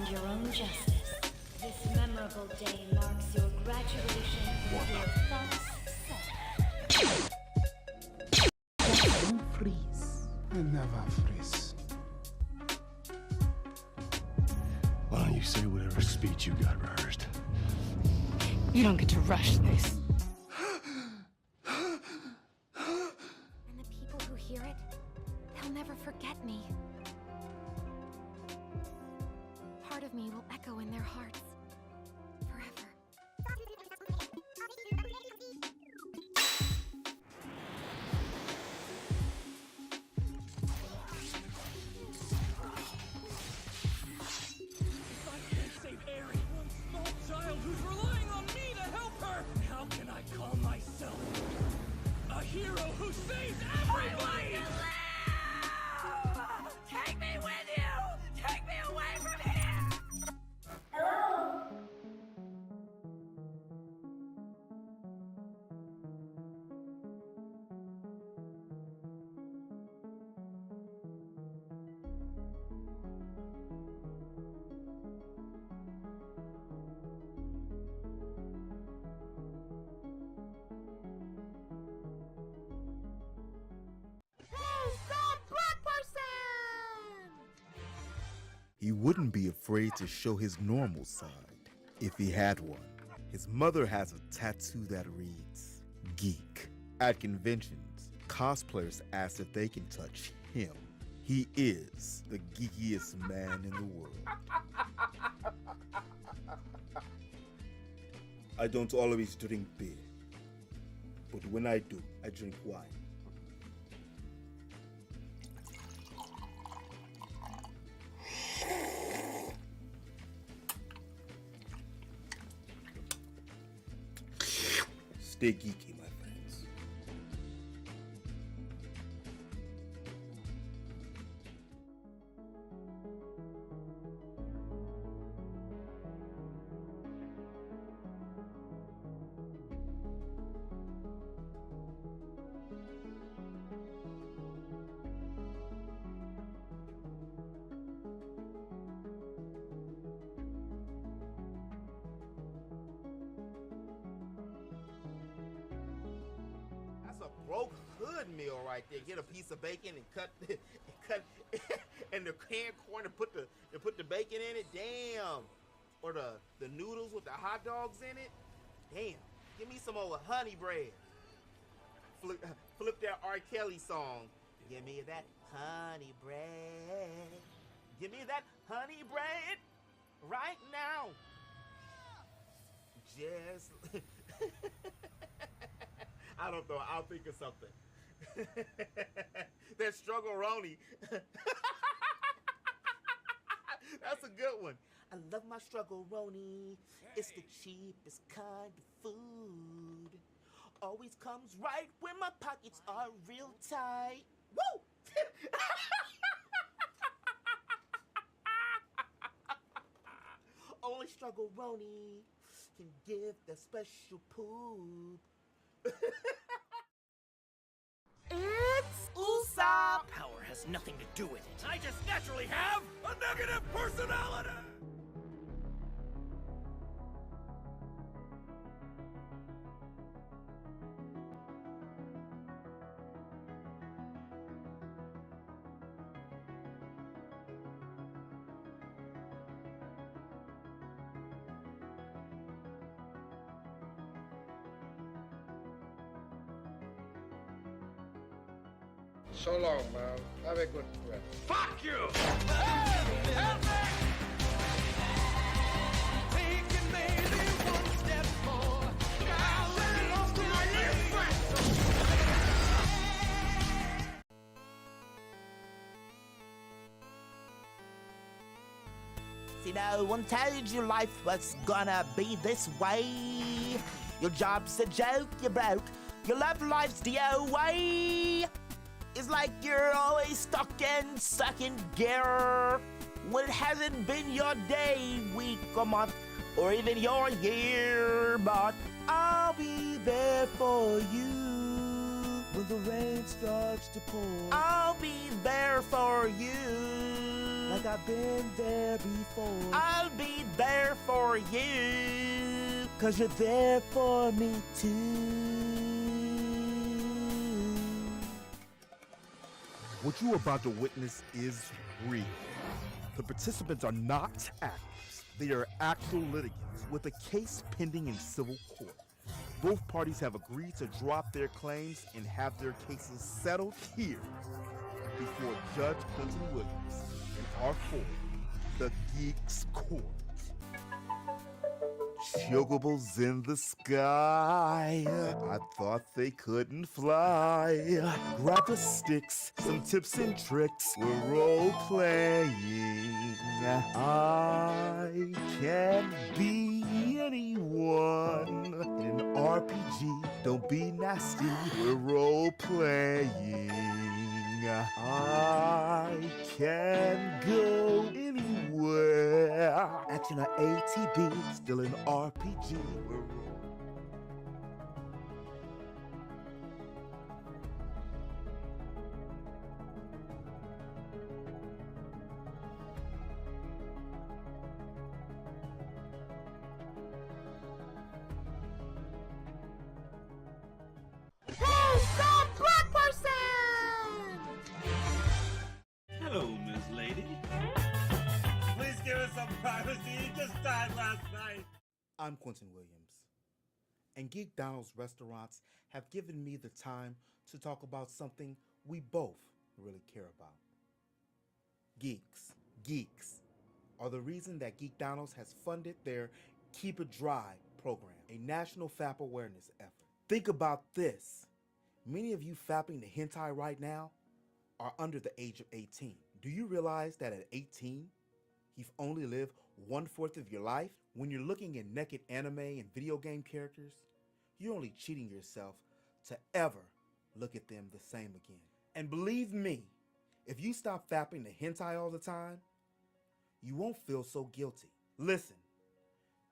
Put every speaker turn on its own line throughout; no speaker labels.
find your own justice. This memorable day marks your graduation from your false self.
Don't freeze. I never freeze.
Why don't you say whatever speech you got rehearsed?
You don't get to rush this.
And the people who hear it, they'll never forget me. Part of me will echo in their hearts forever.
Save Aerie, one small child who's relying on me to help her! How can I call myself a hero who saves everybody? Take me with you! Take me away from here!
Hello?
He wouldn't be afraid to show his normal side if he had one. His mother has a tattoo that reads, Geek. At conventions, cosplayers ask if they can touch him. He is the geekiest man in the world. I don't always drink beer, but when I do, I drink wine. Stay geeky, my friends. That's a broke hood meal right there. Get a piece of bacon and cut and the canned corn and put the bacon in it. Damn. Or the noodles with the hot dogs in it. Damn. Give me some old honey bread. Flip that R. Kelly song. Give me that honey bread. Give me that honey bread right now. Just I don't know. I'll think of something. That struggle-roni. That's a good one. I love my struggle-roni. It's the cheapest kind of food. Always comes right when my pockets are real tight. Woo! Only struggle-roni can give that special poop.
It's Usopp! Power has nothing to do with it. I just naturally have a negative personality!
So long, man. Have a good rest.
Fuck you! Hey! Help me! Taking maybe one step more. Now let off to my little
See, no one told you life was gonna be this way. Your job's a joke, you're broke. Your love life's the way. It's like you're always stuck in second gear when it hasn't been your day, week, or month, or even your year. But I'll be there for you when the rain starts to pour. I'll be there for you like I've been there before. I'll be there for you, 'cause you're there for me too.
What you're about to witness is real. The participants are not actors. They are actual litigants with a case pending in civil court. Both parties have agreed to drop their claims and have their cases settled here before Judge Quentin Williams in our court, the Geek's Court. Chocobles in the sky, I thought they couldn't fly. Grab the sticks, some tips and tricks, we're role-playing. I can be anyone in an RPG, don't be nasty, we're role-playing. I can go anywhere. Action or ATB, still an RPG.
Hey, stop, black person!
Hello, Miss Lady. Please give us some privacy. He just died last night.
I'm Quentin Williams, and Geekdonald's restaurants have given me the time to talk about something we both really care about. Geeks are the reason that Geekdonald's has funded their Keep It Dry program, a national FAP awareness effort. Think about this. Many of you fapping the hentai right now are under the age of 18. Do you realize that at 18, you've only lived 1/4 of your life? When you're looking at naked anime and video game characters, you're only cheating yourself to ever look at them the same again. And believe me, if you stop fapping the hentai all the time, you won't feel so guilty. Listen,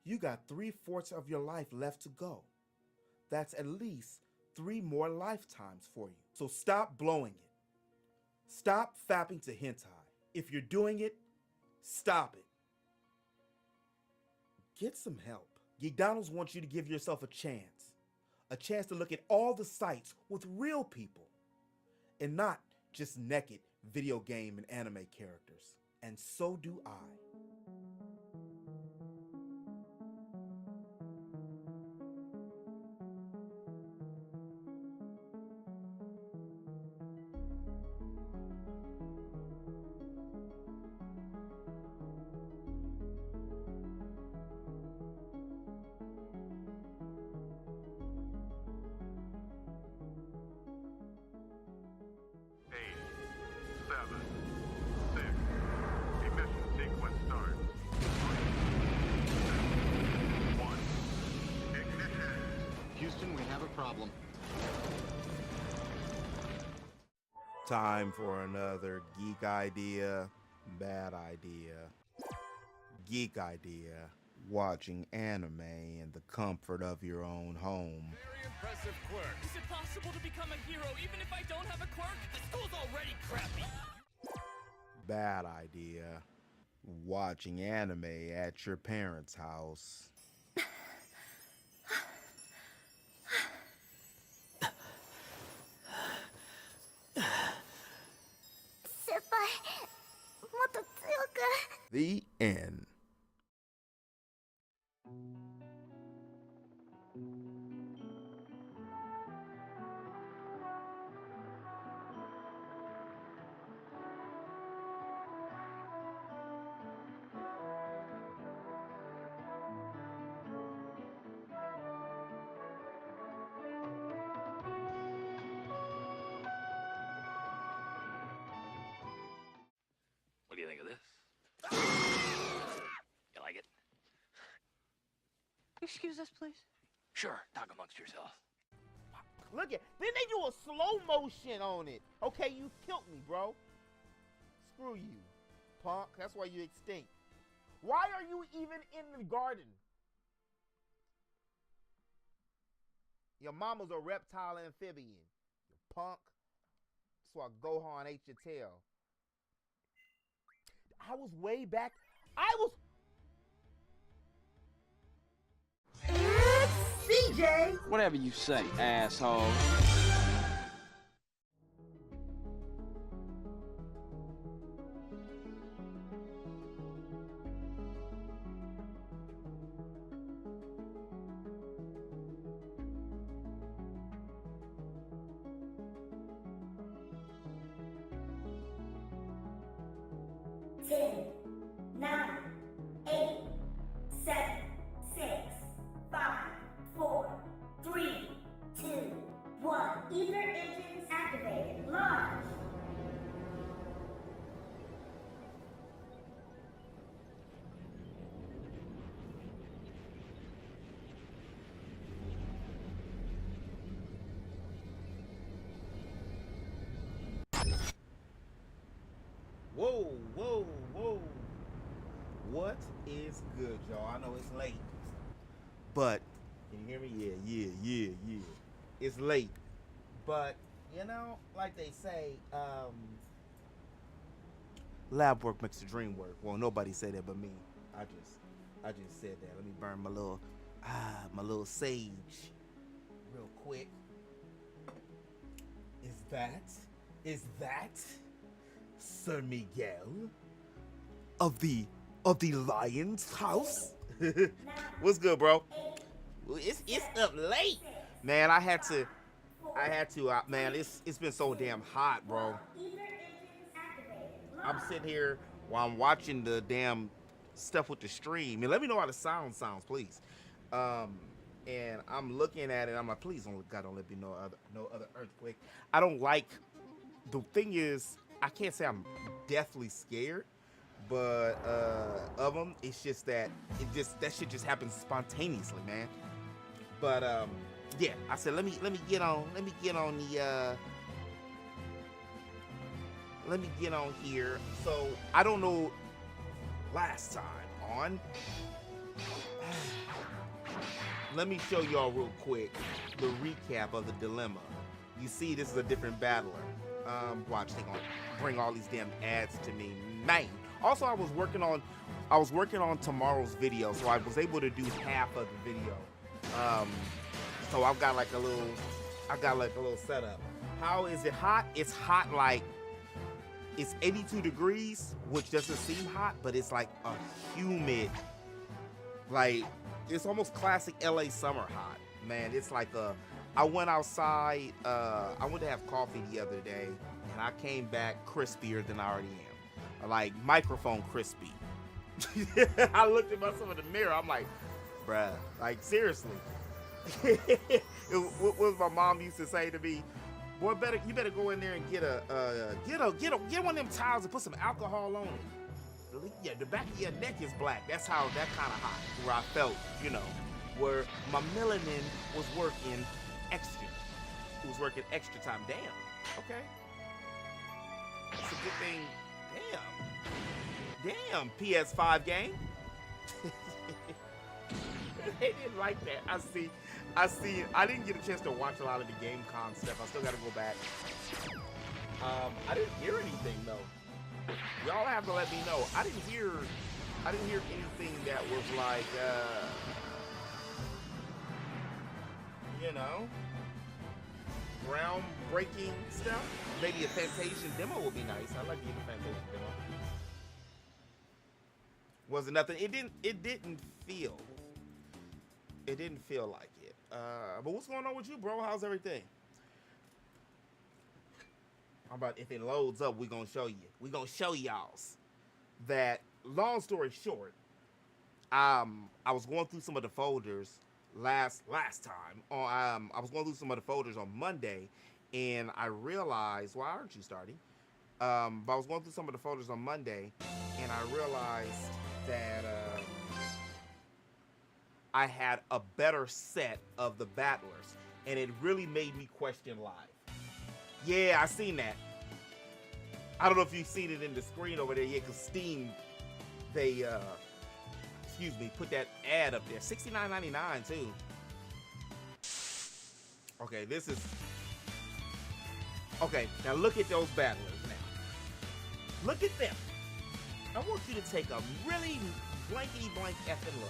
you got 3/4 of your life left to go. That's at least 3 more lifetimes for you. So stop blowing it. Stop fapping to hentai. If you're doing it, stop it. Get some help. Geekdonald's wants you to give yourself a chance to look at all the sites with real people and not just naked video game and anime characters. And so do I.
Houston, we have a problem.
Time for another geek idea, bad idea. Geek idea, watching anime in the comfort of your own home.
Very impressive quirk. Is it possible to become a hero even if I don't have a quirk? The school's already crappy.
Bad idea, watching anime at your parents' house. The end.
What do you think of this? You like it?
Excuse us, please.
Sure, talk amongst yourselves.
Look at, then they do a slow motion on it. Okay, you killed me, bro. Screw you, punk. That's why you extinct. Why are you even in the garden? Your mama's a reptile amphibian, you punk. That's why Gohan ate your tail. I was way back. I was.
CJ!
Whatever you say, asshole.
Ten, 9, 8, 7, 6, 5, 4, 3, 2, 1. Ether engines activated. Launch.
Whoa, whoa, whoa. What is good, y'all? I know it's late. But, can you hear me? Yeah. It's late. But, you know, like they say, lab work makes the dream work. Well, nobody said that but me. I just said that. Let me burn my little sage real quick. Is that Sir Miguel of the Lion's House? What's good, bro? It's up late, man. I had to. Man, it's been so damn hot, bro. I'm sitting here while I'm watching the damn stuff with the stream, and let me know how the sounds, please. And I'm looking at it. I'm like, please don't let me know no other earthquake. I don't like. The thing is, I can't say I'm deathly scared, but of them. It's just that that shit just happens spontaneously, man. But yeah, I said let me get on here. So I don't know. Last time on, let me show y'all real quick the recap of the dilemma. You see, this is a different battler. Watch, they gonna bring all these damn ads to me, man. Also, I was working on tomorrow's video, so I was able to do half of the video. So I've got like a little setup. How is it hot? It's hot like it's 82 degrees, which doesn't seem hot, but it's like a humid, like it's almost classic LA summer hot, man. It's like I went outside, I went to have coffee the other day, and I came back crispier than I already am. Like, microphone crispy. I looked at myself in the mirror, I'm like, bruh, like, seriously. What my mom used to say to me, boy, you better go in there and get one of them towels and put some alcohol on it. Yeah, the back of your neck is black. That's how, that kind of hot, where I felt, you know, where my melanin was working extra. It was working extra time. Damn. Okay. It's a good thing. Damn, PS5 game. They didn't like that. I see. I didn't get a chance to watch a lot of the GameCon stuff. I still got to go back. I didn't hear anything though. Y'all have to let me know. I didn't hear anything that was like, you know, groundbreaking stuff. Maybe a Fantasia demo would be nice. I'd like to get a Fantasia demo. Wasn't nothing. It didn't feel like it. But what's going on with you, bro? How's everything? How about if it loads up, we're gonna show you. We're gonna show y'all that. Long story short, I was going through some of the folders last time. I was going through some of the folders on Monday, and I realized, why aren't you starting? But I was going through some of the folders on Monday, and I realized that I had a better set of the battlers, and it really made me question live. Yeah, I seen that. I don't know if you've seen it in the screen over there yet, because Steam, they, put that ad up there. $69.99 too. Okay, this is... Okay, now look at those battlers now. Look at them. I want you to take a really blankety blank effing look.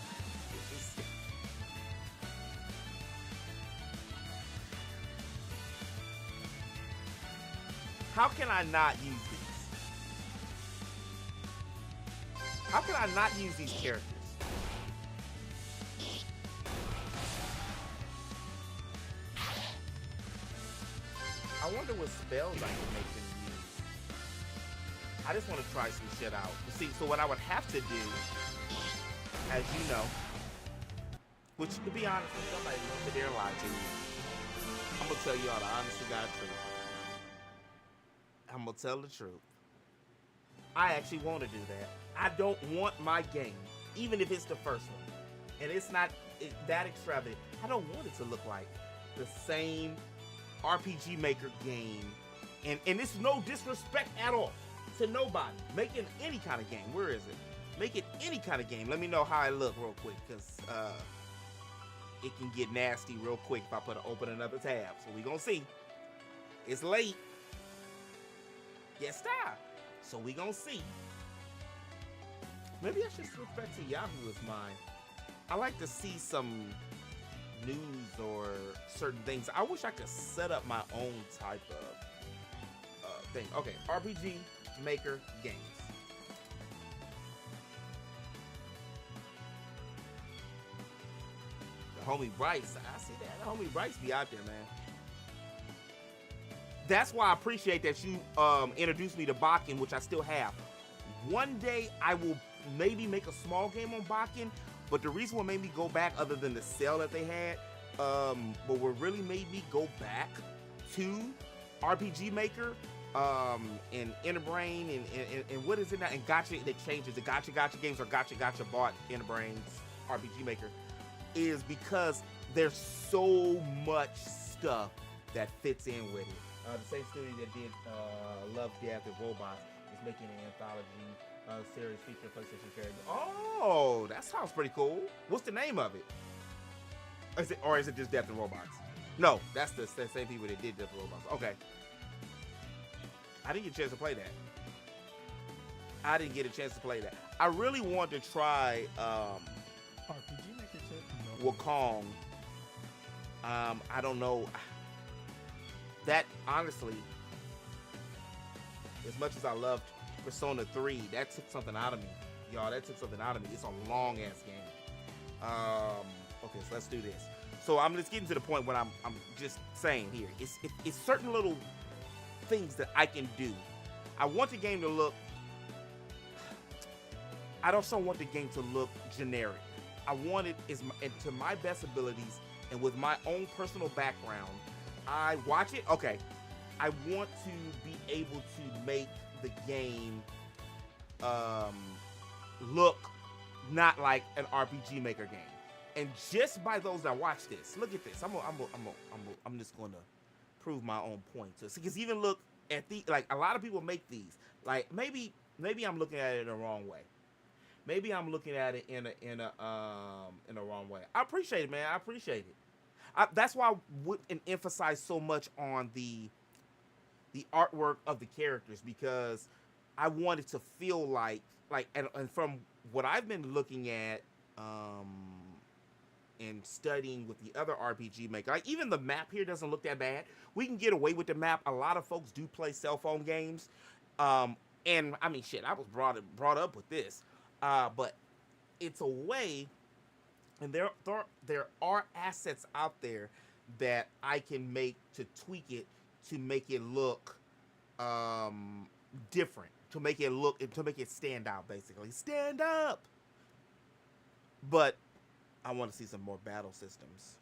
How can I not use these? How can I not use these characters? I wonder what spells I can make them use. I just want to try some shit out. See, so what I would have to do, as you know, which to be honest, if somebody knows that they're lying to you, I'm gonna tell you all the honest to God truth. I'm gonna tell the truth. I actually want to do that. I don't want my game, even if it's the first one, and it's not that extravagant. I don't want it to look like the same RPG Maker game, and it's no disrespect at all to nobody making any kind of game. Where is it? Make it any kind of game. Let me know how I look real quick, because it can get nasty real quick if I open another tab. So we gonna see. It's late. Yes, stop. So we gonna see. Maybe I should switch back to Yahoo as mine. I like to see some news or certain things. I wish I could set up my own type of thing. Okay, RPG Maker games. The homie Bryce, I see that. The homie Bryce be out there, man. That's why I appreciate that you introduced me to Bakken, which I still have. One day I will maybe make a small game on Bakken, but the reason what made me go back, other than the sale that they had, but what really made me go back to RPG Maker and Innerbrain and what is it now? And Gotcha, that changes. The Gotcha games or Gotcha bought Innerbrain's RPG Maker, is because there's so much stuff that fits in with it. The same studio that did Love, Death, and Robots is making an anthology series featuring PlayStation characters. Oh, that sounds pretty cool. What's the name of it? Is it just Death and Robots? No, that's the same people that did Death and Robots. Okay. I didn't get a chance to play that. I really want to try
RPG Maker too?
Wukong. I don't know. That, honestly, as much as I loved Persona 3, that took something out of me. Y'all, that took something out of me. It's a long-ass game. Okay, so let's do this. So I'm just getting to the point when I'm just saying here. It's certain little things that I can do. I want the game to look... I don't want the game to look generic. I want it, to my best abilities, and with my own personal background, I watch it. Okay, I want to be able to make the game look not like an RPG Maker game. And just by those that watch this, look at this. I'm just gonna prove my own point. Because even look at like a lot of people make these. Like maybe I'm looking at it in the wrong way. Maybe I'm looking at it in a wrong way. I appreciate it, man. I appreciate it. That's why I wouldn't emphasize so much on the artwork of the characters, because I wanted to feel like and from what I've been looking at and studying with the other RPG Maker, like even the map here doesn't look that bad. We can get away with the map. A lot of folks do play cell phone games, and I mean shit, I was brought up with this, but it's a way. And there are assets out there that I can make to tweak it to make it look different, to make it stand out, basically. Stand up! But I want to see some more battle systems.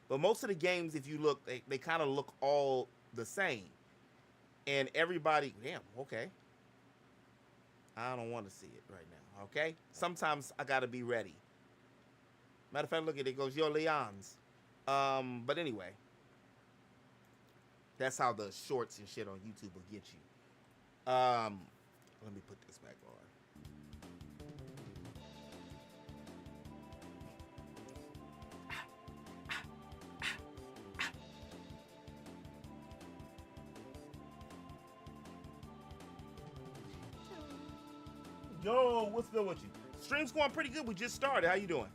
But most of the games, if you look, they kind of look all the same. And everybody, damn, okay. I don't want to see it right now. Okay? Sometimes I gotta be ready. Matter of fact, look at it, goes, yo, Leon's. But anyway. That's how the shorts and shit on YouTube will get you. Let me put this back on.
Yo, what's good with you? Stream's going pretty good. We just started. How you doing?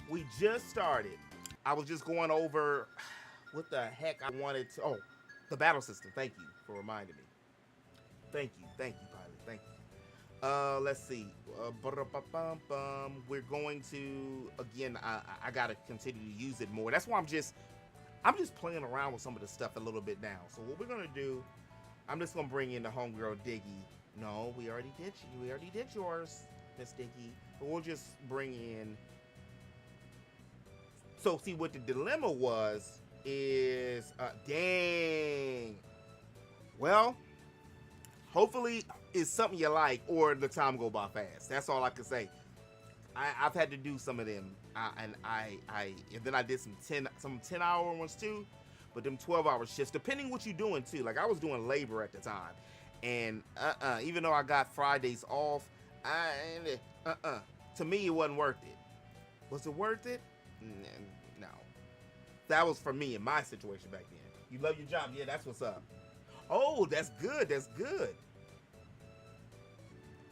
We just started. I was just going over what the heck I wanted to. Oh, the battle system. Thank you for reminding me. Thank you, Pilot. Thank you. Let's see. We're going to again. I gotta continue to use it more. That's why I'm just playing around with some of the stuff a little bit now. So what we're gonna do, I'm just gonna bring in the homegirl Diggy. No, we already did you. We already did yours, Miss Diggy. But we'll just bring in. So see what the dilemma was is dang. Well, hopefully it's something you like or the time go by fast. That's all I can say. I've had to do some of them, and then I did some 10-hour ones too, but them 12-hour shifts, depending what you're doing too. Like I was doing labor at the time, and even though I got Fridays off, to me it wasn't worth it. Was it worth it? No. That was for me in my situation back then. You love your job, yeah, that's what's up. Oh, that's good. That's good.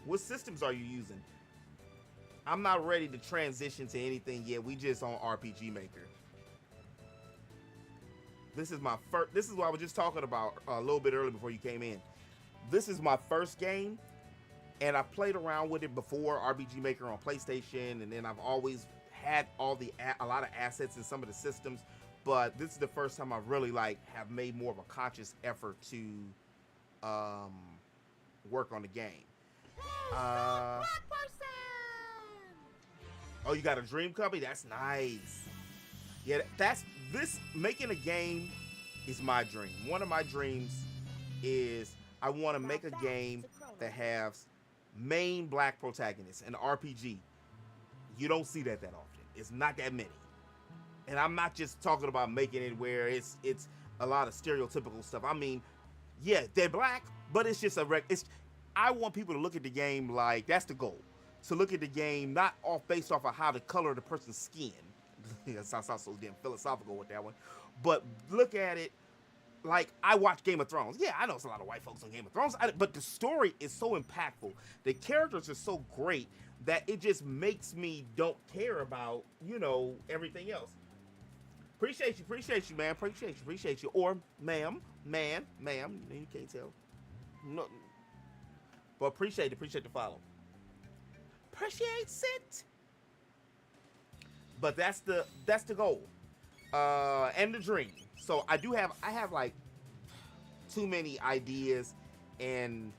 What systems are you using? I'm not ready to transition to anything yet. We just on RPG Maker. This is my first. This is what I was just talking about a little bit earlier before you came in. This is my first game, and I played around with it before RPG Maker on PlayStation, and then I've always had a lot of assets in some of the systems. But this is the first time I really have made more of a conscious effort to work on the game. Oh, you got a dream company? That's nice. Yeah, making a game is my dream. One of my dreams is I want to make a game that has main black protagonists. An RPG. You don't see that often. It's not that many. And I'm not just talking about making it where it's a lot of stereotypical stuff. I mean, yeah, they're black, but it's just I want people to look at the game like that's the goal. To look at the game not based off of how the color of the person's skin. That sounds so damn philosophical with that one. But look at it like I watch Game of Thrones. Yeah, I know it's a lot of white folks on Game of Thrones, but the story is so impactful. The characters are so great that it just makes me don't care about, everything else. Appreciate you, man. Appreciate you. Or ma'am, you can't tell. No, but appreciate the follow. Appreciates it. But that's the goal, and the dream. So I have like too many ideas, and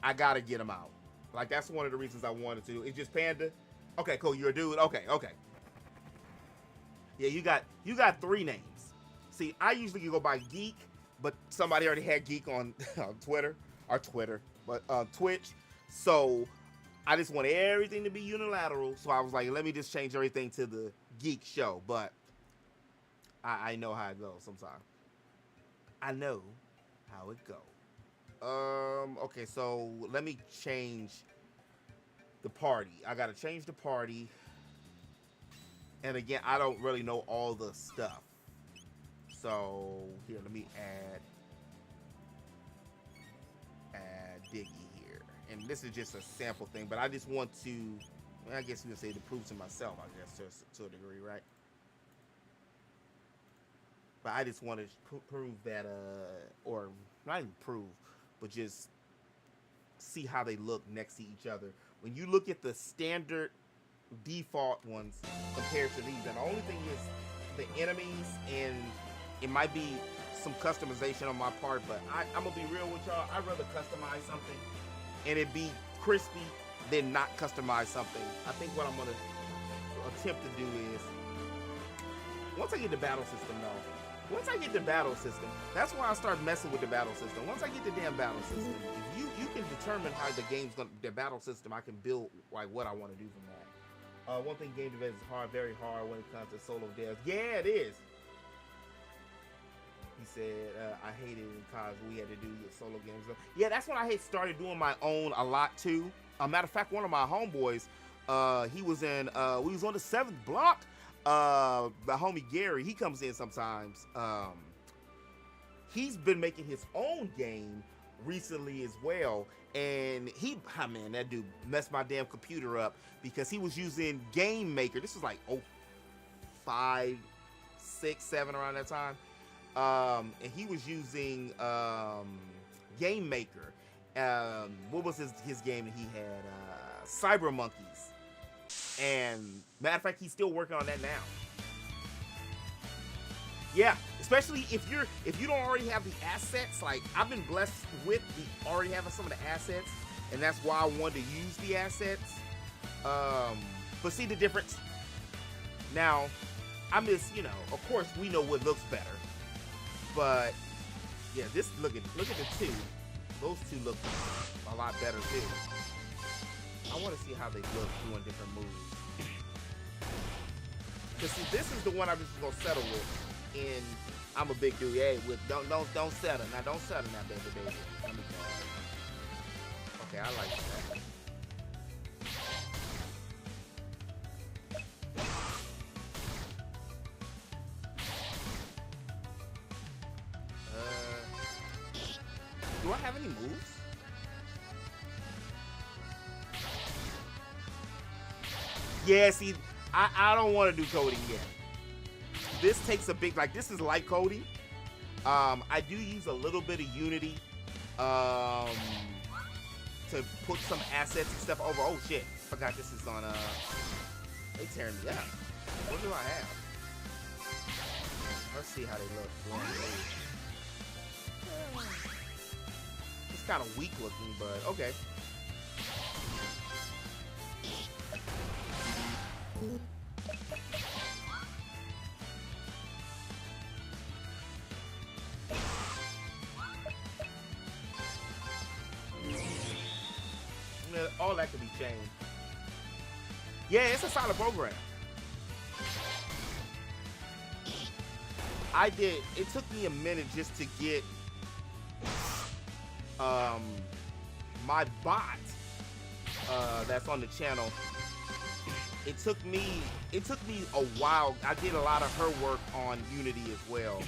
I gotta get them out. Like that's one of the reasons I wanted to. It's just Panda. Okay, cool. You're a dude. Okay. Yeah, you got 3 names. See, I usually go by Geek, but somebody already had Geek on Twitch. So I just want everything to be unilateral. So I was like, let me just change everything to the Geek Show. But I know how it goes sometimes. I know how it goes. Okay, so let me change the party. I gotta change the party. And again, I don't really know all the stuff. So here, let me add Diggy here. And this is just a sample thing, but I just want to, I guess you would say to prove to myself, I guess, to a degree, right? But I just want to prove that, or not even prove, but just see how they look next to each other. When you look at the standard default ones compared to these, and the only thing is the enemies, and it might be some customization on my part, but I'm gonna be real with y'all. I'd rather customize something and it be crispy than not customize something. I think what I'm gonna attempt to do is, once I get the battle system though, that's why I start messing with the battle system. Once I get the damn battle system, you can determine how the battle system, I can build like what I want to do from that. One thing game development is hard, very hard when it comes to solo devs. Yeah, it is. He said, I hated it in college. We had to do solo games. Yeah, that's when I started doing my own a lot too. Matter of fact, one of my homeboys, he was in, we was on the 7th block. The homie Gary, he comes in sometimes. He's been making his own game recently as well, and man, that dude messed my damn computer up because he was using Game Maker. This was like 05, 6, 7 around that time. And he was using Game Maker. What was his game that he had? Cyber Monkeys. And matter of fact, he's still working on that now. Yeah, especially if you don't already have the assets. Like, I've been blessed with already having some of the assets, and that's why I wanted to use the assets. But see the difference? Now, I'm just, of course we know what looks better. But yeah, look at the two. Those two look a lot better too. I want to see how they look doing different moves. Cause see, this is the one I'm just gonna settle with. And I'm a big dude. Hey, don't settle now. Don't settle now, baby. Let me go. Okay, I like that. Do I have any moves? Yeah, see, I don't want to do coding yet. This takes a big, this is light coding. I do use a little bit of Unity to put some assets and stuff over. Oh shit, forgot this is on, they tearing me up. What do I have? Let's see how they look. It's kind of weak looking, but okay. All that could be changed. Yeah, it's a solid program. It took me a minute just to get my bot that's on the channel. It took me a while. I did a lot of her work on Unity as well.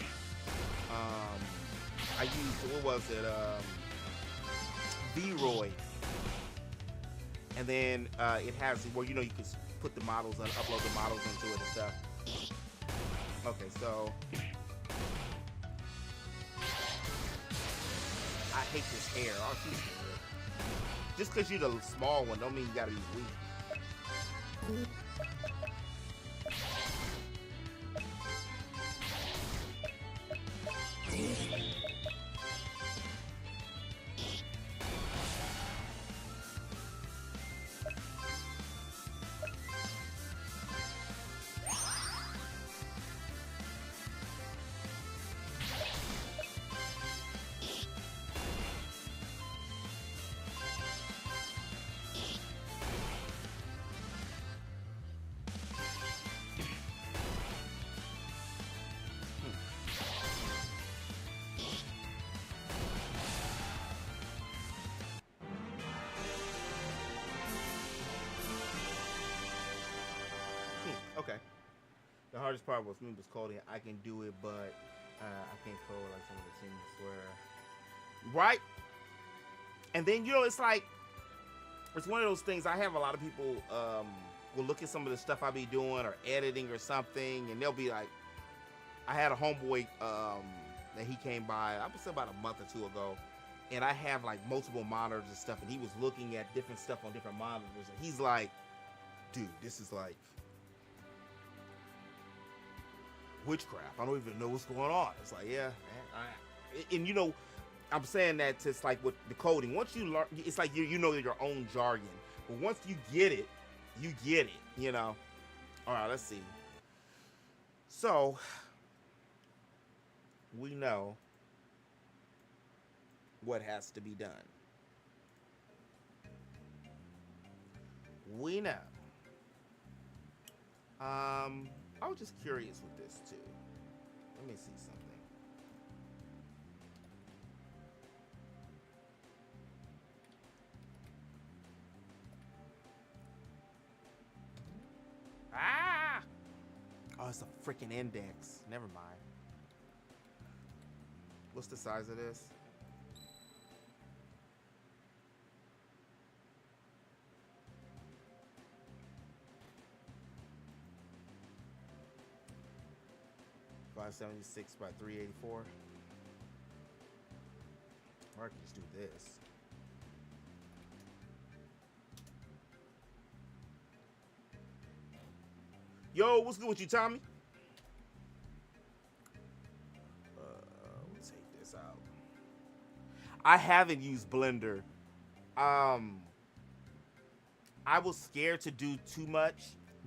I used, what was it, V-Roy. And then it has where you can put the models and upload the models into it and stuff. Okay, so I hate this hair. Oh, she's weird. Just because you're the small one, don't mean you gotta be weak. Okay. The hardest part was coding. I can do it, but I can't code like some of the teams swear. Right? And then it's like it's one of those things. I have a lot of people will look at some of the stuff I be doing or editing or something, and they'll be like, I had a homeboy that he came by, I would say about a month or two ago, and I have like multiple monitors and stuff, and he was looking at different stuff on different monitors, and he's like, dude, this is like witchcraft. I don't even know what's going on. It's like, yeah, man. And I'm saying that it's like with the coding. Once you learn, it's like you know your own jargon. But once you get it, you get it. All right, let's see. So we know what has to be done. We know. I was just curious with this too. Let me see something. Ah! Oh, it's a freaking index. Never mind. What's the size of this? 576 by 384. Or I can just do this. Yo, what's good with you, Tommy? We'll take this out. I haven't used Blender. I was scared to do too much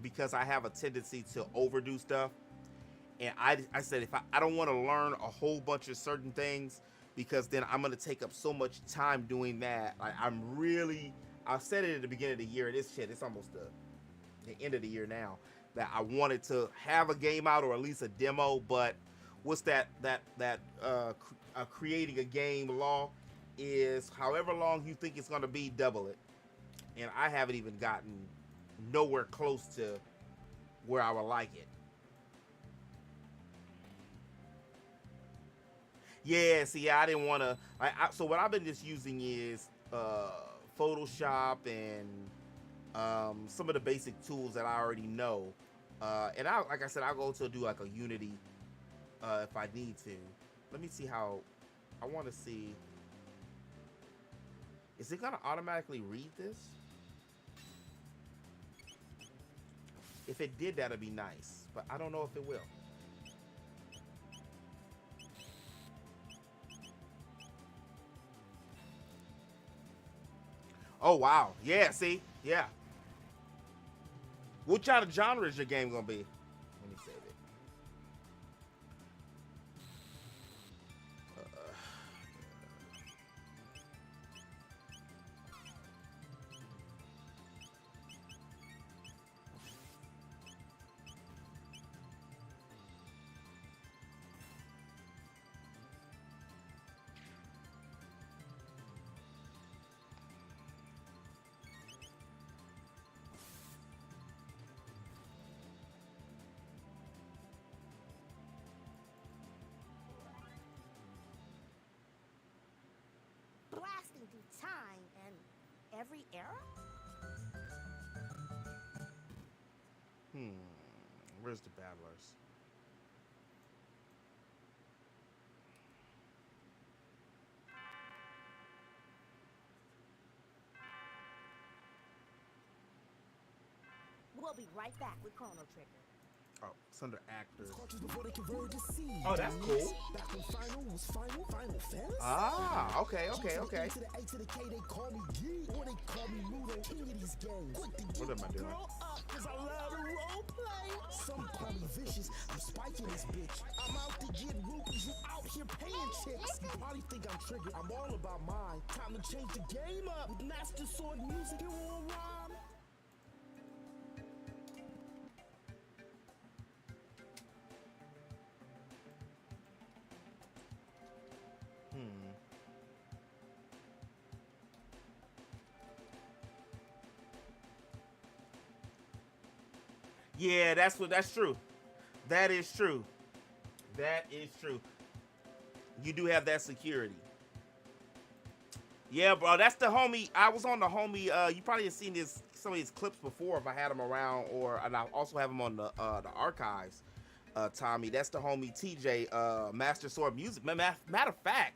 because I have a tendency to overdo stuff. And I said, if I don't want to learn a whole bunch of certain things, because then I'm going to take up so much time doing that. Like, I said it at the beginning of the year. It's almost the end of the year now, that I wanted to have a game out or at least a demo. But what's creating a game law is however long you think it's going to be, double it. And I haven't even gotten nowhere close to where I would like it. Yeah, see, I didn't want to. So what I've been just using is Photoshop and some of the basic tools that I already know. And like I said, I'll go to do like a Unity if I need to. Let me see how. I want to see. Is it gonna automatically read this? If it did, that'd be nice. But I don't know if it will. Oh, wow. Yeah, see? Yeah. What kind of genre is your game gonna be? Let me save it.
Blasting through time and every era?
Where's the battlers?
We'll be right back with Chrono Trigger.
Oh, it's under actors.
Oh,
that's cool. Ah, okay.
What
am I doing?
Some call me vicious. I'm spiking this bitch. I'm out to get rupees. You out here paying chicks. You probably think I'm triggered. I'm all about mine. Time to change the game up with Master Sword music. You all rhyme.
Yeah, that's true. That is true. That is true. You do have that security. Yeah, bro, that's the homie. I was on the homie. You probably have seen some of his clips before if I had them around, and I also have them on the archives. Tommy, that's the homie TJ, Master Sword Music. Matter of fact,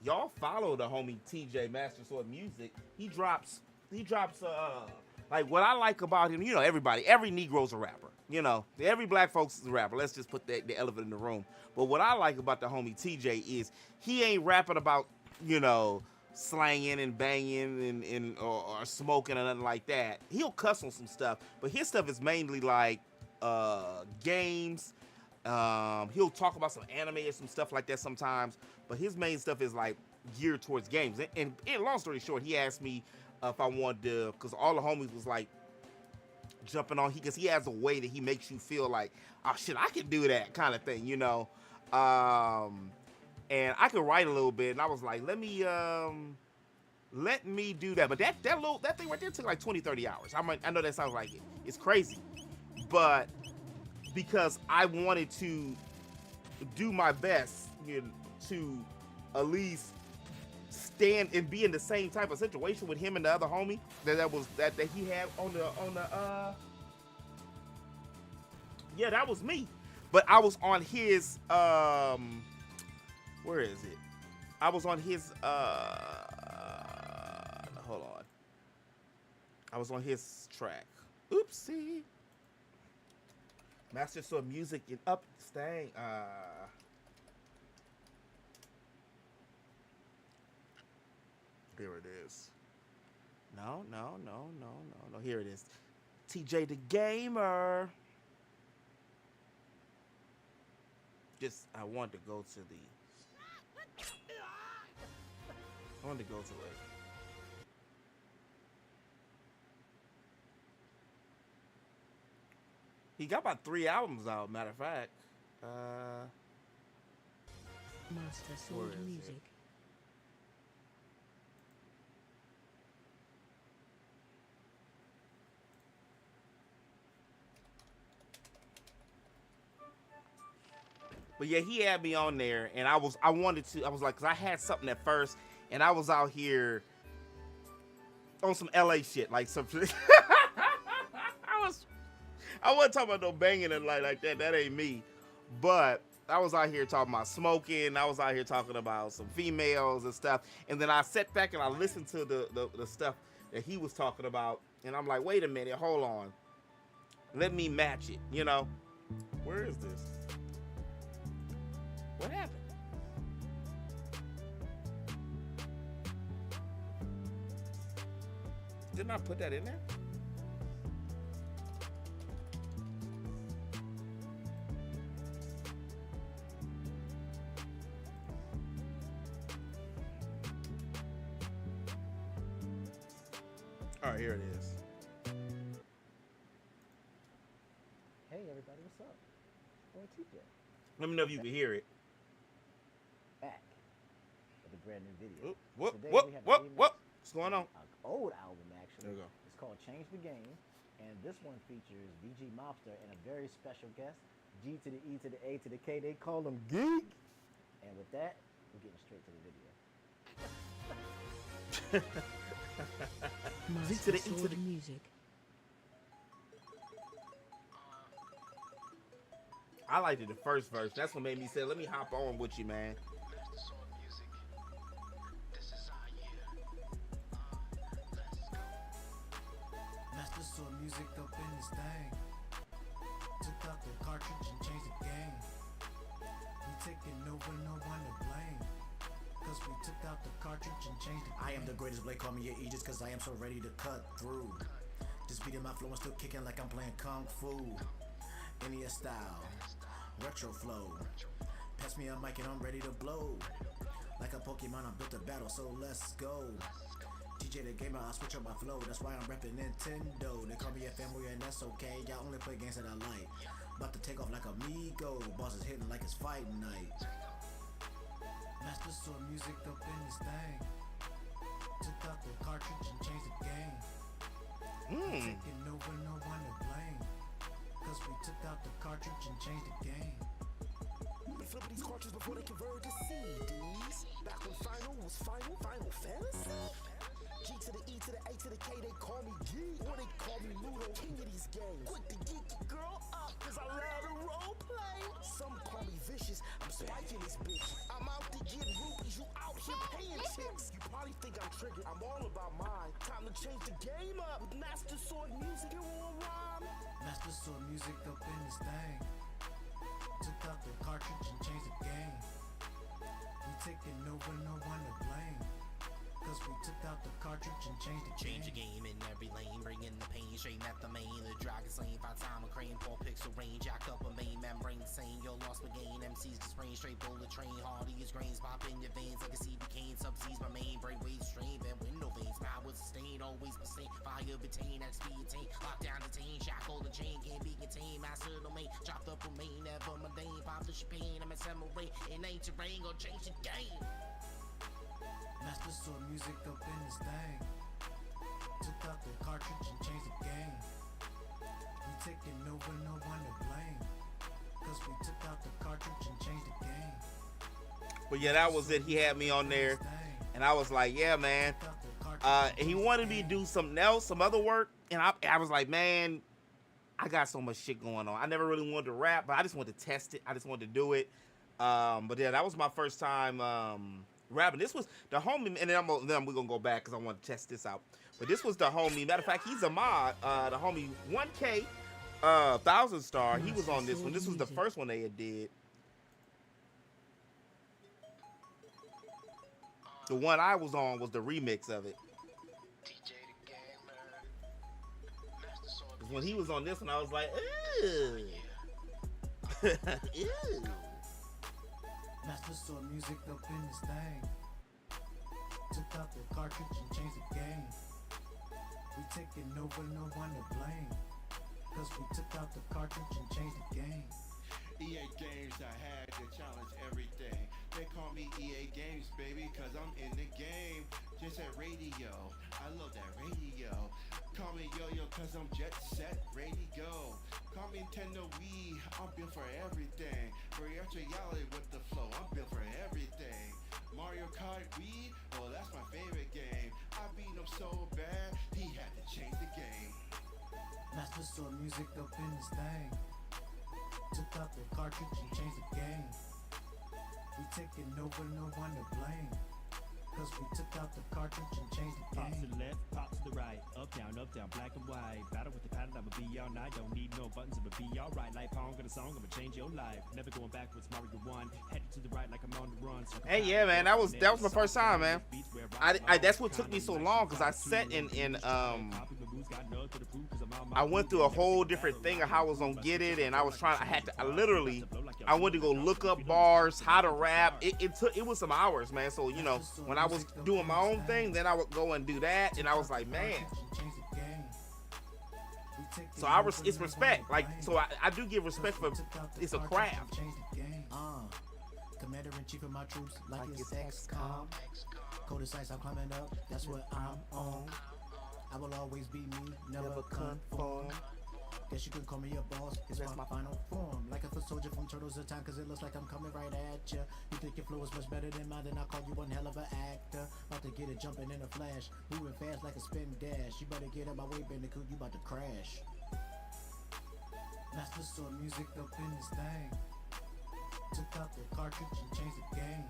y'all follow the homie TJ, Master Sword Music. He drops. Like, what I like about him, every Negro's a rapper. Every black folks is a rapper. Let's just put the elephant in the room. But what I like about the homie TJ is he ain't rapping about, slanging and banging or smoking or nothing like that. He'll cuss on some stuff, but his stuff is mainly like games. He'll talk about some anime or some stuff like that sometimes, but his main stuff is like geared towards games. And long story short, he asked me if I wanted to, because all the homies was like jumping on, because he has a way that he makes you feel like, oh shit, I can do that kind of thing, And I could write a little bit, and I was like, let me do that. But that thing right there took like 20-30 hours. I know that sounds like it's crazy, but because I wanted to do my best, to at least stand and be in the same type of situation with him and the other homie that he had on the yeah, that was me. But I was on his where is it? I was on his hold on. I was on his track. Oopsie. Master Sword Music in Upstang. Here it is. No. Here it is. TJ the Gamer. I wanted to go to it. He got about 3 albums out, matter of fact.
Master Sword Music.
But yeah, he had me on there, and I was like, cause I had something at first, and I was out here on some LA shit, like some. I wasn't talking about no banging and like that. That ain't me. But I was out here talking about smoking. I was out here talking about some females and stuff. And then I sat back and I listened to the stuff that he was talking about, and I'm like, wait a minute, hold on, let me match it. You know, where is this? What happened? Didn't I put that in there? All right, here it is.
Hey everybody, what's up? Oh, TJ.
Let me know if you can hear it.
Back with a brand new video.
What?
Today
What?
we have a
What?
remix
What? What's going on?
of an old album actually.
There we go.
It's called Change the Game, and this one features VG Mobster and a very special guest, G to the E to the A to the K. They call him Geek. And with that, we're getting straight to the video.
Master Sword Music.
I liked it the first verse. That's what made me say, let me hop on with you, man.
Master Sword Music up in this thing. Took out the cartridge and changed the game. We taking over, no one to blame. Cause we took out the cartridge and changed the game. I am the greatest Blade, call me your Aegis, cause I am so ready to cut through. Just beating my flow and still kicking like I'm playing Kung Fu. Any style, retro flow. Pass me a mic and I'm ready to blow. Like a Pokemon, I'm built to battle, so let's go. TJ the Gamer, I switch up my flow, that's why I'm repping Nintendo. They call me a fanboy and that's okay, y'all only play games that I like. About to take off like Amigo, boss is hitting like it's fight night. Master Sword Music up in this thing. Took out the cartridge and changed the game. Taking over, no one to blame. Cause we took out the cartridge and changed the game. We flip these cartridges before they convert to CDs. Back when Final was Final Fantasy. G to the E to the A to the K, they call me Geek. Or they call me Ludo, king of these games. Quick to geek your girl up, cause I love to roleplay. Some call me vicious, I'm spiking this bitch. I'm out to get rupees, you out here paying chicks. You probably think I'm triggered, I'm all about mine. Time to change the game up with Master Sword Music, you wanna rhyme? Master Sword Music up in this thing. Took out the cartridge and changed the game. We taking over, no one to blame. Cause we took out the cartridge and changed the game.
Change the game in every lane, bringing the pain straight at the main. The dragon slain, 5 time a crane, 4 pixel range, jack up a main membrane, sane. Yo, lost my gain, MCs just rain, straight bullet train, hardy as grains, pop in your veins like a CD cane. Subseas my main, brain waves strain, and window veins, power sustained, always sustained. Fire retain, XP attain, lock down detain, shackle the chain, can't be contained. Master domain, chopped up remain, never mundane, pop the champagne, I'm a samurai, in ain't terrain, go change the game.
Master Sword Music up in this thing. Took out the cartridge and changed the game. We taking over, no one to blame. Cause we took out the cartridge and changed the game.
But yeah, that was it. He had me on there, and I was like, yeah, man. He wanted me to do something else, some other work, and I was like, man, I got so much shit going on. I never really wanted to rap, but I just wanted to test it. I just wanted to do it. But yeah, that was my first time rapping. This was the homie, and then we're gonna go back because I want to test this out. But this was the homie. Matter of fact, he's a mod. The homie 1K 1000 Star. He was on this one. This was the first one they had did. The one I was on was the remix of it. When he was on this one, I was like, ew. Ew.
Master Sword music up in this thing. Took out the cartridge and changed the game. We taking over, no one to blame. Cause we took out the cartridge and changed the game.
EA Games, I had to challenge everything. They call me EA Games, baby, cause I'm in the game. Just at radio, I love that radio. Call me Yo-Yo cause I'm jet set, ready to go. Call me Nintendo Wii, I'm built for everything. Reality with the flow, I'm built for everything. Mario Kart Wii, well that's my favorite game. I beat him so bad, he had to change the game.
Master Sword music up in this thing. Took out the cartridge and changed the game. We taking over, no one to blame. Cause we took out the cartridge and changed the game.
Pop to the left, pop to the right, up, down, black and white. Battle with the pattern, I'ma be all night. Don't need no buttons, I'ma be alright. Like Pong, got a song, I'ma change your life. Never going backwards, Mario 1. Headed to the right like I'm on the run.
Hey, yeah, man, that was my first time, man. I that's what took me so long, because I sat in I went through a whole different thing of how I was gonna get it, and I literally wanted to go look up bars, how to rap. It was some hours, man. So, you know, when I was doing my own thing, then I would go and do that, and I was like, man. So it's respect. Like, so I do give respect for, it's a craft.
Commander-in-Chief of my troops, like it's XCOM. Coldest sights I'm climbing up, that's what I'm on. I will always be me, never conform. Guess you can call me a boss, cause that's my final form. Like a foot soldier from Turtles of Time, cause it looks like I'm coming right at ya. You think your flow is much better than mine, then I'll call you one hell of an actor. About to get it jumping in a flash, moving fast like a spin dash. You better get up my way, Bandicoot, you about to crash. Master Sword music up in this thing. Took out the cartridge and changed the game.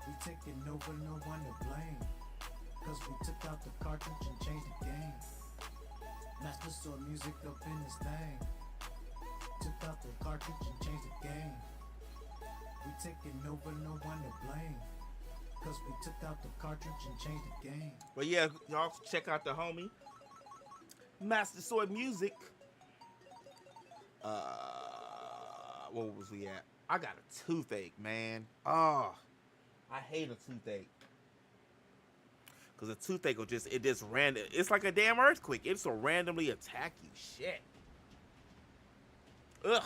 We taking over, no one to blame. Cause we took out the cartridge and changed the game. Master Sword music up in this thing. Took out the cartridge and changed the game. We taking over, no one to blame. Cause we took out the cartridge and changed the game.
But yeah, y'all check out the homie Master Sword music. What was we at? I got a toothache, man. Oh, I hate a toothache. Cause a toothache will just random. It's like a damn earthquake. It's a randomly attack you. Shit. Ugh.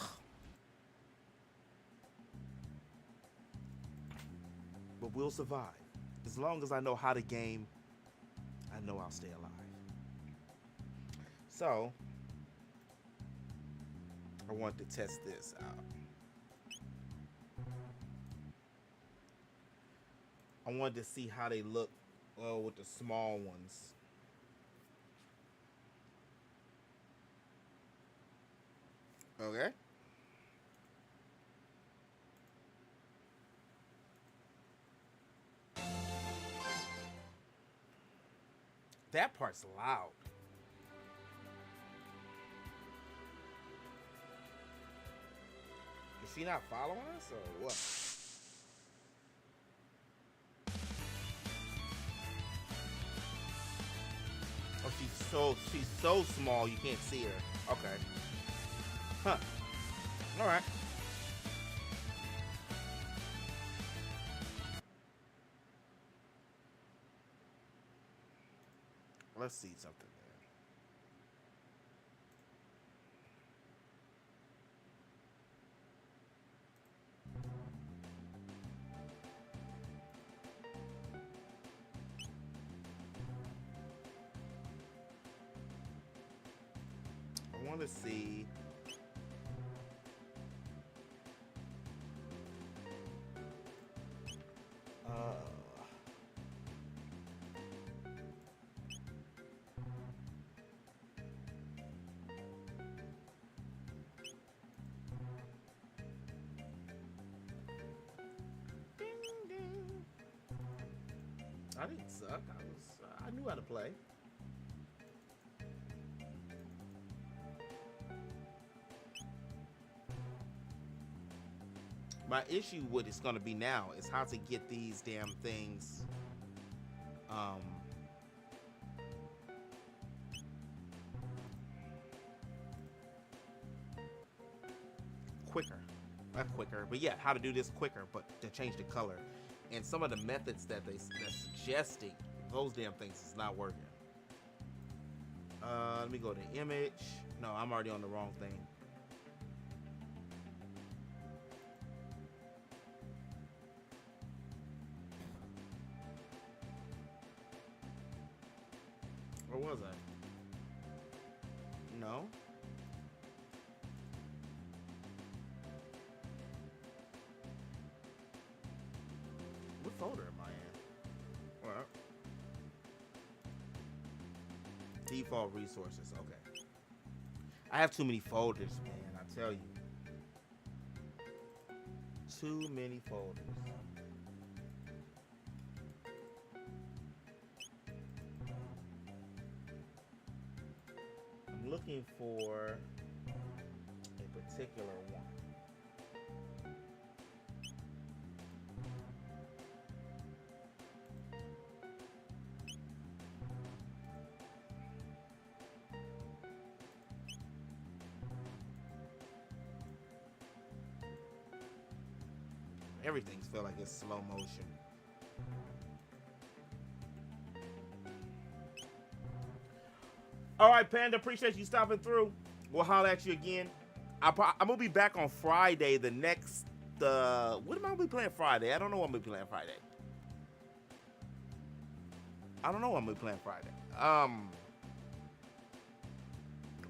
But we'll survive. As long as I know how to game, I know I'll stay alive. So, I want to test this out. I wanted to see how they look with the small ones. Okay. That part's loud. Is she not following us or what? Oh, she's so small you can't see her. Okay. Huh. All right. Let's see something there. I want to see. I didn't suck. I knew how to play. My issue with it's gonna be now is how to get these damn things quicker. Not quicker, but yeah, how to do this quicker, but to change the color. And some of the methods that they're suggesting, those damn things is not working. Let me go to image. No, I'm already on the wrong thing. Where was I? No. What folder am I in? Well, default resources. Okay. I have too many folders, man. I tell you. Too many folders. I'm looking for a particular one. Everything's feel like it's slow motion. All right, Panda, appreciate you stopping through. We'll holler at you again. I'm gonna be back on Friday. The next, what am I gonna be playing Friday? I don't know what I'm gonna be playing Friday. I don't know what I'm gonna be playing Friday.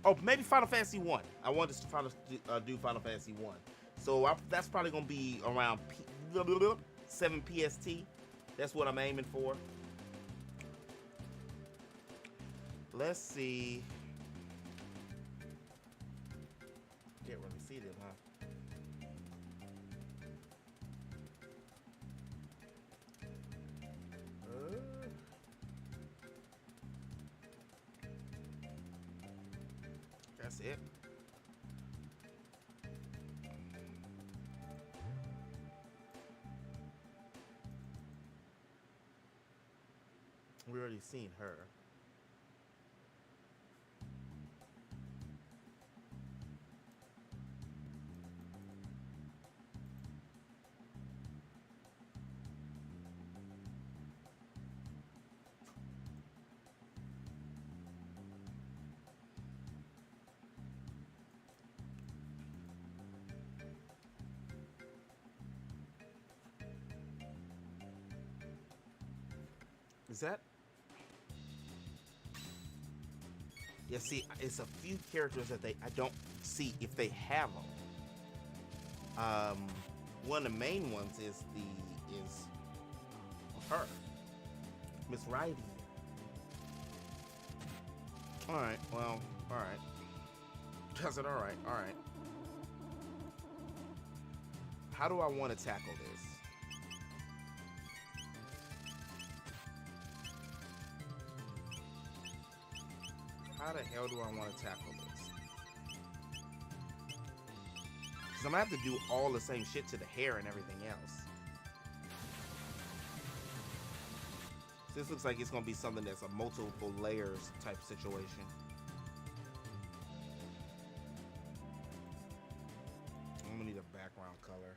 Oh, maybe Final Fantasy 1. I wanted to do Final Fantasy 1. So that's probably going to be around 7 PST. That's what I'm aiming for. Let's see. Can't really see them, huh? That's it. We already seen her. Is that? Yeah, see, it's a few characters that I don't see if they have them. One of the main ones is her, Miss Riley. All right, well, all right. I said, all right. How do I want to tackle this? How the hell do I want to tackle this? Because I'm going to have to do all the same shit to the hair and everything else. So this looks like it's going to be something that's a multiple layers type situation. I'm going to need a background color.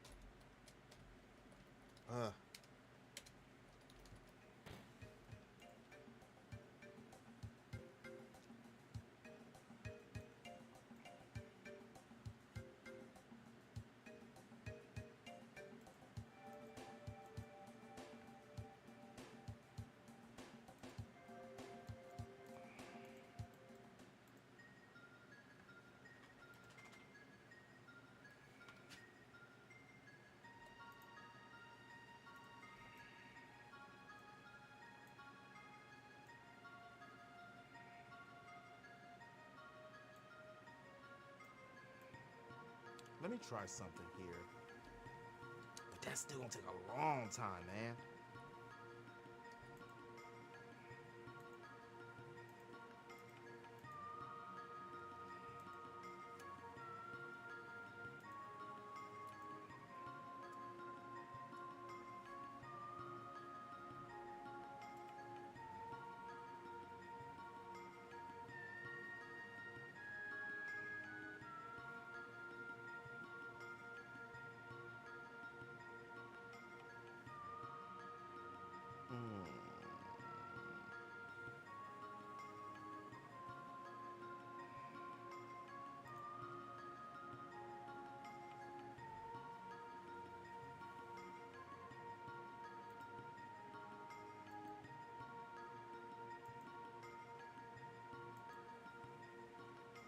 Let me try something here. But that's still gonna take a long time, man.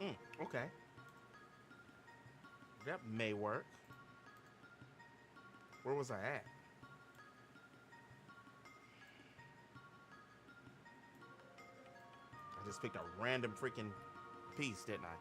Okay. That may work. Where was I at? I just picked a random freaking piece, didn't I?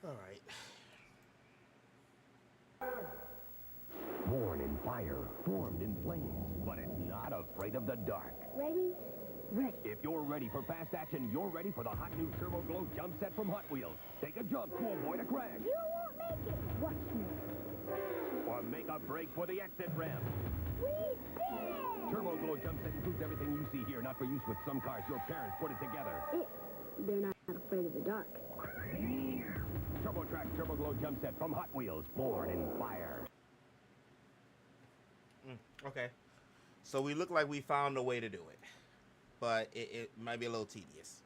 All right.
Born in fire, formed in flames, but it's not afraid of the dark.
Ready? Ready.
If you're ready for fast action, you're ready for the hot new Turbo Glow jump set from Hot Wheels. Take a jump to avoid a crash.
You won't make it. Watch me.
Or make a break for the exit ramp.
We did it!
Turbo Glow jump set includes everything you see here, not for use with some cars. Your parents put it together.
They're not afraid of the dark.
Turbo Track Turbo Glow jump set from Hot Wheels, born in fire.
Okay. So we look like we found a way to do it. But it might be a little tedious.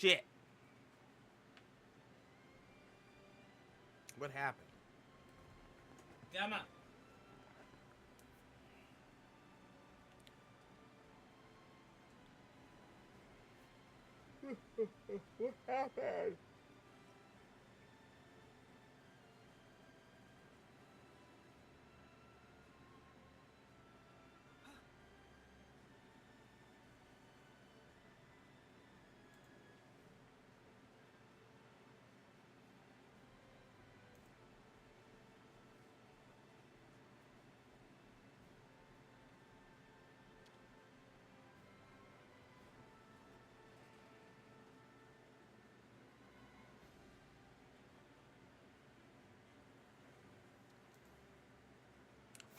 Shit. What happened?
Gamma.
What happened?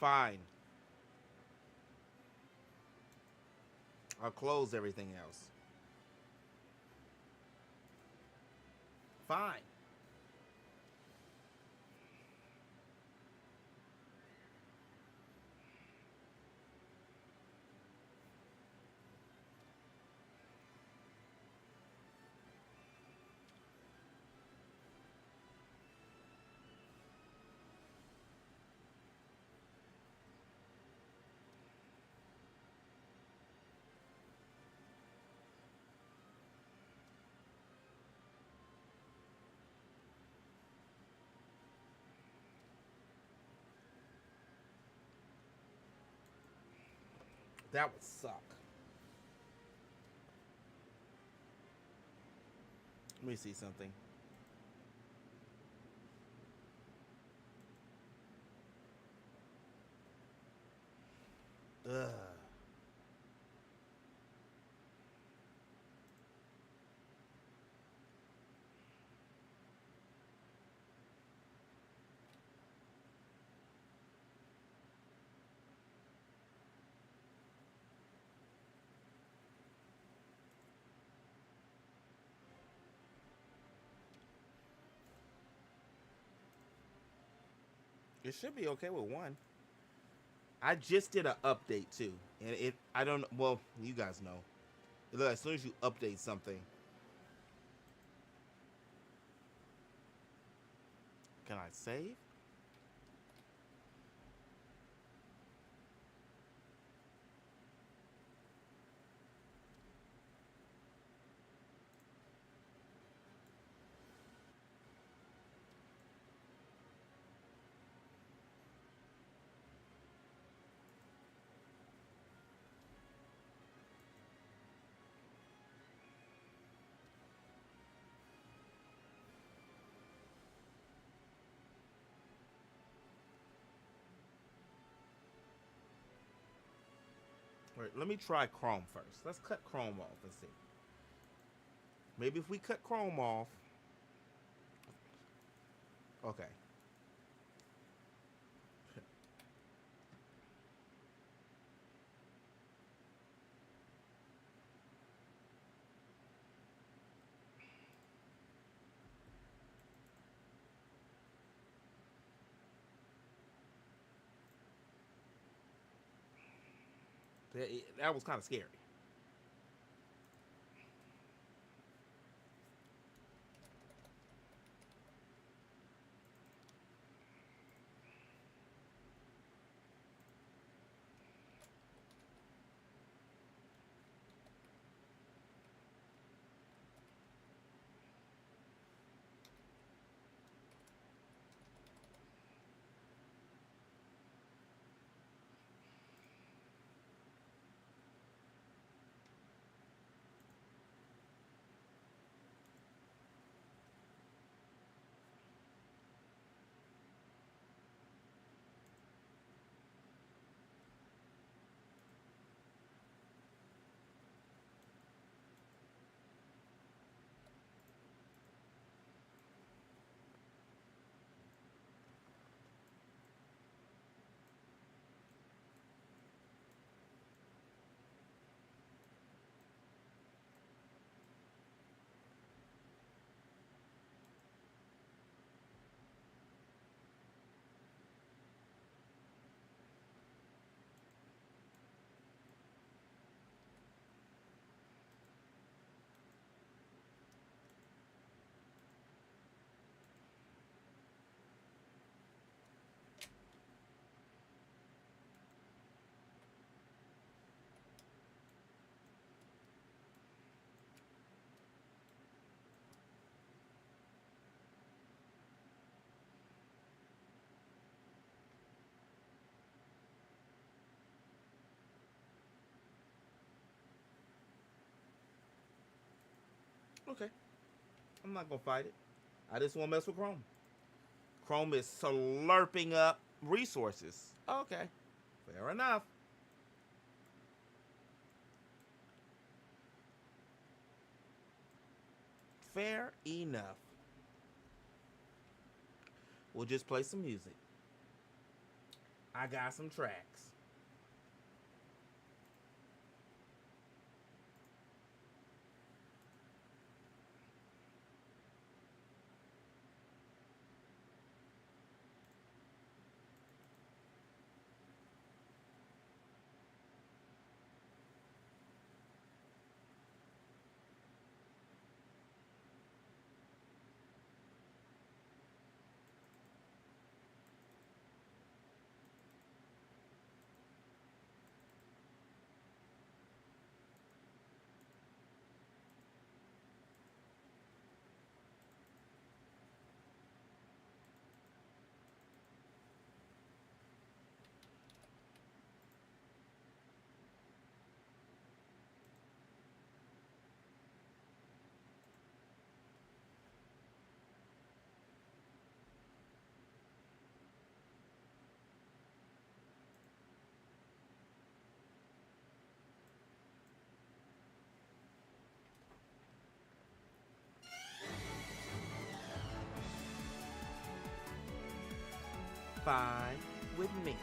Fine. I'll close everything else. Fine. That would suck. Let me see something. Ugh. It should be okay with one. I just did an update too, and I don't. Well, you guys know. Look, as soon as you update something, can I save? All right, let me try Chrome first. Let's cut Chrome off and see. Maybe if we cut Chrome off. Okay. That was kind of scary. Okay. I'm not gonna fight it. I just want to mess with Chrome. Chrome is slurping up resources. Okay. Fair enough. Fair enough. We'll just play some music. I got some tracks. Fine with me.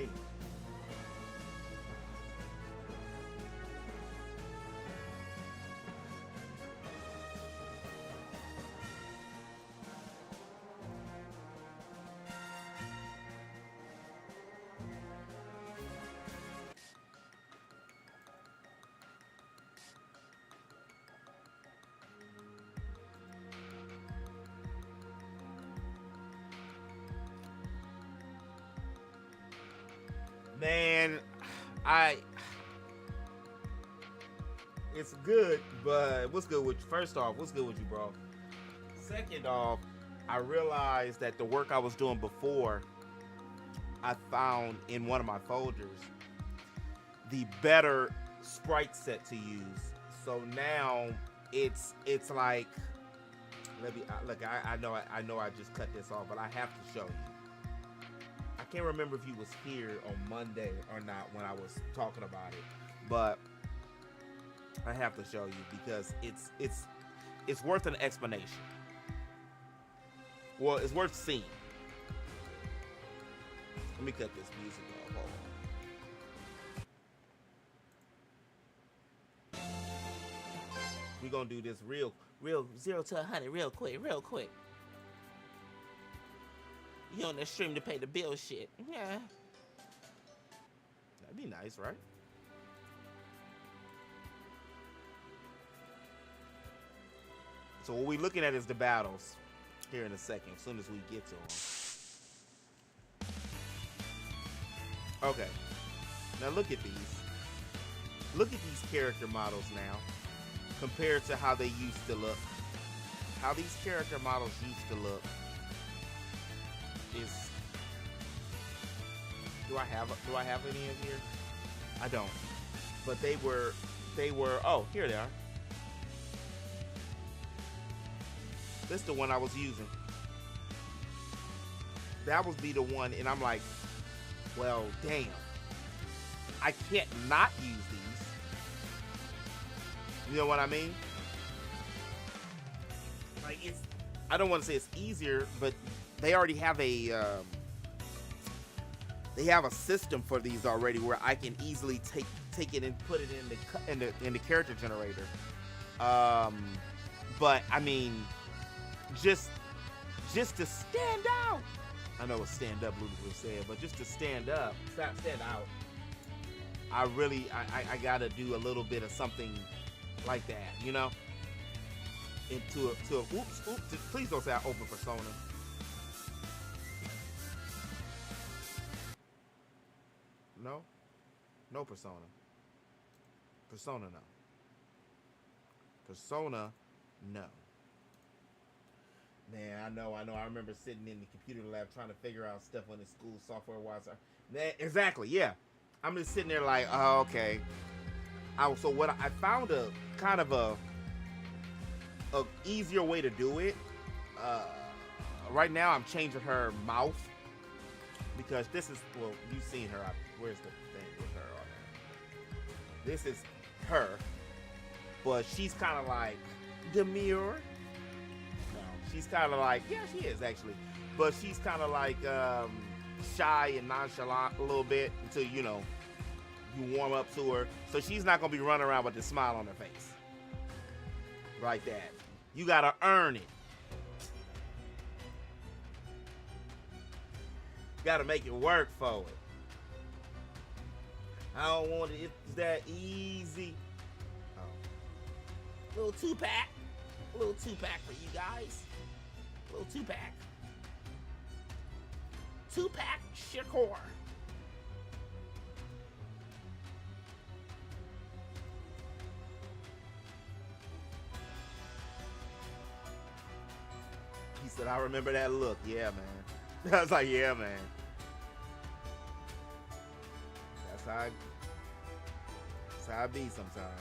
me. Man, it's good, but what's good with you? First off, what's good with you, bro? Second off, I realized that the work I was doing before, I found in one of my folders the better sprite set to use. So now it's like, let me look. I know I just cut this off, but I have to show you. I can't remember if you was here on Monday or not when I was talking about it, but I have to show you because it's worth an explanation. Well, it's worth seeing. Let me cut this music off. Hold on. We're gonna do this real 0 to 100 real quick. You on that stream to pay the bill shit. Yeah. That'd be nice, right? So what we're looking at is the battles here in a second, as soon as we get to them. Okay. Now look at these. Look at these character models now, compared to how they used to look. How these character models used to look is... Do I have any in here? I don't. But they were, oh, here they are. This is the one I was using. That would be the one, and I'm like, well, damn. I can't not use these. You know what I mean? Like, it's, I don't want to say it's easier, but they already have a, they have a system for these already where I can easily take it and put it in the character generator. But I mean, just to stand out. I know what stand up was saying, but just to stand out. I gotta do a little bit of something like that, you know? Oops, please don't say I open Persona. No Persona. Persona, no. Persona, no. Man, I know. I remember sitting in the computer lab trying to figure out stuff on the school software-wise. Exactly, yeah. I'm just sitting there like, oh, okay. So what I found a kind of a easier way to do it. Right now, I'm changing her mouth because this is, well, you've seen her. Where's the thing with her on there? This is her, but she's kind of like demure. She's kind of like, yeah, she is actually, but she's kind of like shy and nonchalant a little bit until, you know, you warm up to her. So she's not going to be running around with a smile on her face like that. You got to earn it. Got to make it work for it. I don't want it. It's that easy. Oh. Little 2-pack. A little 2-pack for you guys. Little 2-pack. 2-pack Shakur. He said, I remember that look. Yeah, man. I was like, yeah, man. That's how I be sometimes.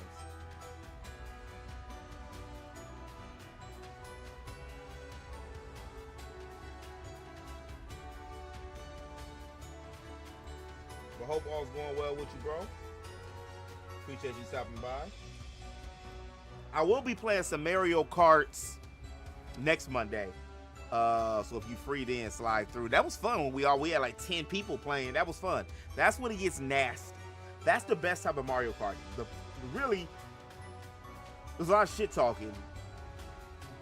I hope all's going well with you, bro. Appreciate you stopping by. I will be playing some Mario Karts next Monday. So if you free then slide through. That was fun when we had like 10 people playing. That was fun. That's when it gets nasty. That's the best type of Mario Kart. Really, there's a lot of shit talking,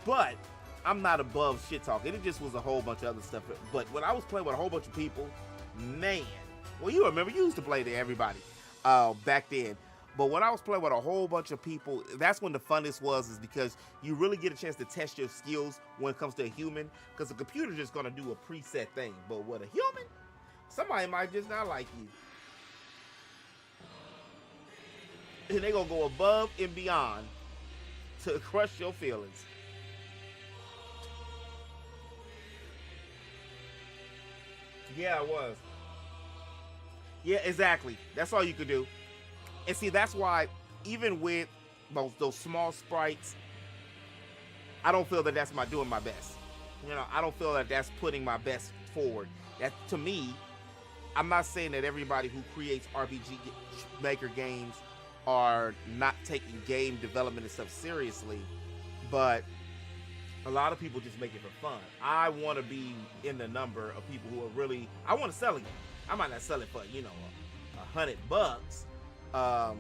but I'm not above shit talking. It just was a whole bunch of other stuff. But when I was playing with a whole bunch of people, man, well, you remember, you used to play to everybody back then. But when I was playing with a whole bunch of people, that's when the funnest was, is because you really get a chance to test your skills when it comes to a human, because the computer's just gonna do a preset thing. But with a human, somebody might just not like you. And they gonna go above and beyond to crush your feelings. Yeah, I was. Yeah, exactly. That's all you could do. And see, that's why, even with those small sprites, I don't feel that that's doing my best. You know, I don't feel that that's putting my best forward. That, to me, I'm not saying that everybody who creates RPG Maker games are not taking game development and stuff seriously, but a lot of people just make it for fun. I want to be in the number of people who are really, I want to sell it. I might not sell it for, you know, $100. I'm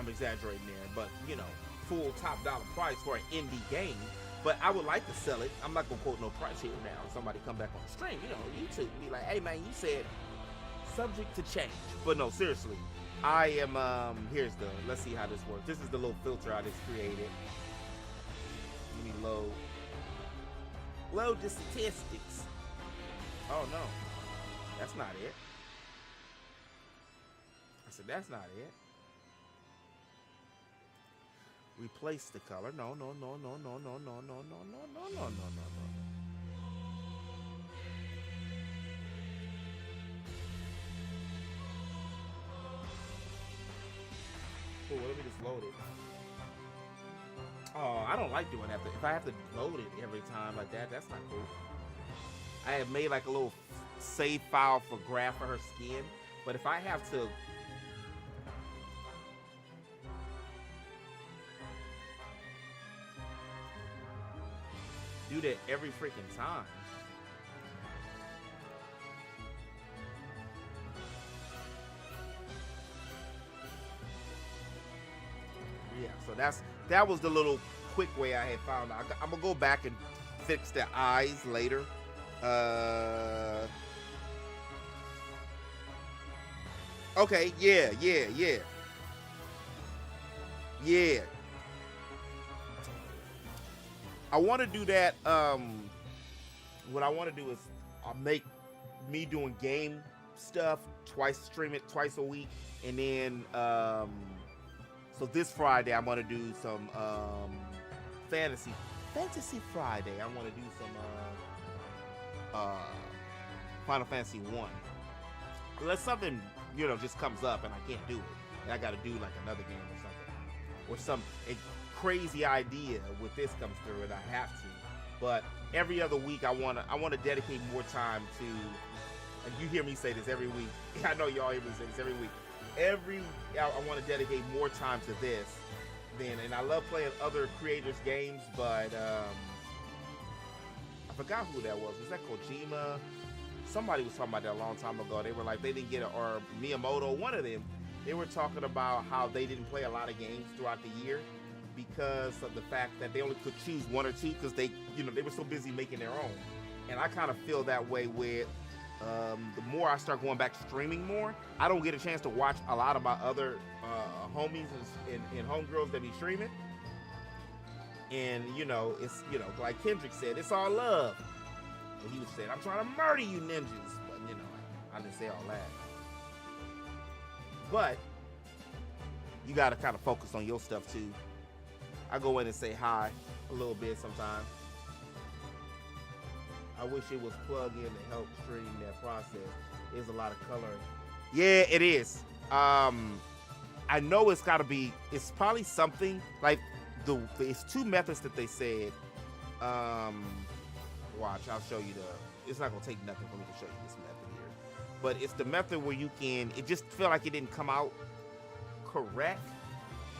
exaggerating there, but you know, full top dollar price for an indie game. But I would like to sell it. I'm not gonna quote no price here now. Somebody come back on the stream, you know, YouTube, be like, hey man, you said subject to change. But no, seriously, I am, let's see how this works. This is the little filter I just created. Let me load the statistics. Oh no, that's not it. I said, that's not it. Replace the color. No. Oh, let me just load it. Oh, I don't like doing that. If I have to load it every time like that, that's not cool. I have made like a little save file for Graph for her skin, but if I have to do that every freaking time, yeah, so that was the little quick way I had found out. I'm gonna go back and fix the eyes later. Okay, yeah. I want to do that. What I want to do is I'll make me doing game stuff stream it twice a week, and then so this Friday I'm gonna do some fantasy Friday. I want to do some Final Fantasy 1. Unless something, you know, just comes up and I can't do it, and I got to do like another game or something, or some crazy idea with this comes through and I have to. But every other week I want to dedicate more time to, and you hear me say this every week. I know y'all hear me say this every week. I want to dedicate more time to this and I love playing other creators' games, but I forgot who that was. Was that Kojima? Somebody was talking about that a long time ago. They were like, they didn't get it, or Miyamoto, one of them. They were talking about how they didn't play a lot of games throughout the year because of the fact that they only could choose one or two because they were so busy making their own. And I kind of feel that way with the more I start going back streaming more, I don't get a chance to watch a lot of my other homies and homegirls that be streaming. And, it's, like Kendrick said, it's all love. And he was saying, I'm trying to murder you ninjas. But, I didn't say all that. But you got to kind of focus on your stuff, too. I go in and say hi a little bit sometimes. I wish it was plugged in to help stream that process. There's a lot of color. Yeah, it is. I know it's got to be, it's probably something like it's two methods that they said. Watch, I'll show you it's not going to take nothing for me to show you this method here. But it's the method where you can, it just felt like it didn't come out correct.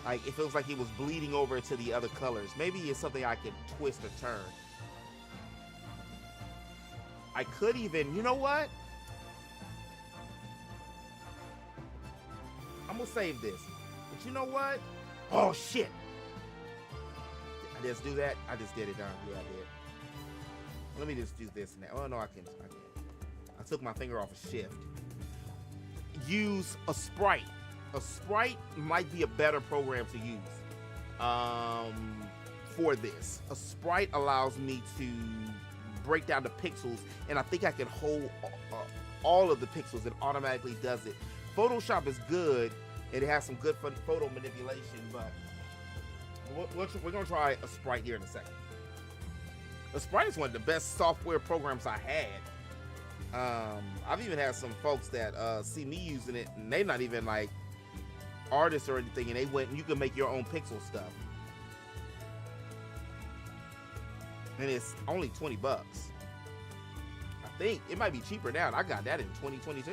Like it feels like it was bleeding over into the other colors. Maybe it's something I can twist or turn. I could even, you know what? I'm gonna save this. But you know what? Oh shit! I just do that. I just did it, Don. Yeah, I did. Let me just do this now. Oh no, I can't. I took my finger off a shift. Use a sprite. A sprite might be a better program to use for this. A sprite allows me to break down the pixels, and I think I can hold all of the pixels. It automatically does it. Photoshop is good. It has some good photo manipulation, but we're gonna try a sprite here in a second. A sprite is one of the best software programs I had. I've even had some folks that see me using it, and they're not even like artists or anything, and they went and you can make your own pixel stuff. And it's only 20 bucks. I think it might be cheaper now. I got that in 2022.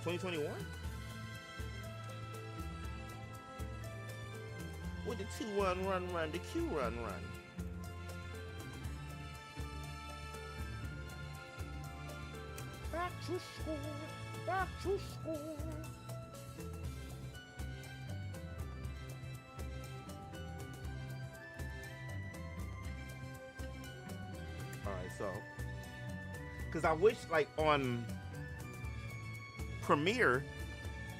2021? With the 2-1 run, the Q run. Back to school, back to school. Alright, so, because I wish, like, on Premiere,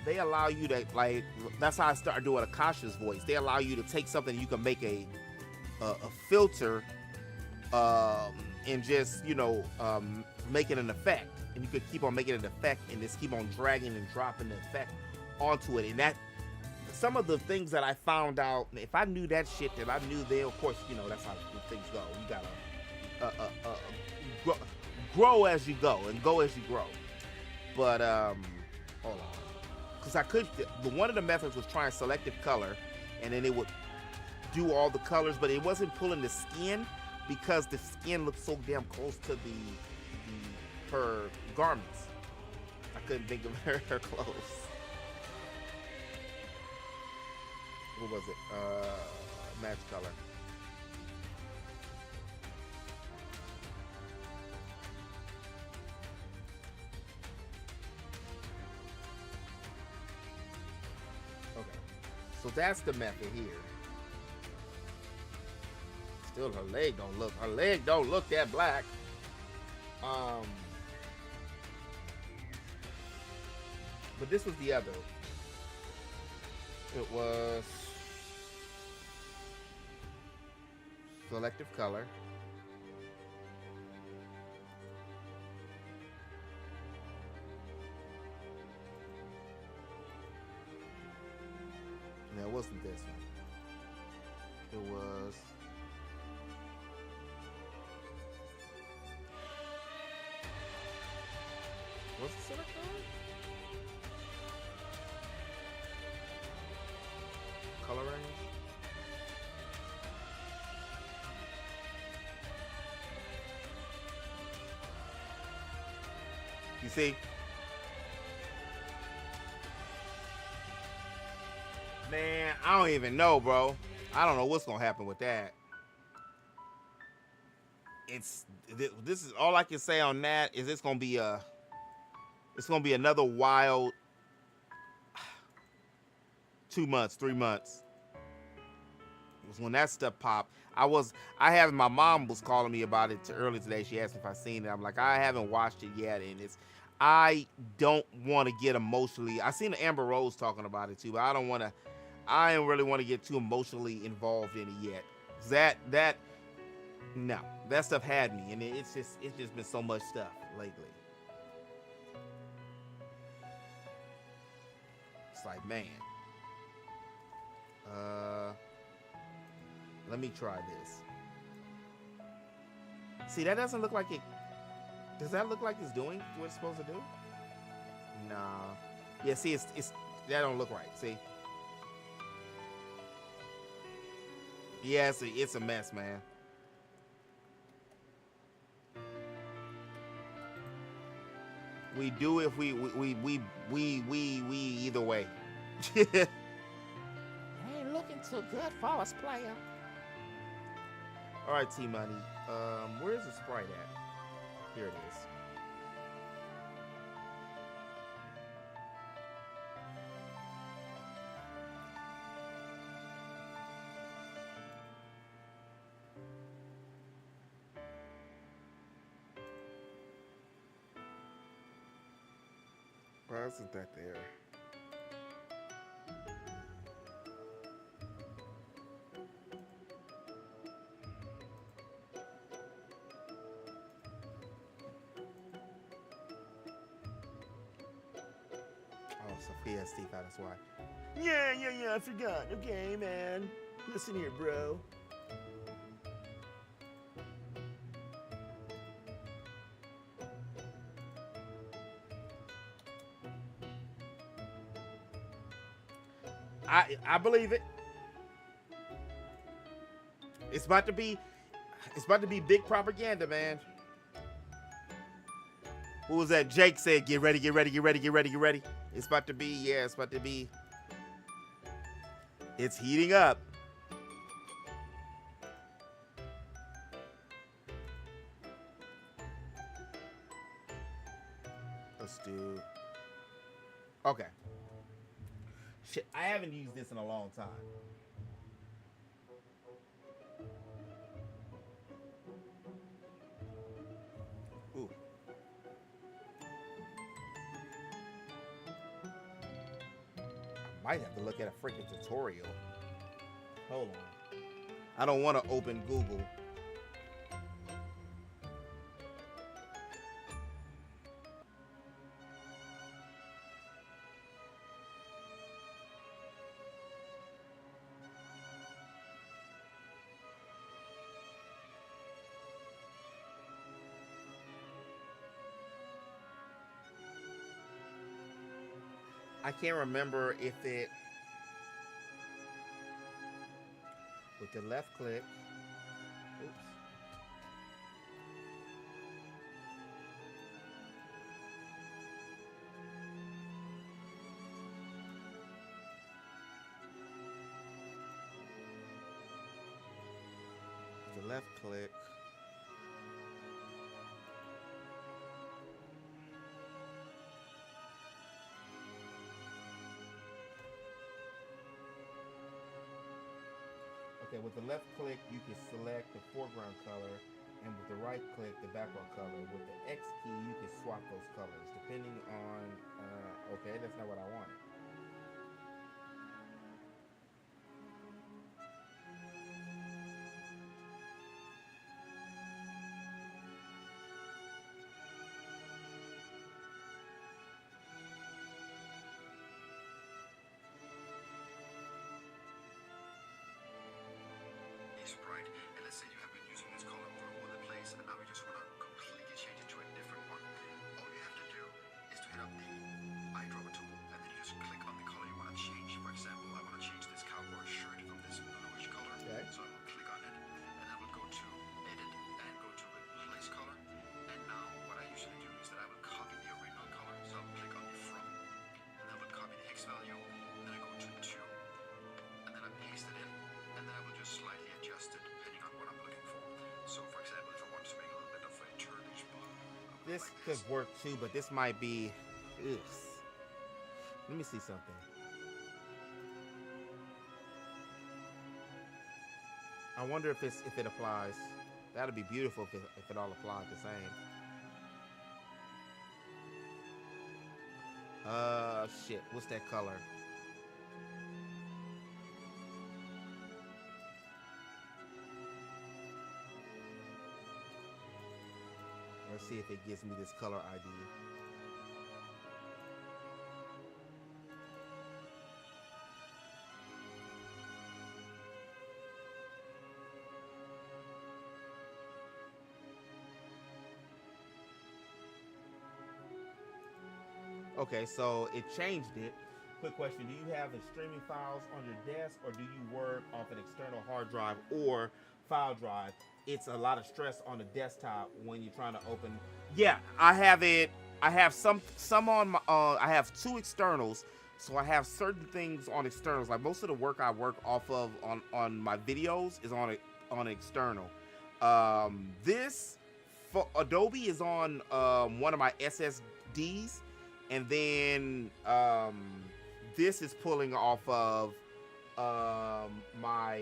they allow you to, like, that's how I started doing Akasha's voice. They allow you to take something, you can make a filter, and just, you know, make it an effect. And you could keep on making an effect and just keep on dragging and dropping the effect onto it. And that, some of the things that I found out, if I knew that shit, that I knew there, of course, you know, that's how things go. You gotta grow as you go and go as you grow. But, hold on. Because I could, one of the methods was trying selective color, and then it would do all the colors, but it wasn't pulling the skin because the skin looked so damn close to her garments. I couldn't think of her clothes. What was it? Match color. Okay, so that's the method here. Still, her leg don't look that black. But this was the other. It was selective color. No, it wasn't this one. It was it select color range? You see? Man, I don't even know, bro. I don't know what's gonna happen with that. This is all I can say on that is it's gonna be another wild 2 months, 3 months. It was when that stuff popped. My mom was calling me about it early today. She asked me if I seen it. I'm like, I haven't watched it yet, and I don't want to get emotionally. I seen Amber Rose talking about it too, but I don't really want to get too emotionally involved in it yet. No, that stuff had me, and it's just been so much stuff lately. It's like, man. Let me try this. See, that doesn't look like it. Does that look like it's doing what it's supposed to do? Nah. Yeah, see, it's that don't look right. See? Yeah, it's a mess, man. We do if we either way. Ain't looking too good for us, player. All right, T Money. Where's the sprite right at? Here it is. Why isn't that there? Oh, Sophia Steve, that's why. Yeah, I forgot. Okay, man. Listen here, bro. I believe it. It's about to be big propaganda, man. What was that? Jake said, get ready, get ready, get ready, get ready, get ready. It's about to be, yeah, it's about to be. It's heating up. Let's do. Okay. Shit, I haven't used this in a long time. Ooh. I might have to look at a freaking tutorial. Hold on. I don't want to open Google. I can't remember if it, with the left click, oops. With the left click. Okay, with the left click, you can select the foreground color, and with the right click, the background color. With the X key, you can swap those colors, depending on, okay, that's not what I wanted.
Sprite, and let's say you have been using this color all over the place, and now you just want to completely change it to a different one. All you have to do is to hit up the eyedropper tool, and then you just click on the color you want to change. For example, I want to change this cowboy shirt from this bluish color,
okay.
So I will click on it, and I will go to Edit and go to Replace Color. And now what I usually do is that I will copy the original color, so I will click on the From, and I will copy the X value, and then I go to 2, and then I paste it in, and then I will just slightly adjust it depending on what I'm looking for. So for example, if I want to make a little bit of a turnish blue,
This could work too, but this might be, ugh. Let me see something. I wonder if it applies. That'd be beautiful if it all applied the same. Shit. What's that color? Let's see if it gives me this color ID. Okay, so it changed it. Quick question, do you have the streaming files on your desk, or do you work off an external hard drive or file drive? It's a lot of stress on the desktop when you're trying to open. Yeah, I have it. I have some on my, I have two externals. So I have certain things on externals. Like most of the work I work off of on my videos is on external. This Adobe is on one of my SSDs, and then this is pulling off of my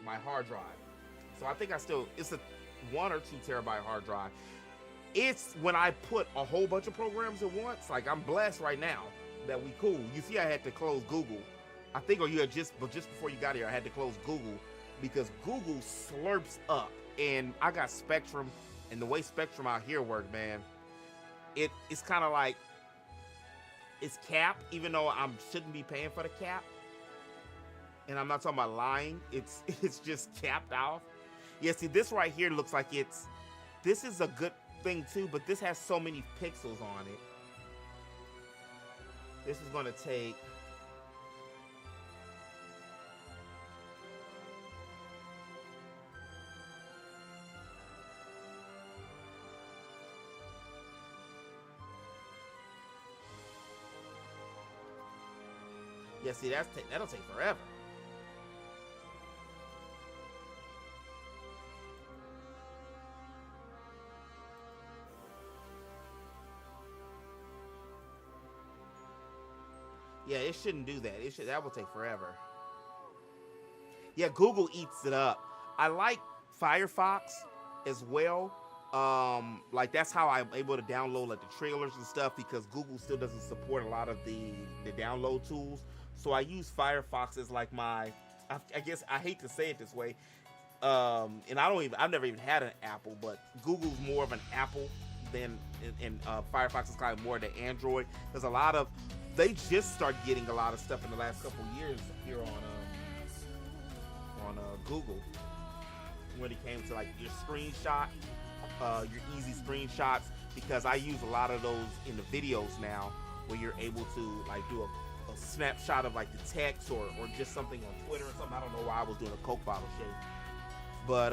my hard drive. So I think it's a 1 or 2 terabyte hard drive. It's when I put a whole bunch of programs at once, like I'm blessed right now that we cool. You see I had to close Google. I think, or you had just before you got here, I had to close Google because Google slurps up. And I got Spectrum, and the way Spectrum out here work, man, it's kind of like, it's capped, even though I shouldn't be paying for the cap. And I'm not talking about lying. It's just capped off. Yeah, see, this right here looks like this is a good thing too, but this has so many pixels on it. This is gonna take, yeah, see, that'll take forever. Yeah, it shouldn't do that. That will take forever. Yeah, Google eats it up. I like Firefox as well. Like that's how I'm able to download like the trailers and stuff, because Google still doesn't support a lot of the download tools. So I use Firefox as like my, I guess I hate to say it this way, and I've never even had an Apple, but Google's more of an Apple than, and Firefox is kind of more the Android. There's a lot of, they just start getting a lot of stuff in the last couple years here on Google when it came to like your screenshot, your easy screenshots, because I use a lot of those in the videos now, where you're able to like do a snapshot of like the text or just something on Twitter or something. I don't know why I was doing a Coke bottle shape, but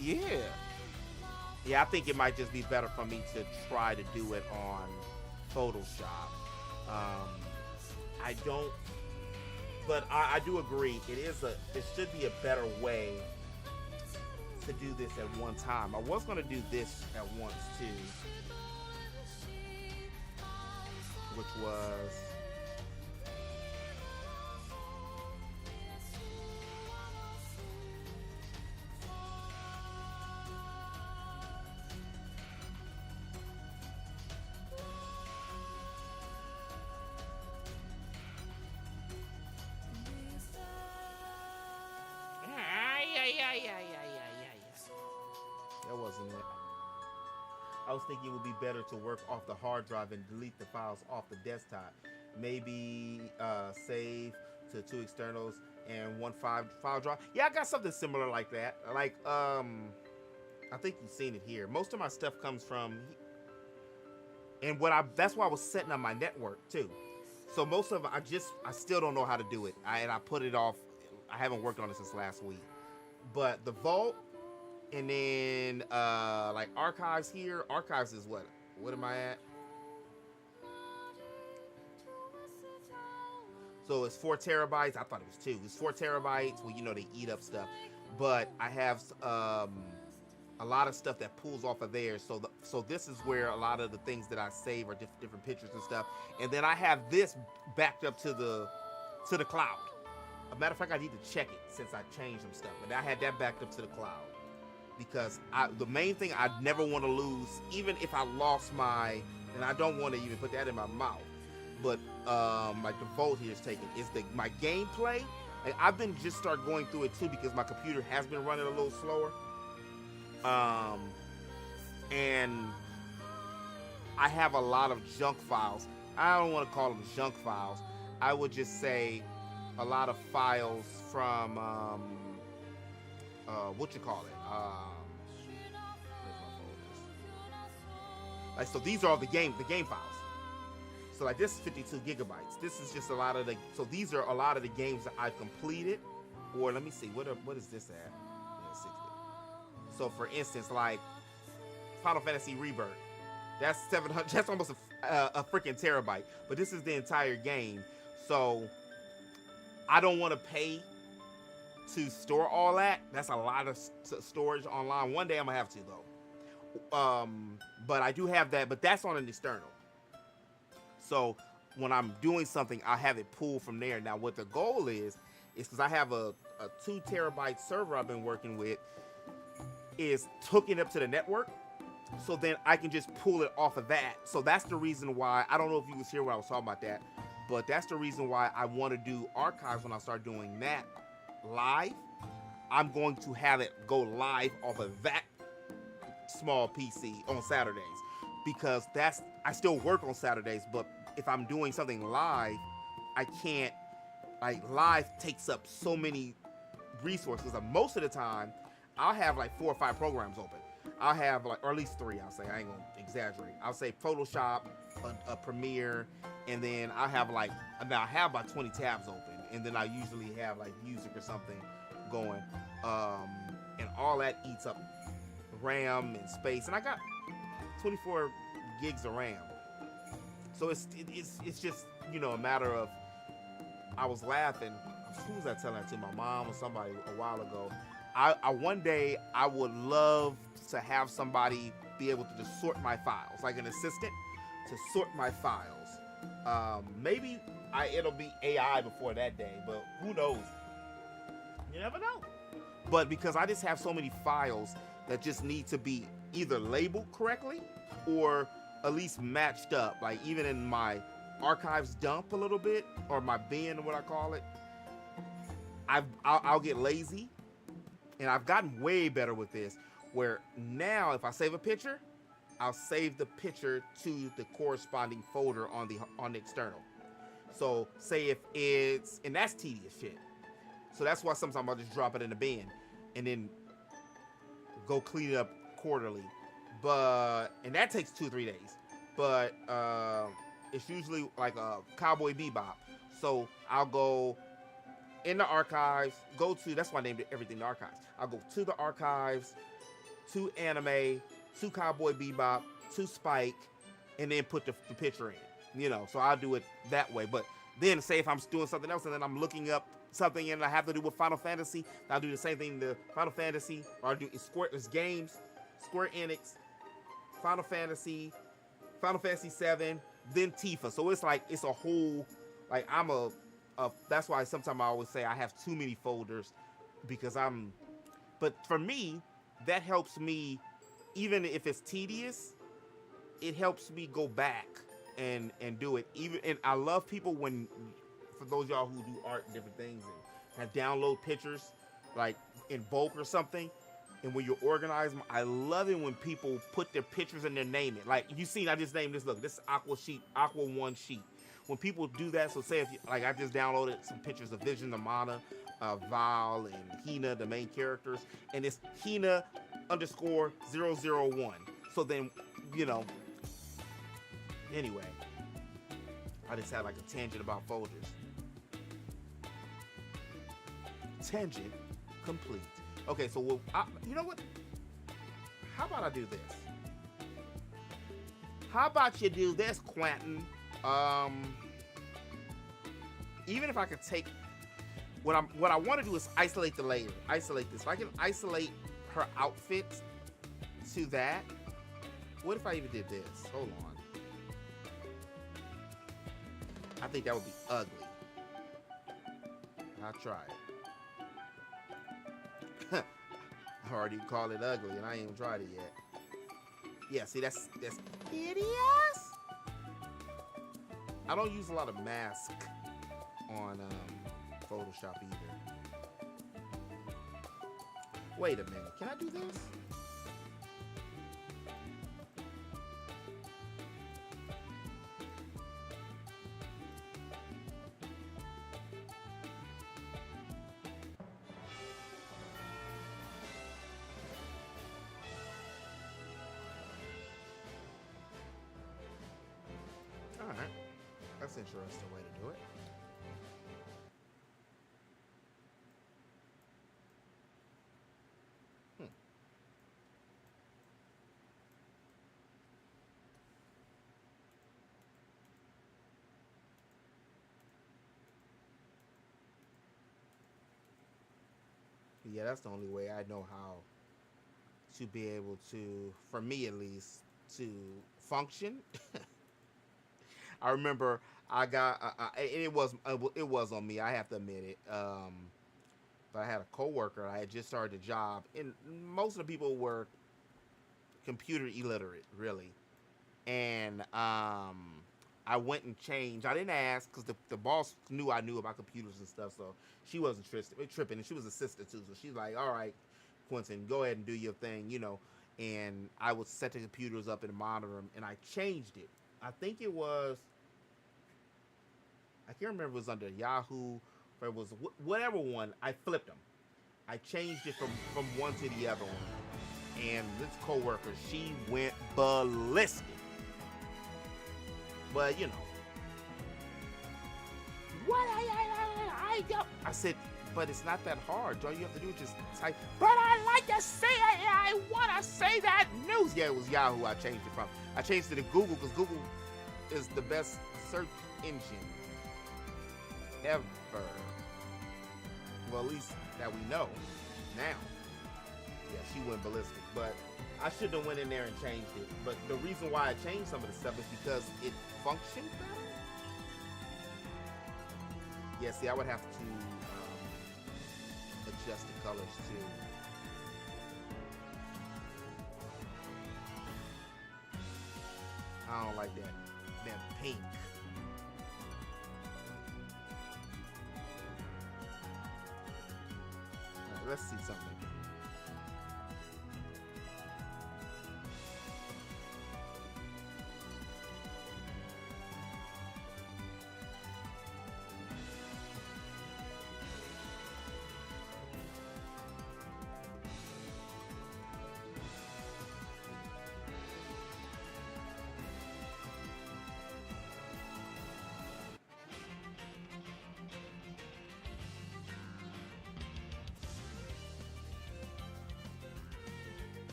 yeah, I think it might just be better for me to try to do it on Photoshop. I don't, but I do agree. It should be a better way to do this at one time. I was gonna do this at once too, which was, that wasn't it. I was thinking it would be better to work off the hard drive and delete the files off the desktop. Maybe save to 2 externals and 1 file drive. Yeah, I got something similar like that. Like, I think you've seen it here. Most of my stuff comes from, and that's why I was setting up my network too. So most of it, I still don't know how to do it. And I put it off. I haven't worked on it since last week. But the vault, and then like archives here. Archives is what am I at? So it's 4 terabytes. I thought it was 2. It's 4 terabytes. Well, you know, they eat up stuff. But I have a lot of stuff that pulls off of there. So this is where a lot of the things that I save are different pictures and stuff. And then I have this backed up to the cloud. As a matter of fact, I need to check it since I changed some stuff. But I had that backed up to the cloud, because the main thing I never want to lose, even if I lost and I don't want to even put that in my mouth, but like the vote here is taken, is my gameplay. Like, I've been just start going through it too, because my computer has been running a little slower. And I have a lot of junk files. I don't want to call them junk files. I would just say a lot of files from what you call it? Where's my folders? Like, so these are all the game files. So like this is 52 gigabytes. This is just a lot of so these are a lot of the games that I've completed. Or let me see, what is this at? Yeah, 60. So for instance, like Final Fantasy Rebirth, that's 700. That's almost a freaking terabyte. But this is the entire game. So I don't want to pay to store all that. That's a lot of storage online. One day I'm gonna have to though. But I do have that, but that's on an external. So when I'm doing something, I have it pulled from there. Now, what the goal is because I have a 2 terabyte server I've been working with, is hooking up to the network. So then I can just pull it off of that. So that's the reason why, I don't know if you was here when I was talking about that, but that's the reason why I want to do archives when I start doing that live. I'm going to have it go live off of that small PC on Saturdays, because I still work on Saturdays, but if I'm doing something live, I can't, like, live takes up so many resources. Most of the time, I'll have like 4 or 5 programs open. I'll have like, or at least 3, I'll say, I ain't gonna exaggerate. I'll say Photoshop, a Premiere, and then I have like, I have about 20 tabs open, and then I usually have like music or something going, and all that eats up RAM and space, and I got 24 gigs of RAM. So it's just, you know, a matter of, I was laughing, who was I telling that to, my mom or somebody a while ago. I one day I would love to have somebody be able to just sort my files, like an assistant to sort my files. Maybe it'll be AI before that day, but who knows? You never know. But because I just have so many files that just need to be either labeled correctly or at least matched up, like even in my archives dump a little bit, or my bin, or what I call it, I'll get lazy. And I've gotten way better with this, where now if I save a picture, I'll save the picture to the corresponding folder on the external. So say if it's, and that's tedious shit. So that's why sometimes I'll just drop it in the bin and then go clean it up quarterly. And that takes 2 or 3 days. But it's usually like a Cowboy Bebop. So I'll go in the archives, that's why I named everything the archives. I'll go to the archives, to anime, to Cowboy Bebop, to Spike, and then put the picture in. You know, so I'll do it that way. But then say if I'm doing something else and then I'm looking up something and I have to do with Final Fantasy, I'll do the same thing to Final Fantasy, or I'll do it's games, Square Enix, Final Fantasy 7, then Tifa. So it's like, it's a whole, like, that's why sometimes I always say I have too many folders, because but for me, that helps me, even if it's tedious, it helps me go back and do it. And I love people for those of y'all who do art and different things and have download pictures, like in bulk or something, and when you organize them, I love it when people put their pictures and their name in. Like, you seen, I just named this, look, this is Aqua 1 sheet. When people do that, so say if like I just downloaded some pictures of Vision, the Mana, Val, and Hina, the main characters, and it's Hina _001. So then, you know, anyway, I just had like a tangent about folders. Tangent complete. Okay, so you know what? How about I do this? How about you do this, Quentin? Even if I could take what I want to do is isolate the layer, isolate this. If I can isolate her outfit to that, what if I even did this? Hold on. I think that would be ugly. I'll try it. I already called it ugly and I ain't even tried it yet. Yeah, see, that's hideous. I don't use a lot of mask on Photoshop either. Wait a minute, can I do this? Alright, that's an interesting way to do it. Yeah, that's the only way I know how to be able to, for me at least, to function. I remember I got, it was on me. I have to admit it. But I had a coworker. I had just started a job, and most of the people were computer illiterate, really. And I went and changed. I didn't ask because the boss knew I knew about computers and stuff, so she wasn't tripping. And she was a sister too, so she's like, "All right, Quentin, go ahead and do your thing," you know. And I would set the computers up and monitor them, and I changed it. I think it was, I can't remember if it was under Yahoo or it was whatever one. I flipped them. I changed it from one to the other one. And this coworker, she went ballistic. But you know, what I said, but it's not that hard. All you have to do is just type. But I like to say it. I want to say that news. Yeah, it was Yahoo. I changed it from. I changed it to Google because Google is the best search engine ever. Well, at least that we know now. Yeah, she went ballistic, but I should have went in there and changed it. But the reason why I changed some of the stuff is because it functioned better. Yeah, see, I would have to adjust the colors too. I don't like that pink. All right, let's see something.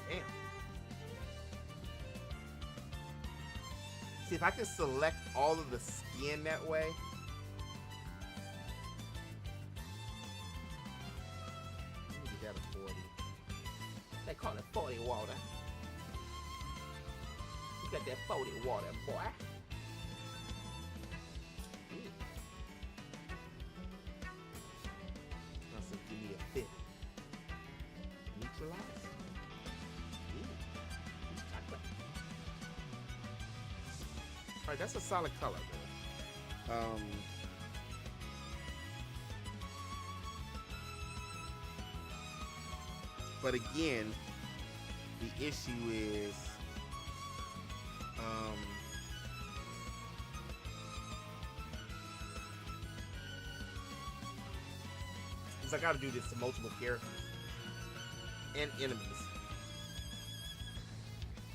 Damn. See, if I could select all of the skin that way. Let me get that a 40. They call it 40 water. You got that 40 water, boy. That's a give me a 50. Neutralize. Alright, that's a solid color, man. But again, the issue is I gotta do this to multiple characters and enemies.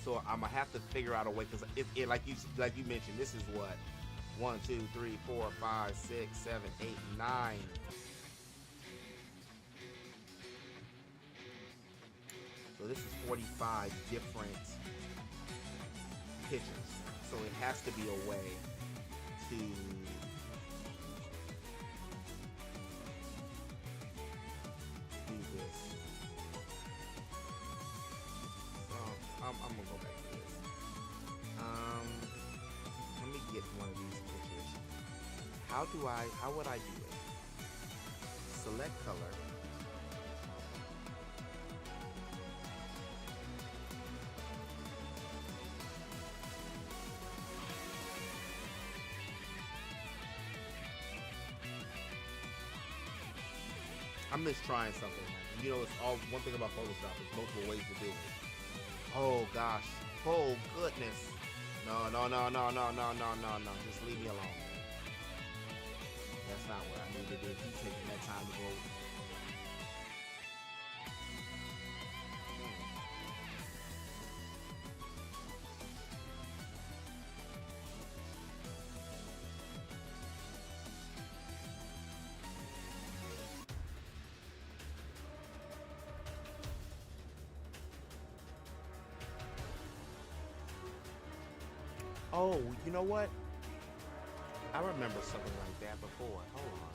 So I'm gonna have to figure out a way, because it like you mentioned, this is what 1, 2, 3, 4, 5, 6, 7, 8, 9. So this is 45 different pictures. So it has to be a way to do this. I'm gonna go back to this. Let me get one of these pictures. How would I do it? Select color. I'm just trying something. You know, it's all one thing about Photoshop. There's multiple ways to do it. Oh gosh. Oh goodness. No. Just leave me alone. That's not what I need to do. Keep taking that time to go. Oh, you know what? I remember something like that before. Hold on.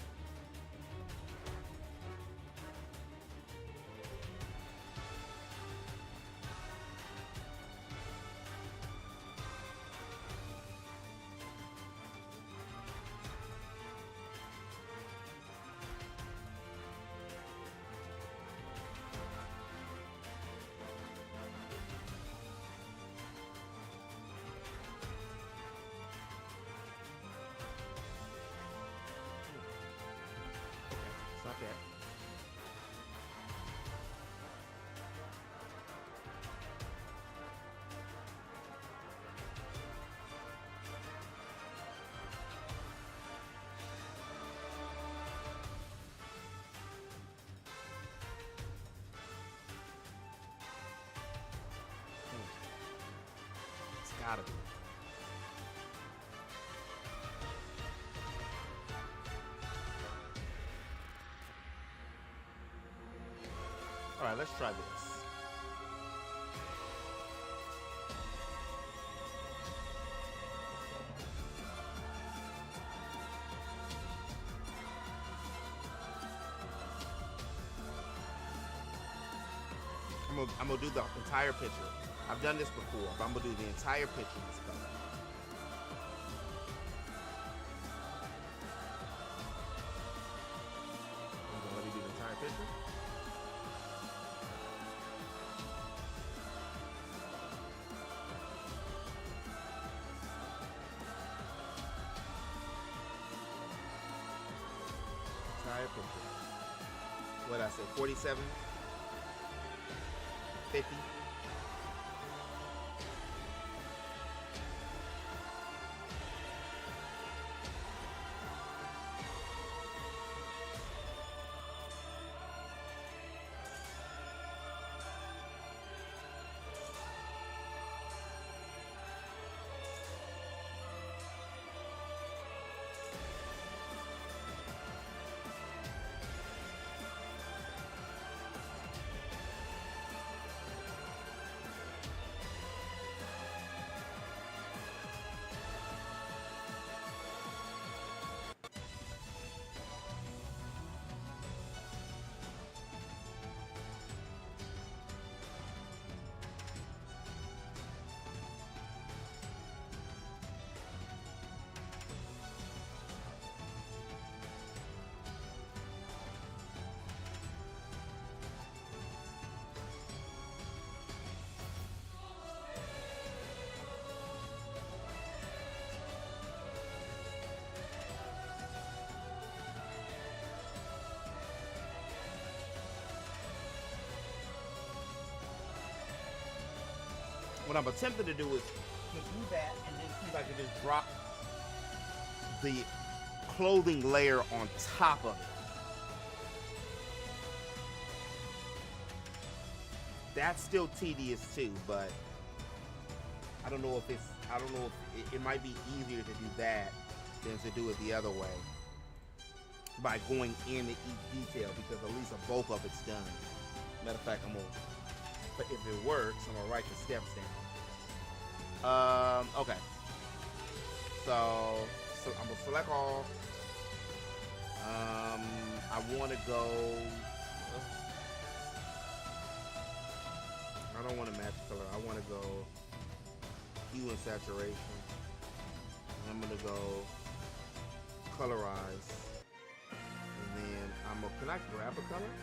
Gotta be. All right, let's try this. I'm gonna do the entire picture. I've done this before, but I'm gonna do the entire picture in this color. I'm gonna let me do the entire picture. Entire picture. What did I say? 47. 50. What I'm attempting to do is to do that and then see if I can just drop the clothing layer on top of it. That's still tedious too, but I don't know if it might be easier to do that than to do it the other way by going into each detail, because at least a bulk of it's done. Matter of fact, but if it works, I'm gonna write the steps down. Okay. So I'm gonna select all. I want to go. I don't want to match color. I want to go hue and saturation. I'm gonna go colorize, and then can I grab a color?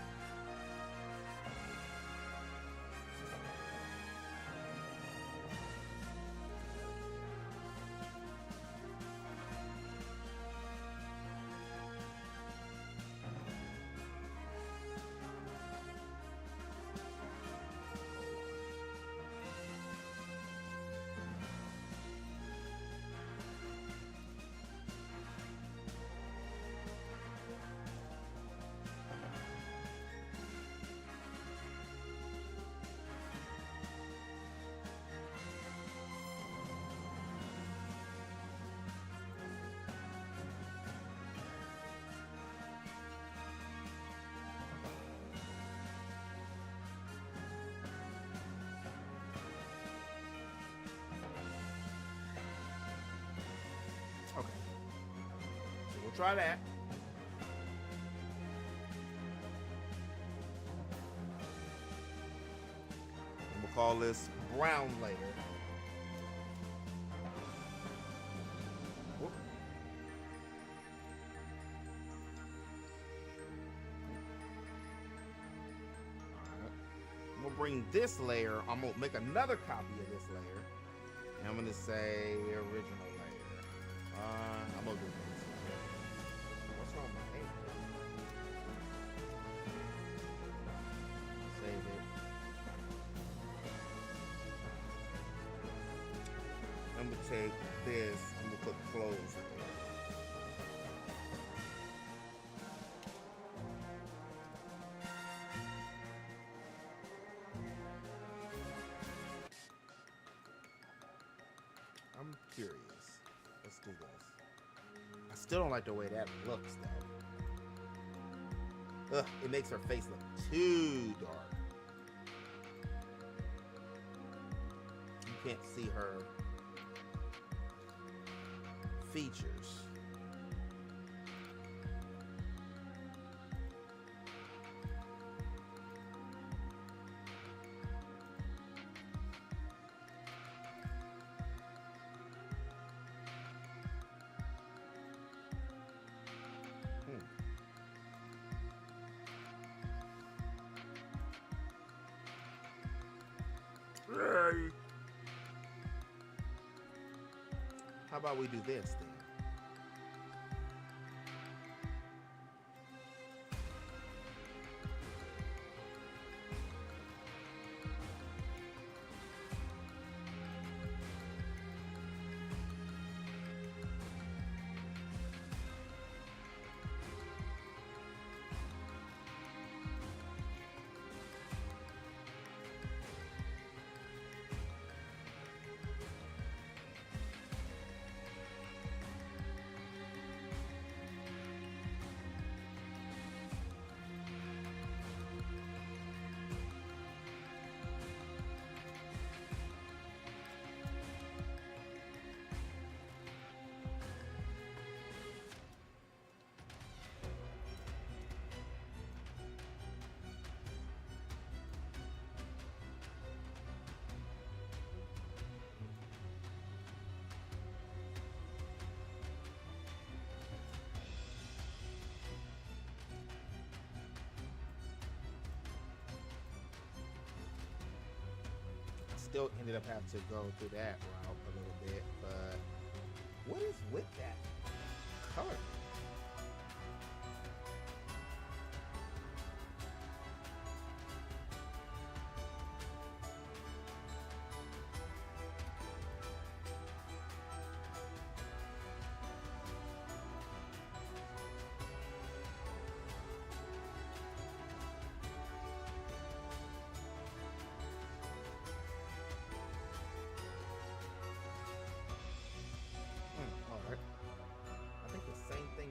Okay. So we'll try that. And we'll call this brown layer. Whoop. I'm gonna bring this layer, I'm gonna make another copy of this layer. And I'm gonna say original layer. I'm gonna do this. What's wrong with my name? Save it. I'm gonna take this, I'm gonna put clothes in there. I'm curious. Let's do this. I still don't like the way that looks, though. Ugh, it makes her face look too dark. You can't see her features. How about we do this then? Still ended up having to go through that route a little bit, but what is with that color?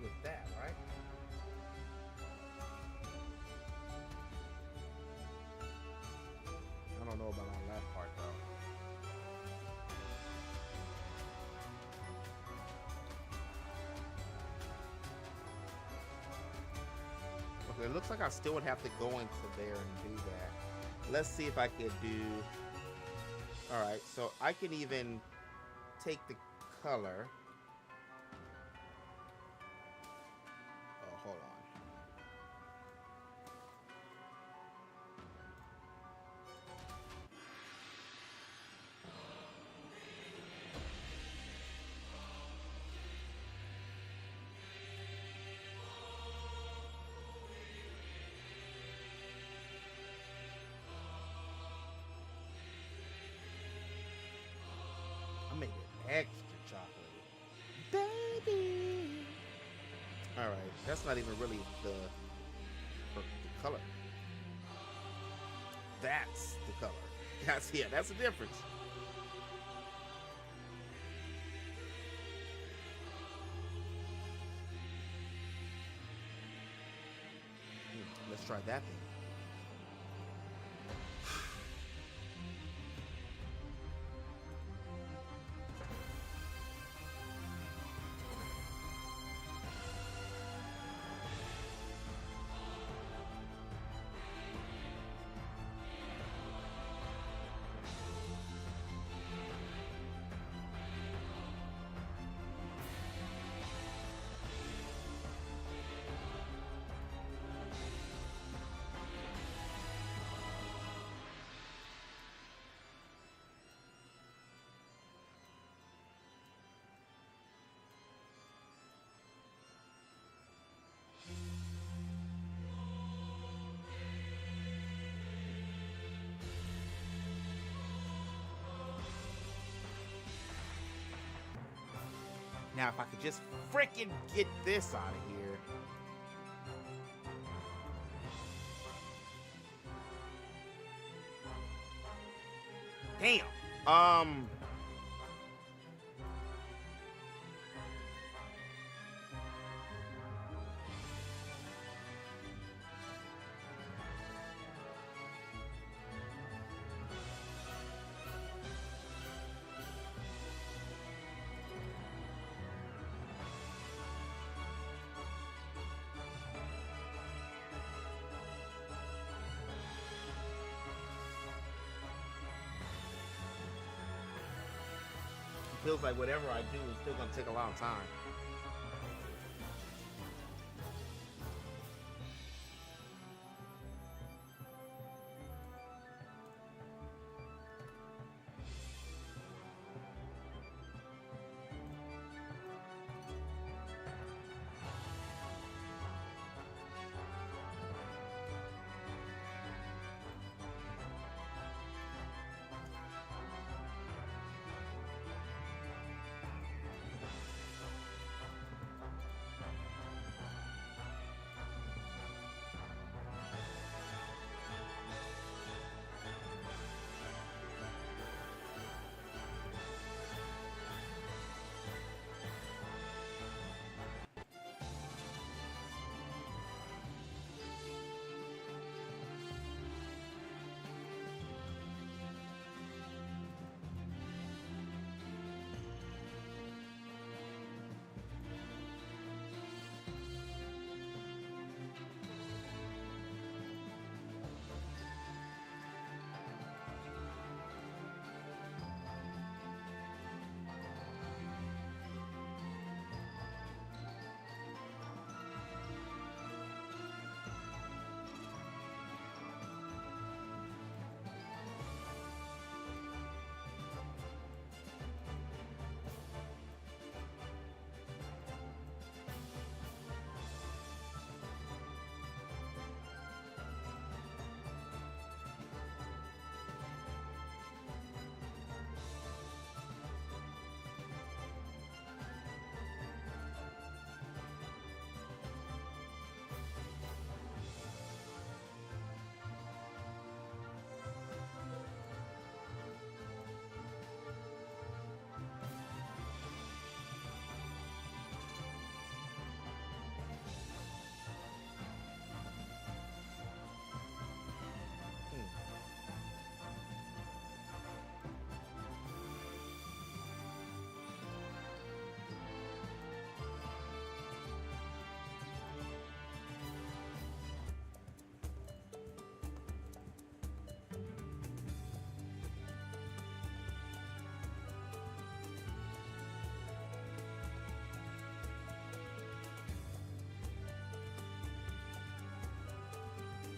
With that, right? I don't know about on that part though. Okay, it looks like I still would have to go into there and do that. Let's see if I could do. All right, so I can even take the color. Hold on. I made it extra chocolatey. Baby. All right, that's not even really the color. That's the color. That's the difference. Let's try that thing. Now, if I could just frickin' get this out of here. Damn. feels like whatever I do is still gonna take a long time.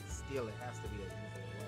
Still, it has to be an easier way.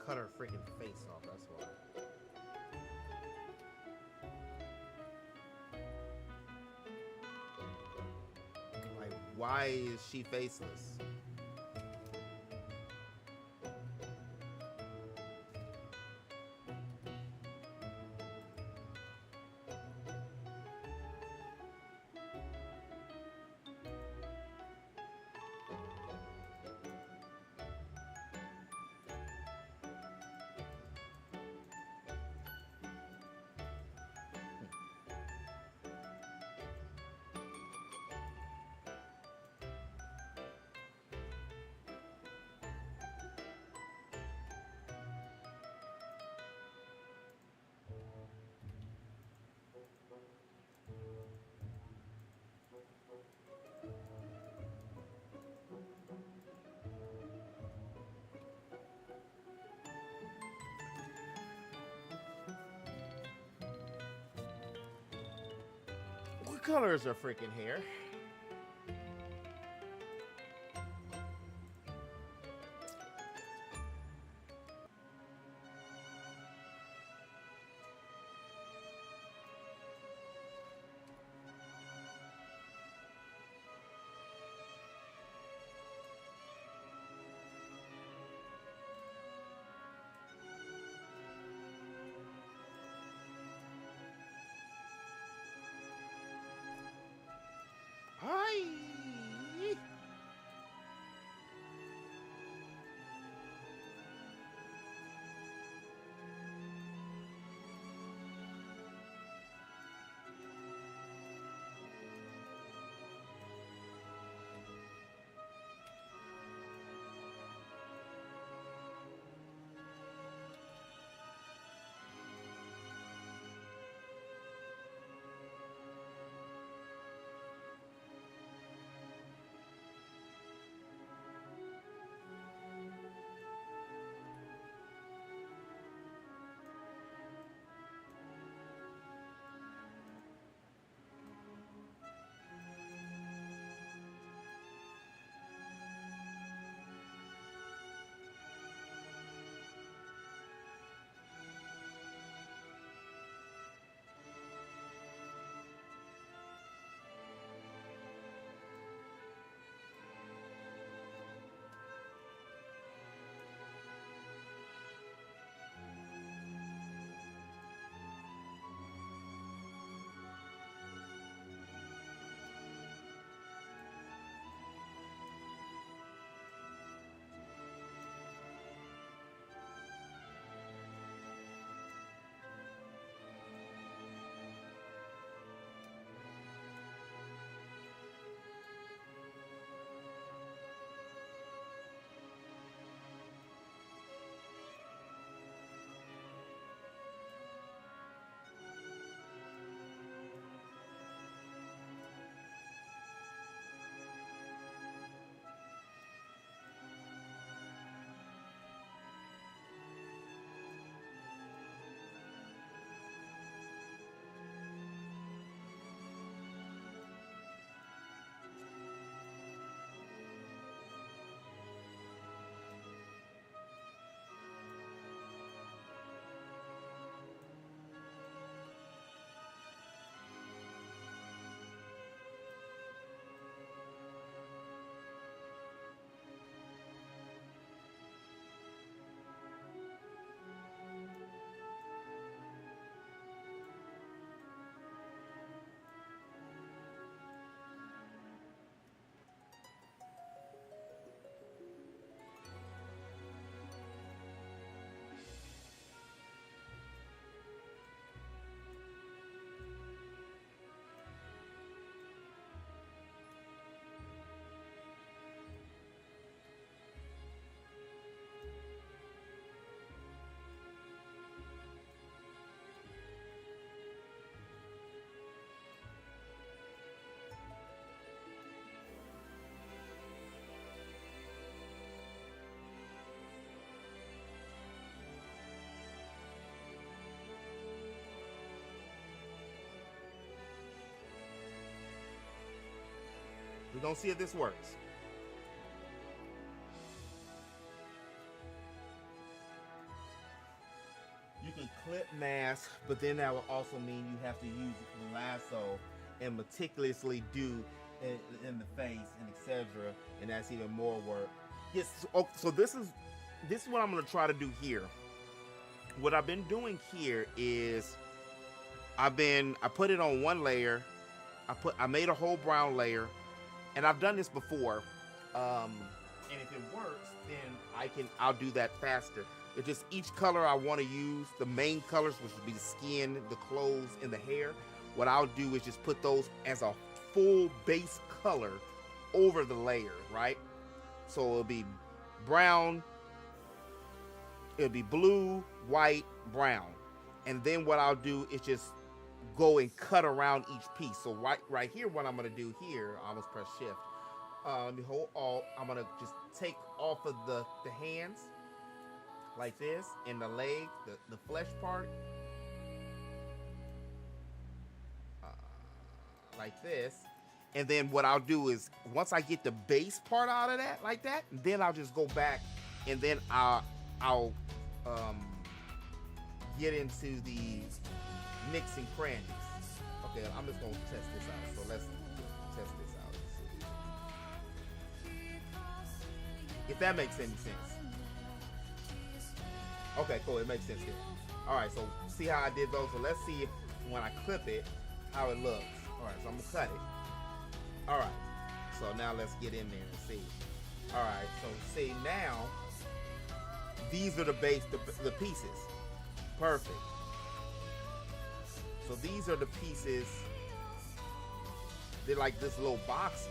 cut her freaking face off. That's why. Like, why is she faceless? What color is her freaking hair? Hi. We're gonna see if this works. clip mask, but then that will also mean you have to use the lasso and meticulously do in the face and etc. And that's even more work. Yes. So this is what I'm gonna try to do here. What I've been doing here is I put it on one layer. I made a whole brown layer, and I've done this before. And if it works, then I'll do that faster. It's just each color I want to use, the main colors, which would be the skin, the clothes, and the hair. What I'll do is just put those as a full base color over the layer, right? So it'll be brown, it'll be blue, white, brown. And then what I'll do is just go and cut around each piece. So right here, what I'm gonna do here, I almost press shift. Let me hold Alt. I'm gonna just take off of the hands like this, and the leg, the flesh part, like this. And then what I'll do is once I get the base part out of that, like that, then I'll just go back, and then I'll get into the mixing crannies. Okay, I'm just gonna test this out. So let's test this out. If that makes any sense. Okay, cool. It makes sense here. All right, so see how I did those? So let's see if when I clip it, how it looks. All right, so I'm gonna cut it. All right, so now let's get in there and see. All right, so see now, these are the base, the pieces. Perfect. So these are the pieces. They're like this little boxes,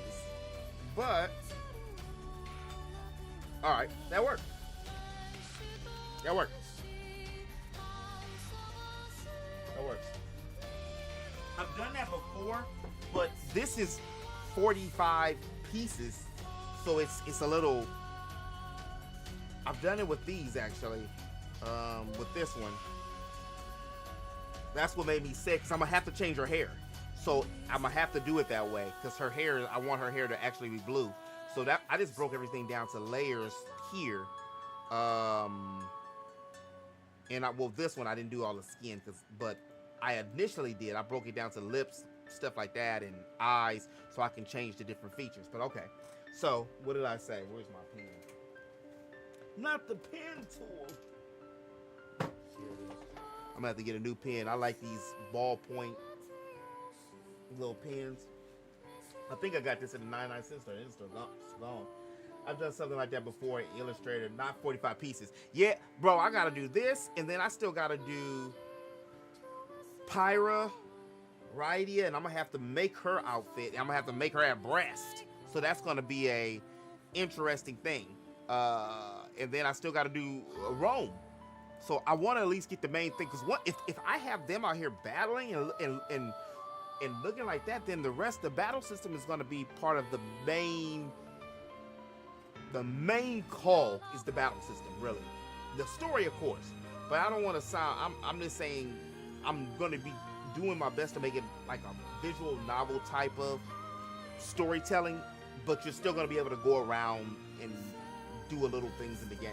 but all right, that worked. That works. That works. I've done that before, but this is 45 pieces, so it's a little. I've done it with these actually, with this one. That's what made me sick, because I'm gonna have to change her hair. So I'm gonna have to do it that way, because her hair, I want her hair to actually be blue. So that I just broke everything down to layers here. And well, this one I didn't do all the skin, but I initially did. I broke it down to lips, stuff like that, and eyes, so I can change the different features. But okay, so what did I say? Where's my pen? Not the pen tool. Here it is. I'm gonna have to get a new pen. I like these ballpoint little pens. I think I got this at the 99-cent store. It's gone. I've done something like that before in Illustrator, not 45 pieces. Yeah, bro, I gotta do this, and then I still gotta do Pyra, Rydia, and I'm gonna have to make her outfit. I'm gonna have to make her have breast. So that's gonna be a interesting thing. And then I still gotta do Rome. So I want to at least get the main thing, because what if I have them out here battling and looking like that, then the rest of the battle system is gonna be part of the main. The main call is the battle system, really. The story, of course, but I don't want to sound. I'm just saying, I'm going to be doing my best to make it like a visual novel type of storytelling, but you're still going to be able to go around and do a little things in the game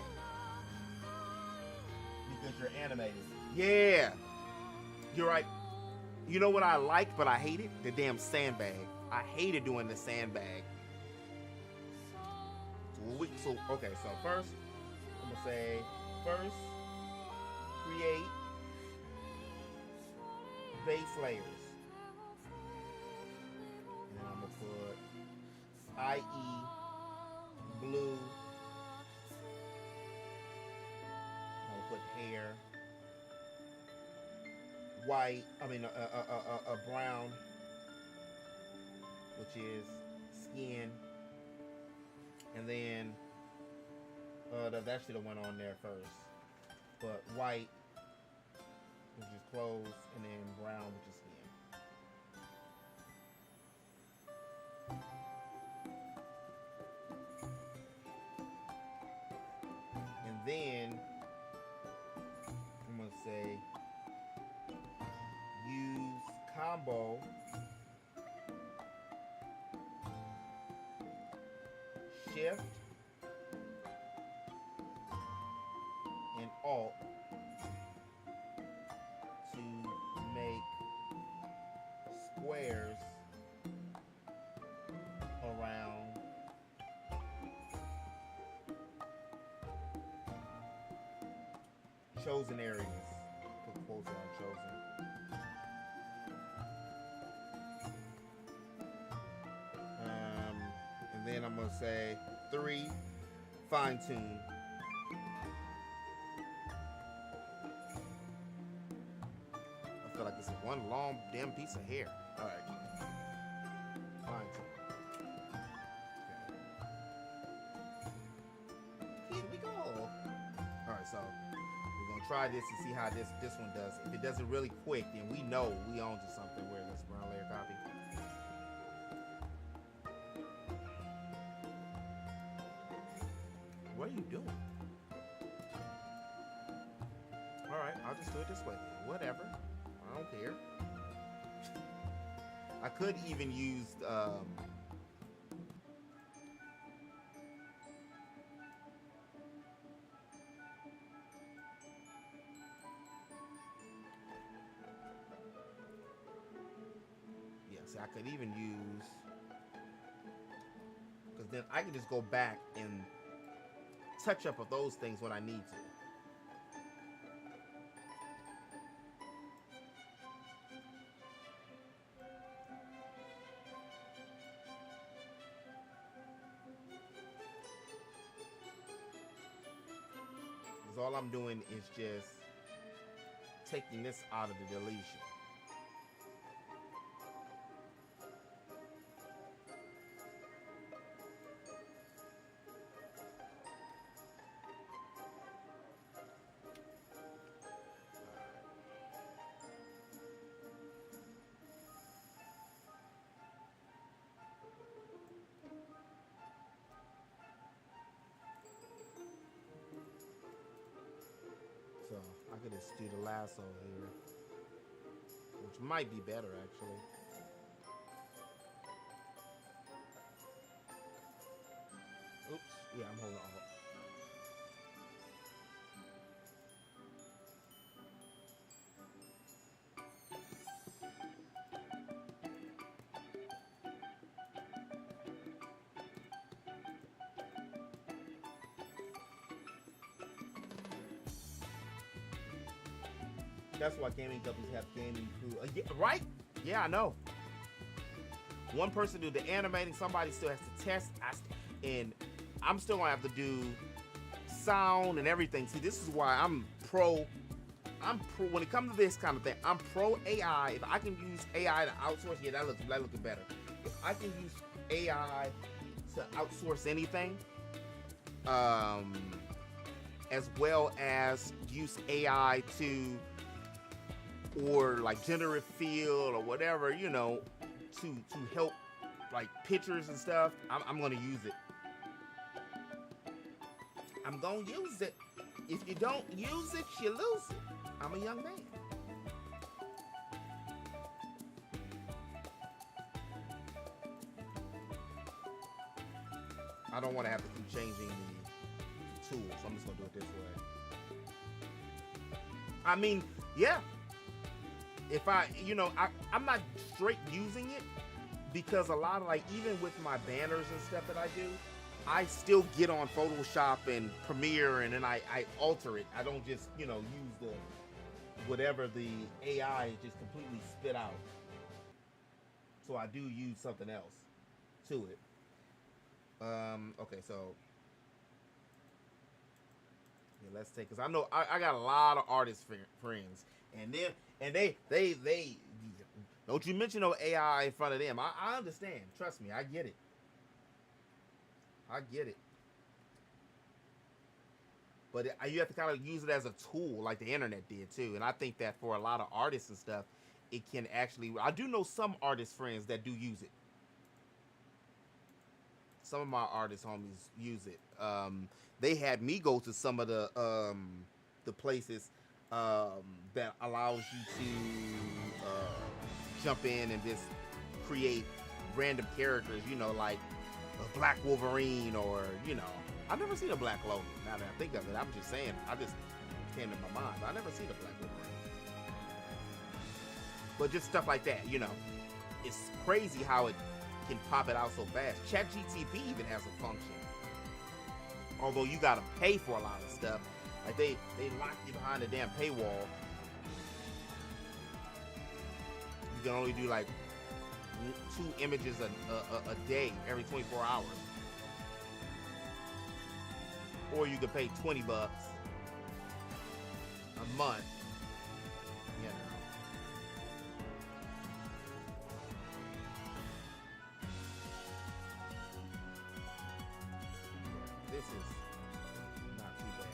because you're animated. Yeah, you're right. You know what I like, but I hate it? The damn sandbag. I hated doing the sandbag. So okay, so first I'm gonna say create base layers, and then I'm gonna put IE blue. I'm gonna put hair, white. I mean a brown, which is skin. And then that's actually the one on there first. But white, which is clothes, and then brown, which is skin. And then I'm gonna say use combo Shift and Alt squares around chosen areas. Put quotes on chosen. And then I'm gonna say 3, fine tune. I feel like it's one long damn piece of hair. All right, fine tune. Okay. Here we go. All right, so we're gonna try this and see how this one does. If it does it really quick, then we know we own to something. Where this brown layer copy. What are you doing? All right, I'll just do it this way. Whatever. I don't care. I could even use I could even use, because then I can just go back and touch up of those things when I need to. Because all I'm doing is just taking this out of the deletion. So I could just do the lasso here, which might be better actually. Oops, yeah, I'm holding on. That's why gaming companies have gaming crew. Yeah, right? Yeah, I know. One person do the animating, somebody still has to test, and I'm still gonna have to do sound and everything. See, this is why I'm pro when it comes to this kind of thing. I'm pro AI. If I can use AI to outsource, yeah, that looks better. If I can use AI to outsource anything, as well as use AI to, or like generative field or whatever, you know, to help like pictures and stuff, I'm gonna use it. I'm gonna use it. If you don't use it, you lose it. I'm a young man. I don't want to have to keep changing the tools, so I'm just gonna do it this way. I mean, yeah. If I'm not straight using it, because a lot of, like, even with my banners and stuff that I do, I still get on Photoshop and Premiere and then I alter it. I don't just, use the whatever the AI just completely spit out. So I do use something else to it. Okay, so yeah, let's take, because I know I got a lot of artist friends, and they don't you mention no AI in front of them. I understand. Trust me, I get it. I get it. But you have to kind of use it as a tool, like the internet did too. And I think that for a lot of artists and stuff, it can actually. I do know some artist friends that do use it. Some of my artist homies use it. They had me go to some of the places that allows you to jump in and just create random characters, like a Black Wolverine, or I've never seen a Black Logan. Now that I think of it, I'm just saying, I just came to my mind. I've never seen a Black Wolverine, but just stuff like that, it's crazy how it can pop it out so fast. ChatGTP even has a function. Although you gotta pay for a lot of stuff. Like they lock you behind a damn paywall. You can only do like 2 images a day every 24 hours. Or you could pay $20 a month. You know. This is not too bad.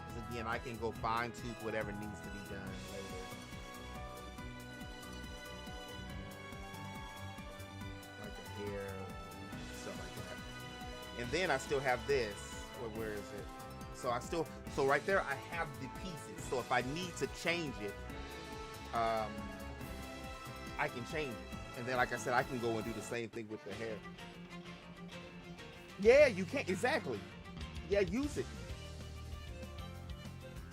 Because again, I can go fine tune whatever needs to be done later. Like the hair, stuff like that. And then I still have this. Where is it? So right there I have the pieces. So if I need to change it, I can change it. And then, like I said, I can go and do the same thing with the hair. Yeah, you can't. Exactly. Yeah, use it.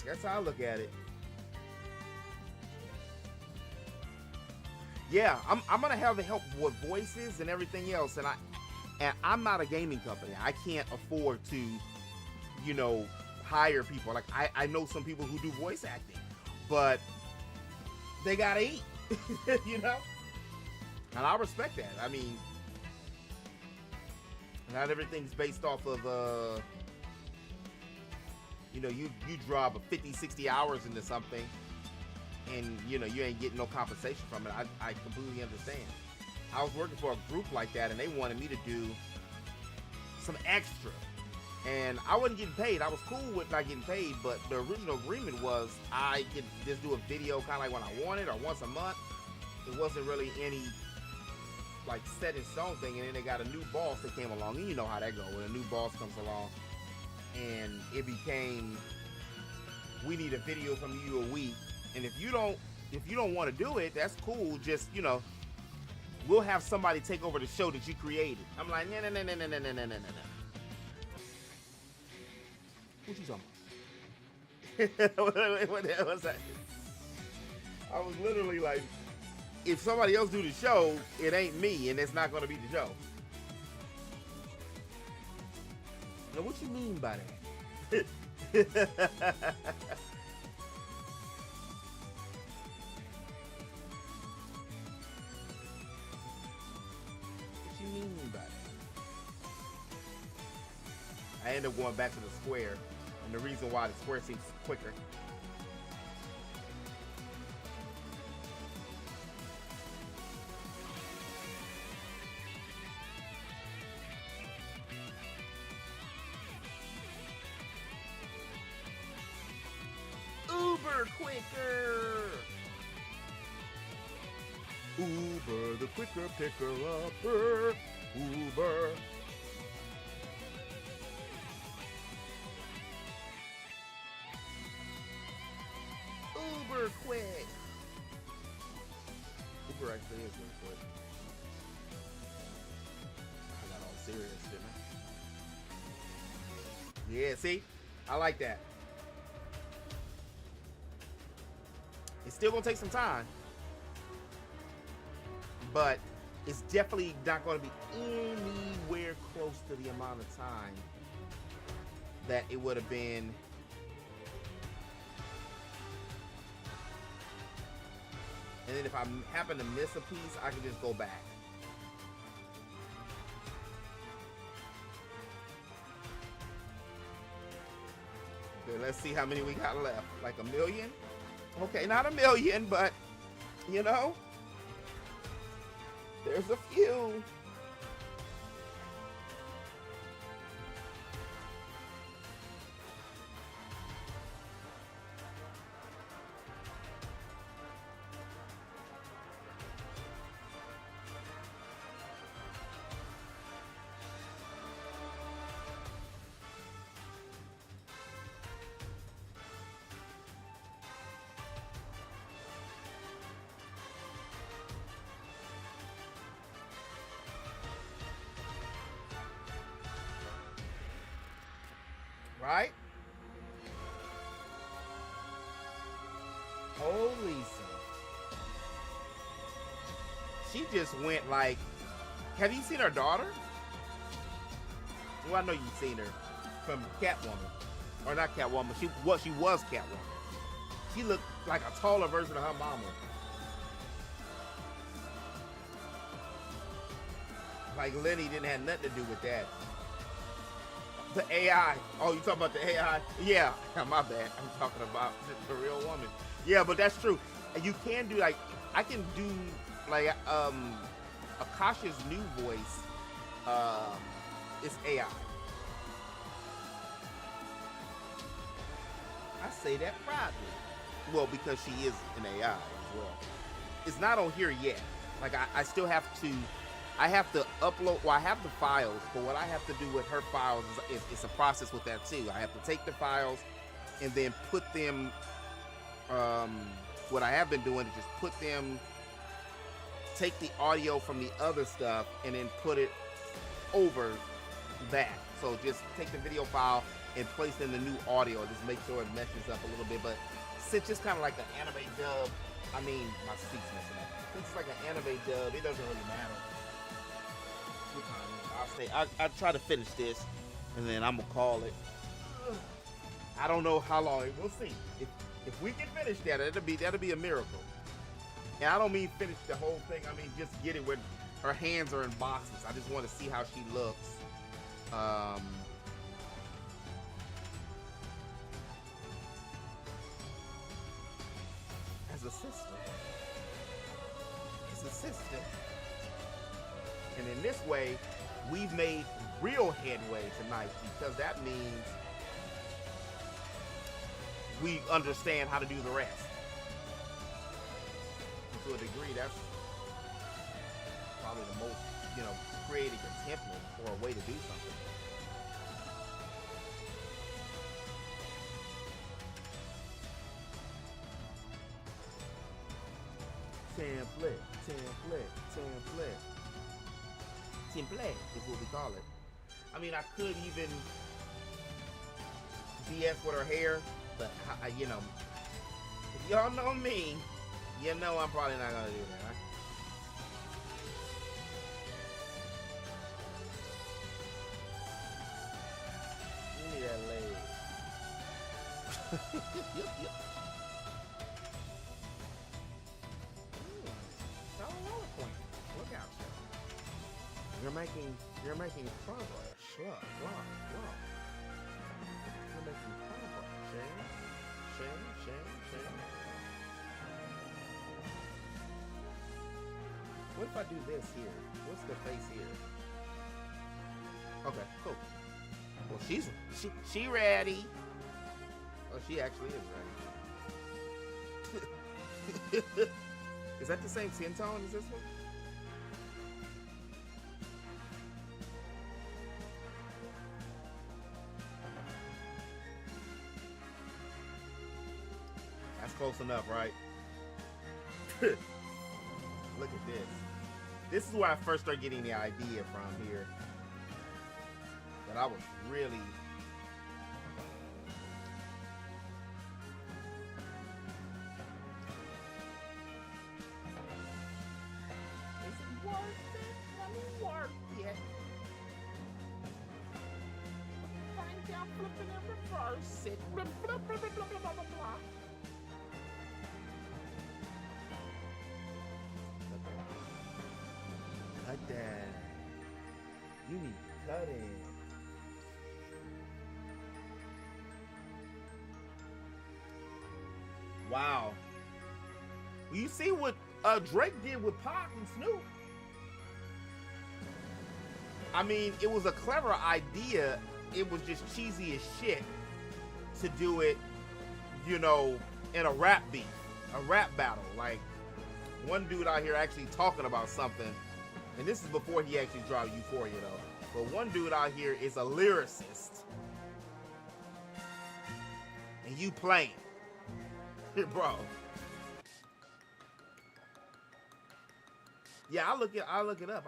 That's how I look at it. Yeah, I'm gonna have the help with voices and everything else, and I'm not a gaming company. I can't afford to, you know, hire people. Like I know some people who do voice acting, but they gotta eat, you know. And I respect that. I mean, not everything's based off of, you know, you drop 50, 60 hours into something and, you know, you ain't getting no compensation from it. I completely understand. I was working for a group like that and they wanted me to do some extra. And I wasn't getting paid. I was cool with not getting paid, but the original agreement was I could just do a video kind of like when I wanted or once a month. It wasn't really any like set in stone thing, and then they got a new boss that came along, and you know how that goes when a new boss comes along, and it became, we need a video from you a week, and if you don't want to do it, that's cool. Just, you know, we'll have somebody take over the show that you created. I'm like, no. What you talking about? What the hell was that? I was literally like, if somebody else do the show, it ain't me, and it's not gonna be the show. Now, what you mean by that? What you mean by that? I end up going back to the square, and the reason why the square seems quicker. Quicker! Uber, the quicker picker upper. Uber. Uber quick. Uber actually is really quick. I got all serious, didn't I? Yeah, see? I like that. It's still gonna take some time, but it's definitely not gonna be anywhere close to the amount of time that it would have been. And then if I happen to miss a piece, I can just go back. Okay, let's see how many we got left. Like 1 million? Okay, not 1 million, but, you know, there's a few. Right? Oh, Lisa. She just went like, have you seen her daughter? Well, I know you've seen her from Catwoman. Or not Catwoman, she was Catwoman. She looked like a taller version of her mama. Like Lenny didn't have nothing to do with that. The AI. Oh, you talking about the AI? Yeah, my bad. I'm talking about the real woman. Yeah, but that's true. And you can do like, I can do like Akasha's new voice. It's AI. I say that proudly. Well, because she is an AI as well. It's not on here yet. Like I still have to. I have to upload, well, I have the files, but what I have to do with her files is it's a process with that too. I have to take the files and then put them, what I have been doing is just put them, take the audio from the other stuff and then put it over that. So just take the video file and place in the new audio, just make sure it meshes up a little bit. But since it's kind of like an anime dub, I mean, my speak's messing up. Since it's like an anime dub, it doesn't really matter. I'll try to finish this, and then I'm gonna call it. I don't know how long. We'll see. If we can finish that, that'll be a miracle. And I don't mean finish the whole thing. I mean just get it where her hands are in boxes. I just want to see how she looks. As a sister. And in this way, we've made real headway tonight, because that means we understand how to do the rest. And to a degree, that's probably the most, creating a template or a way to do something. Template is what we call it. I mean, I could even BS with her hair, but if y'all know me, I'm probably not gonna do that. Give me that leg. Yep. Look out, You're making progress. Look. You're making progress. Shane. What if I do this here? What's the face here? Okay, cool. Well, she ready. Oh, she actually is ready. Is that the same skin tone as this one? That's close enough, right? Look at this. This is where I first started getting the idea from here. That I was really... Flipping and reverse it. Blah, blah, blah, blah, blah, blah, blah, blah. Cut that. You need cutting. Wow. You see what Drake did with Pac and Snoop? I mean, it was a clever idea. It was just cheesy as shit to do it, in a rap beef, a rap battle. Like, one dude out here actually talking about something, and this is before he actually dropped Euphoria, though. But one dude out here is a lyricist, and you playing, bro. Yeah, I'll look it up.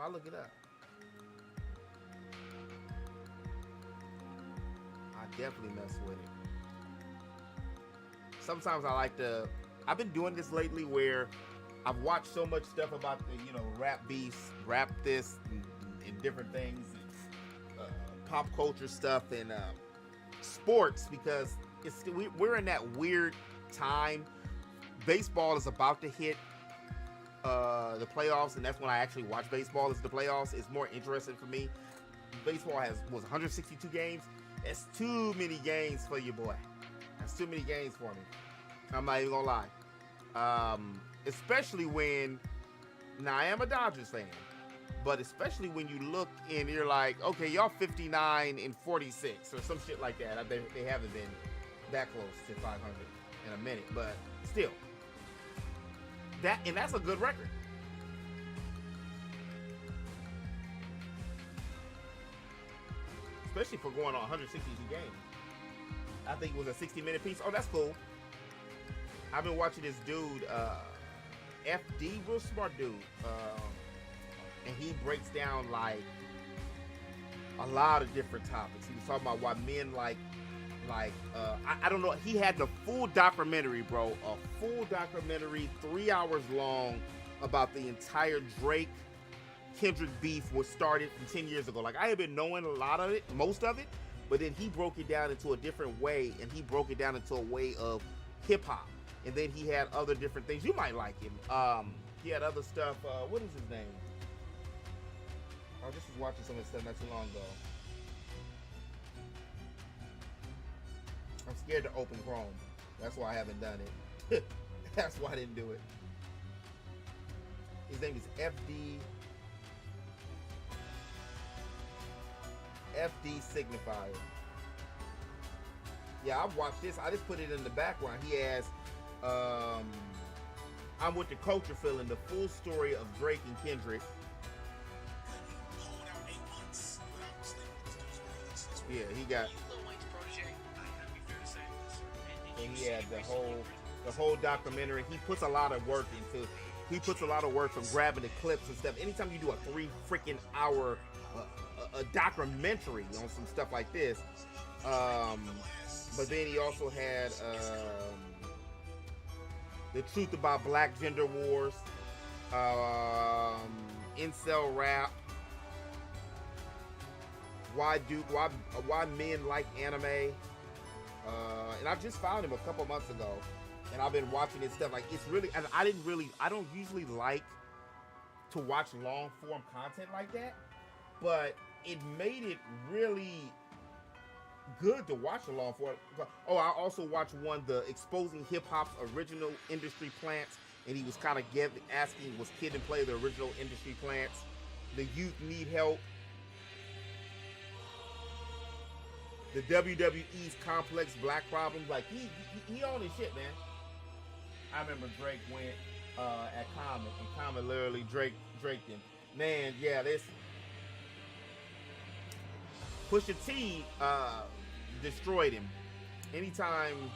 Definitely mess with it. Sometimes I I've been doing this lately where I've watched so much stuff about the, you know, rap beasts, rap this, and different things, pop culture stuff, and sports, because we're in that weird time. Baseball is about to hit the playoffs, and that's when I actually watch baseball. Is the playoffs. It's more interesting for me. Baseball was 162 games. It's too many games for your boy. That's too many games for me. I'm not even gonna lie. Especially when, now I am a Dodgers fan, but especially when you look and you're like, okay, y'all 59-46 or some shit like that. They haven't been that close to 500 in a minute, but still, that's a good record. Especially for going on 162 games. I think it was a 60-minute piece. Oh, that's cool. I've been watching this dude, FD, real smart dude, and he breaks down like a lot of different topics. He was talking about why men I don't know. He had the full documentary, bro, a full documentary, 3 hours long, about the entire Drake Kendrick beef was started from 10 years ago. Like, I had been knowing a lot of it, most of it, but then he broke it down into a different way, and he broke it down into a way of hip hop. And then he had other different things. You might like him. He had other stuff. What is his name? I just was watching some of his stuff not too long ago. I'm scared to open Chrome. That's why I haven't done it. That's why I didn't do it. His name is FD Signifier. Yeah, I've watched this. I just put it in the background. He has I'm with the culture feeling, the full story of Drake and Kendrick. Yeah, he got. And he had the whole documentary. He puts a lot of work into. He puts a lot of work from grabbing the clips and stuff. Anytime you do a 3 freaking hour a documentary on some stuff like this, but then he also had the truth about black gender wars, incel rap, why men like anime, and I just found him a couple months ago, and I've been watching his stuff. Like, it's really, and I don't usually like to watch long form content like that, but it made it really good to watch a long form. Oh, I also watched one, the exposing hip hop's original industry plants, and he was kind of asking, was Kid and Play the original industry plants? The youth need help. The WWE's complex black problems. Like, he on his shit, man. I remember Drake went at Common, and Common literally Drake him. Man, yeah, this Pusha T destroyed him. Anytime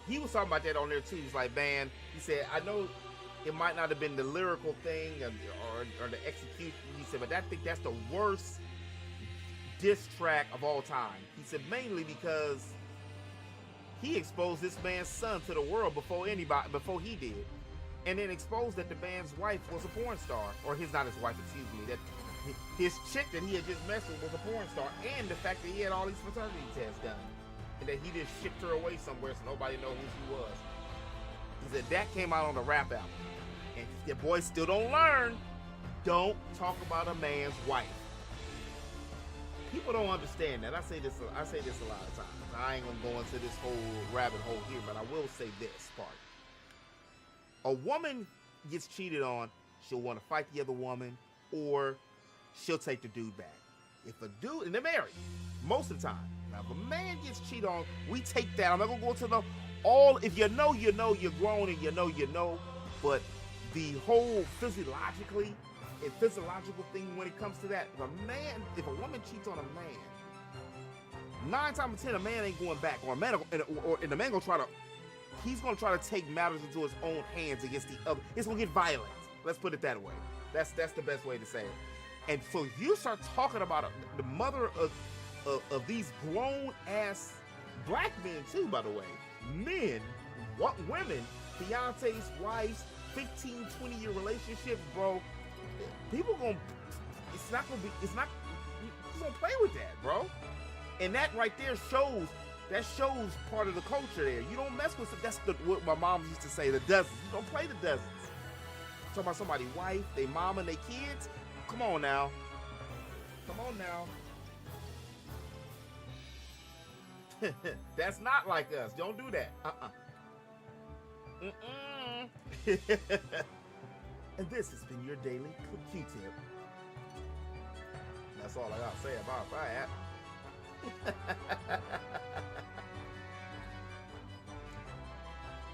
he was talking about that on there too. He's like, man, he said, I know it might not have been the lyrical thing or the execution. He said, but I think that's the worst diss track of all time. He said, mainly because he exposed this man's son to the world before he did, and then exposed that the man's wife was a porn star, or not his wife, excuse me, that his chick that he had just messed with was a porn star, and the fact that he had all these paternity tests done, and that he just shipped her away somewhere so nobody know who she was. He said that came out on the rap album, and the boys still don't learn. Don't talk about a man's wife. People don't understand that. I say this a lot of times. I ain't gonna go into this whole rabbit hole here, but I will say this part. A woman gets cheated on, she'll want to fight the other woman, or she'll take the dude back. If a dude, and they're married most of the time. Now, if a man gets cheated on, we take that. I'm not gonna go into the all. If you know, you know, you're grown, and you know. But the whole physiological thing when it comes to that, if a woman cheats on a man, 9 times out of 10, a man ain't going back, or a man, or the man he's gonna try to take matters into his own hands against the other. It's gonna get violent. Let's put it that way. That's the best way to say it. And so you start talking about the mother of these grown ass black men too, by the way, women fiancés, wives, 15, 20-year relationships, bro. People gonna, it's not, you gonna play with that, bro. And that right there shows part of the culture there. You don't mess with it. That's what my mom used to say, the dozens. You don't play the dozens. Talking about somebody's wife, their mama, and their kids. Come on now. Come on now. That's not like us. Don't do that. And this has been your daily Q-tip. That's all I gotta say about that.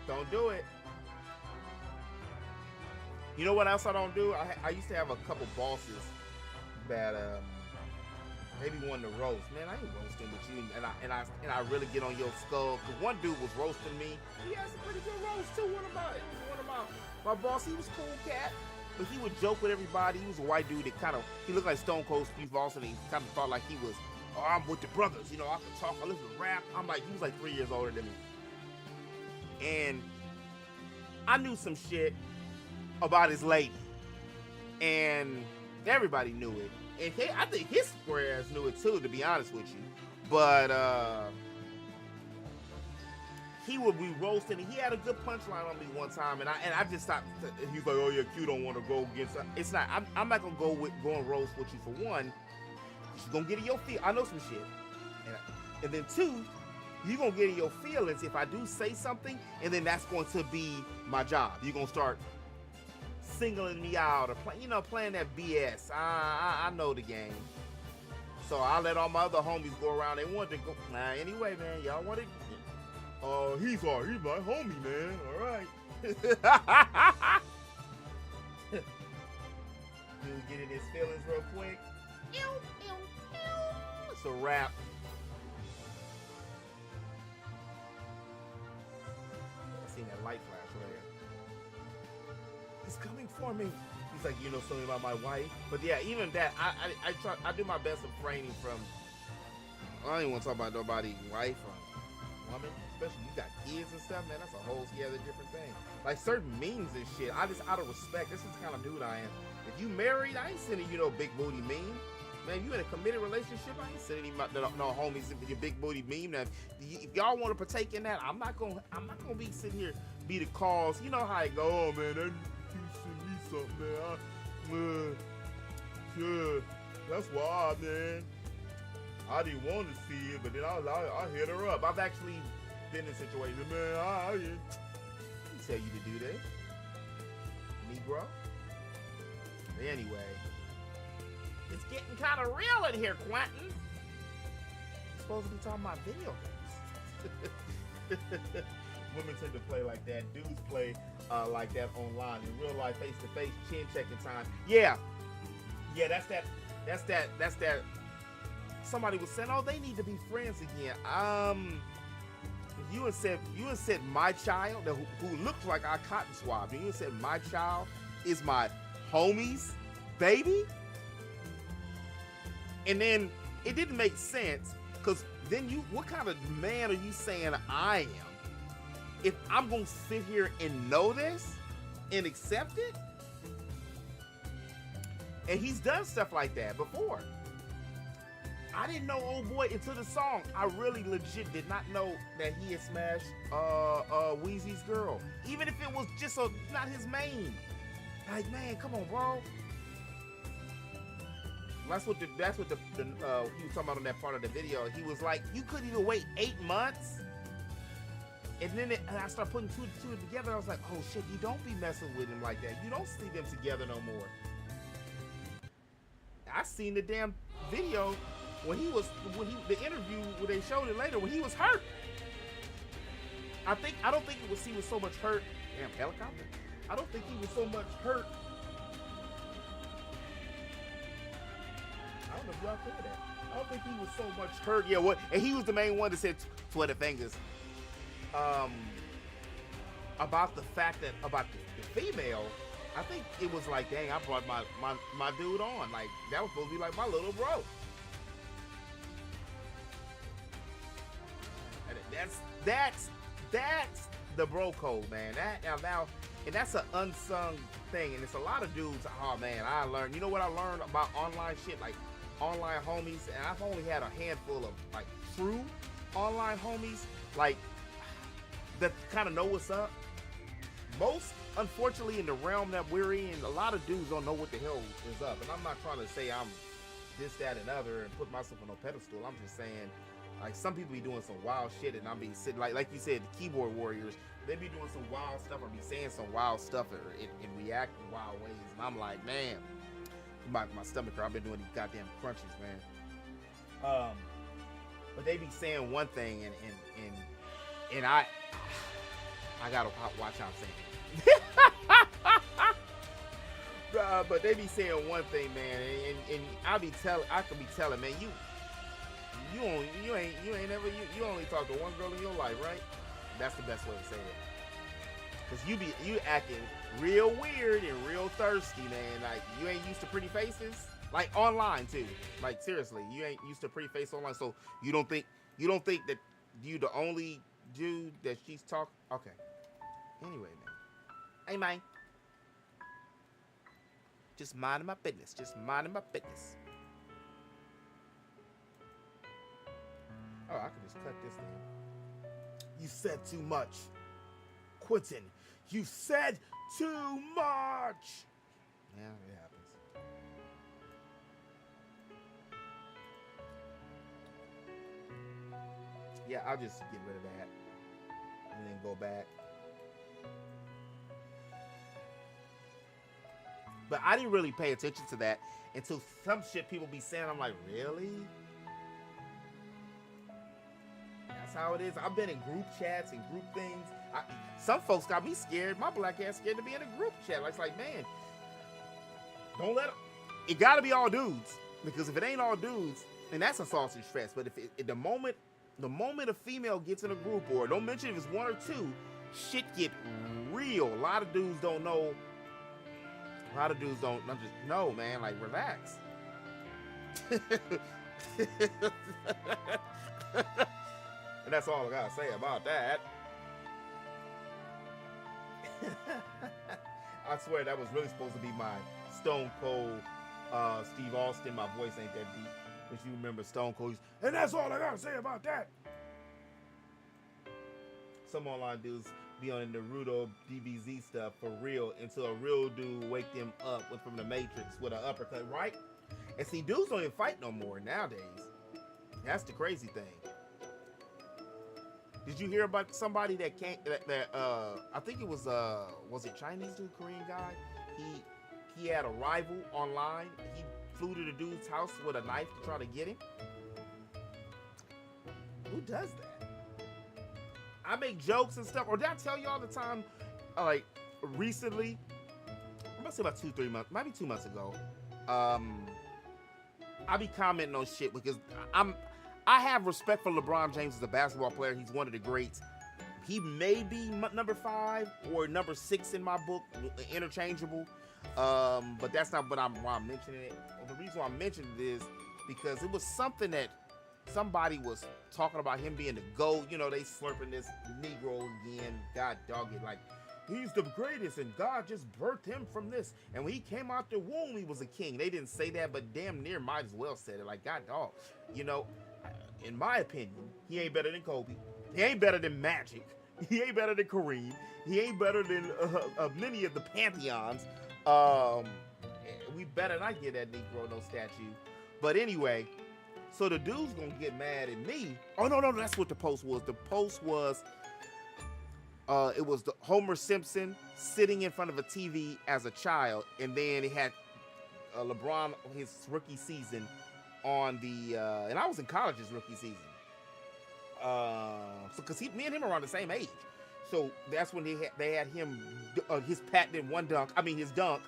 Don't do it. You know what else I don't do? I used to have a couple bosses that maybe wanted to roast. Man, I ain't roasting with you, and I really get on your skull. Cause one dude was roasting me. He had some pretty good roast too. One of my boss. He was cool cat, but he would joke with everybody. He was a white dude that he looked like Stone Cold Steve Austin. And he kind of thought like he was, oh, I'm with the brothers. You know, I can talk. I listen to rap. He was like 3 years older than me, and I knew some shit about his lady, and everybody knew it. And I think his square ass knew it too, to be honest with you. But he would be roasting, and he had a good punchline on me one time, and I just stopped. He's like, "Oh yeah, Q don't want to go against." It's not. I'm not gonna go and roast with you for one. You're gonna get in your feel. I know some shit, and then two, you're gonna get in your feelings if I do say something, and then that's going to be my job. You're gonna start singling me out or playing that BS. I know the game. So I let all my other homies go around. They wanted to go. Nah, anyway, man, y'all want to. He's my homie, man. All right. Dude, get in his feelings real quick. It's a wrap. I seen that light flash earlier. He's coming for me. He's like, you know something about my wife? But yeah, even that, I do my best of refraining from. I don't even want to talk about nobody's wife or woman, especially you got kids and stuff, man. That's a whole other different thing. Like certain memes and shit, I just out of respect. This is the kind of dude I am. If you married, I ain't sending you no big booty meme. Man, you in a committed relationship, I ain't sending you no homies with your big booty meme. Now, if y'all want to partake in that, I'm not gonna be sitting here be the cause. You know how it go, oh man, that you send me something, man. Yeah, that's why, man. I didn't want to see it, but then I hit her up. I've actually been in situations, man. I didn't tell you to do that, Negro. Anyway, it's getting kind of real in here, Quentin. We're supposed to be talking about video games. Women tend to play like that. Dudes play like that online. In real life, face-to-face, chin-checking time. Yeah, that's that. Somebody was saying, oh, they need to be friends again. You had said my child, who looks like I cotton swabbed, and you had said my child is my homie's baby? And then it didn't make sense, because then what kind of man are you saying I am? If I'm going to sit here and know this and accept it? And he's done stuff like that before. I didn't know old boy until the song. I really legit did not know that he had smashed Weezy's girl. Even if it was just not his main. Like, man, come on, bro. That's what he was talking about on that part of the video. He was like, you couldn't even wait 8 months? And then I started putting two together. I was like, oh shit, you don't be messing with him like that. You don't see them together no more. I seen the damn video the interview where they showed it later when he was hurt. I don't think he was so much hurt. Damn, helicopter. I don't think he was so much hurt. I don't know if y'all feel that. I don't think he was so much hurt. Yeah, what? And he was the main one that said 20 fingers. About the fact that about the female, I think it was like, dang, I brought my dude on. Like that was supposed to be like my little bro. the bro code, man. That now, and that's an unsung thing, and it's a lot of dudes. Oh man, I learned. You know what I learned about online shit, like online homies, and I've only had a handful of like true online homies, like that kind of know what's up. Most, unfortunately, in the realm that we're in, a lot of dudes don't know what the hell is up, and I'm not trying to say I'm this, that, and other, and put myself on a pedestal. I'm just saying, like, some people be doing some wild shit, and I'm be sitting like you said, the keyboard warriors, they be doing some wild stuff, or be saying some wild stuff, or and reacting wild ways, and I'm like, man, my stomach hurt. I've been doing these goddamn crunches, man. But they be saying one thing, and I gotta watch how I'm saying it. But they be saying one thing, man, and I could be telling, man, you only talk to one girl in your life, right? That's the best way to say it. Cause you acting real weird and real thirsty, man. Like you ain't used to pretty faces, like online too. Like seriously, you ain't used to pretty face online, so you don't think that you the only dude that she's talking. Okay. Anyway, man. Hey, man. Just minding my business. Just minding my business. Oh, I can just cut this thing. You said too much. Quentin, you said too much. Yeah, it happens. Yeah, I'll just get rid of that. And then go back. But I didn't really pay attention to that until some shit people be saying. I'm like, really? That's how it is. I've been in group chats and group things. Some folks got me scared. My black ass scared to be in a group chat. It's like, man, don't let it gotta be all dudes. Because if it ain't all dudes, then that's a sausage fest. But if the moment a female gets in a group, or don't mention if it's one or two, shit get real. A lot of dudes don't know. A lot of dudes don't just know, man. Like, relax. And that's all I gotta say about that. I swear that was really supposed to be my Stone Cold Steve Austin. My voice ain't that deep. But you remember Stone Cold. And that's all I gotta say about that. Some online dudes be on the Naruto DBZ stuff for real until a real dude wake them up from the Matrix with an uppercut, right? And see, dudes don't even fight no more nowadays. That's the crazy thing. Did you hear about somebody that can't I think it was it Chinese dude, Korean guy? He had a rival online. He flew to the dude's house with a knife to try to get him. Who does that? I make jokes and stuff. Or did I tell you all the time, like recently, I must say about 2-3 months, maybe 2 months ago, I be commenting on shit because I have respect for LeBron James as a basketball player. He's one of the greats. He may be number 5 or number 6 in my book, interchangeable. But that's not why I'm mentioning it. Well, the reason why I'm mentioning it is because it was something that somebody was talking about him being the GOAT. You know, they slurping this Negro again. God dog it. Like, he's the greatest and God just birthed him from this. And when he came out the womb, he was a king. They didn't say that, but damn near might as well said it. Like, God dog. You know, in my opinion, he ain't better than Kobe. He ain't better than Magic. He ain't better than Kareem. He ain't better than many of the pantheons. We better not get that Negro no statue. But anyway, so the dude's gonna get mad at me. Oh no, that's what the post was. The post was it was the Homer Simpson sitting in front of a TV as a child, and then it had LeBron his rookie season on the and I was in college his rookie season. So because me and him are around the same age, so that's when they had him his patented his dunk.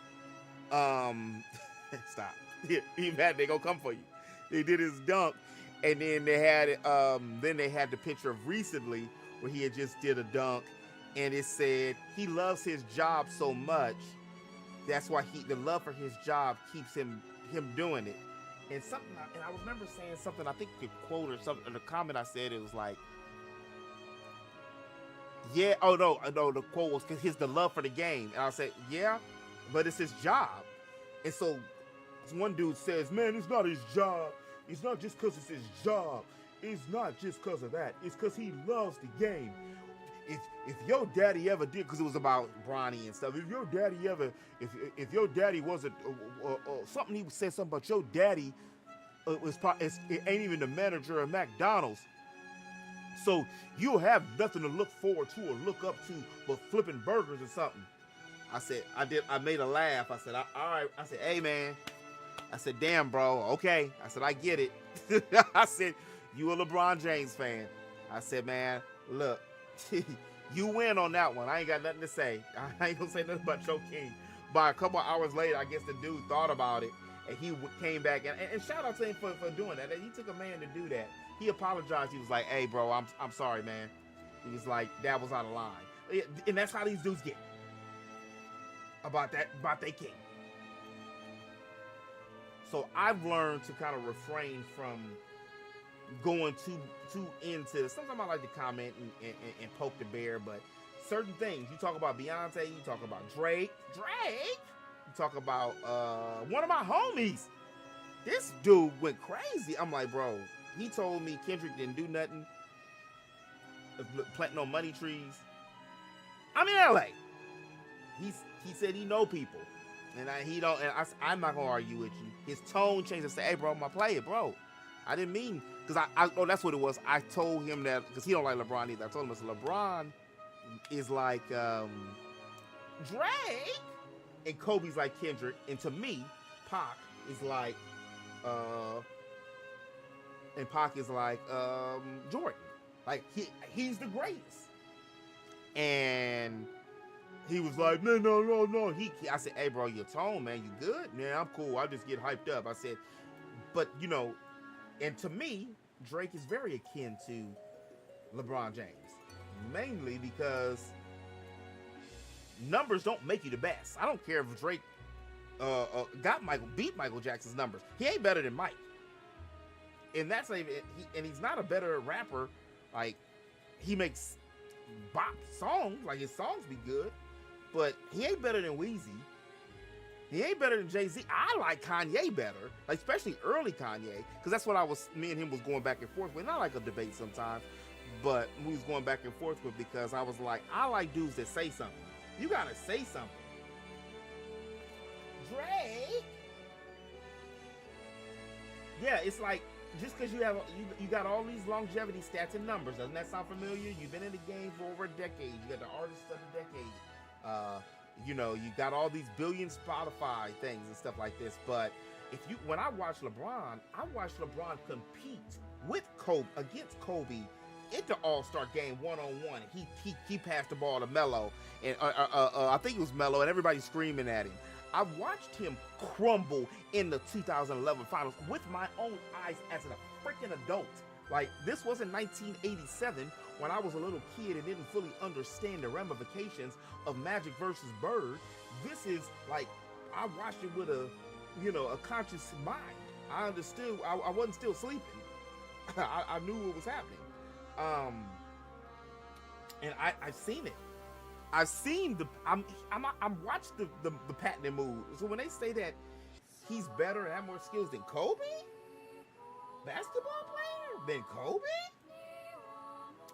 Stop. They gonna come for you. They did his dunk, and then they had the picture of recently where he had just did a dunk, and it said he loves his job so much. That's why the love for his job keeps him doing it. And I remember saying something. I think the quote or something, or the comment I said, it was like, Yeah. Oh no, no. The quote was because the love for the game, and I said, yeah, but it's his job. And so one dude says, man, it's not his job. It's not just because it's his job. It's not just because of that. It's because he loves the game. If your daddy ever did, because it was about Bronny and stuff. If your daddy ever, if your daddy wasn't something, he said something about your daddy. It ain't even the manager of McDonald's. So you'll have nothing to look forward to or look up to but flipping burgers or something. I said, I made a laugh. I said, all right. I said, hey man. I said, damn bro, okay. I said, I get it. I said, you a LeBron James fan. I said, man, look, you win on that one. I ain't got nothing to say. I ain't gonna say nothing about your king. But a couple hours later, I guess the dude thought about it and he came back and shout out to him for doing that. He took a man to do that. He apologized. He was like, hey bro, I'm sorry, man. He was like, that was out of line. And that's how these dudes get about their king. So I've learned to kind of refrain from going too into. Sometimes I like to comment and poke the bear, but certain things. You talk about Beyonce, you talk about Drake. You talk about one of my homies. This dude went crazy. I'm like, bro, he told me Kendrick didn't do nothing, planting no money trees. I'm in LA. He said he know people. And I'm not gonna argue with you. His tone changed. I said, hey bro, I'm gonna play it, bro. I didn't mean, because that's what it was. I told him that, because he don't like LeBron either. I told him it's LeBron is like Drake, and Kobe's like Kendrick, and to me, Pac is like Jordan. Like he's the greatest. And he was like, no. I said, hey, bro, your tone, man, you good? Yeah, I'm cool. I just get hyped up. I said, but, you know, and to me, Drake is very akin to LeBron James. Mainly because numbers don't make you the best. I don't care if Drake beat Michael Jackson's numbers. He ain't better than Mike. And that's and he's not a better rapper. Like, he makes bop songs. Like, his songs be good. But he ain't better than Weezy. He ain't better than Jay-Z. I like Kanye better, like especially early Kanye, because that's what me and him was going back and forth with. Not like a debate sometimes, but we was going back and forth with, because I was like, I like dudes that say something. You gotta say something. Drake. Yeah, it's like, just because you got all these longevity stats and numbers, doesn't that sound familiar? You've been in the game for over a decade. You got the artist of the decade. You know, you got all these billion Spotify things and stuff like this. But when I watch LeBron, I watch LeBron compete with Kobe, against Kobe in the All-Star game one-on-one. He passed the ball to Melo, and I think it was Melo, and everybody screaming at him. I watched him crumble in the 2011 finals with my own eyes as a freaking adult. Like, this wasn't 1987 when I was a little kid and didn't fully understand the ramifications of Magic versus Bird. This is like, I watched it with a conscious mind. I understood. I wasn't still sleeping. I knew what was happening. And I've seen it. I've seen I'm watched the patented move. So when they say that he's better and have more skills than Kobe, basketball player, than Kobe.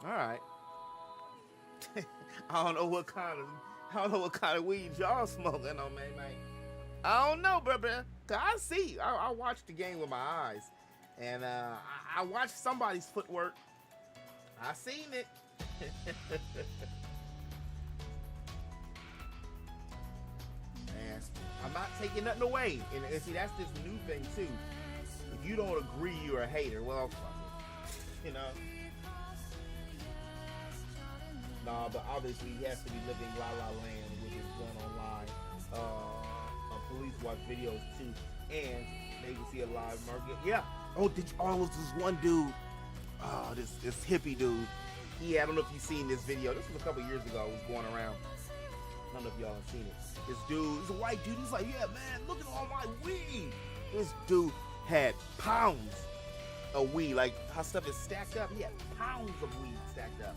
All right. I don't know what kind of weed y'all smoking on, man. I don't know, brother. I see. I watched the game with my eyes, and I watched somebody's footwork. I seen it. Man, I'm not taking nothing away, and see, that's this new thing too. If you don't agree, you're a hater. Well, fuck it. You know. Nah, but obviously he has to be living La La Land, which is going online. Police watch videos too, and they can see a live market. Yeah. Oh, it was this one dude. Oh, this hippie dude. I don't know if you've seen this video. This was a couple years ago. It was going around. I don't know if y'all have seen it. This dude, he's a white dude. He's like, yeah, man, look at all my weed. This dude had pounds of weed. Like how stuff is stacked up. He had pounds of weed stacked up.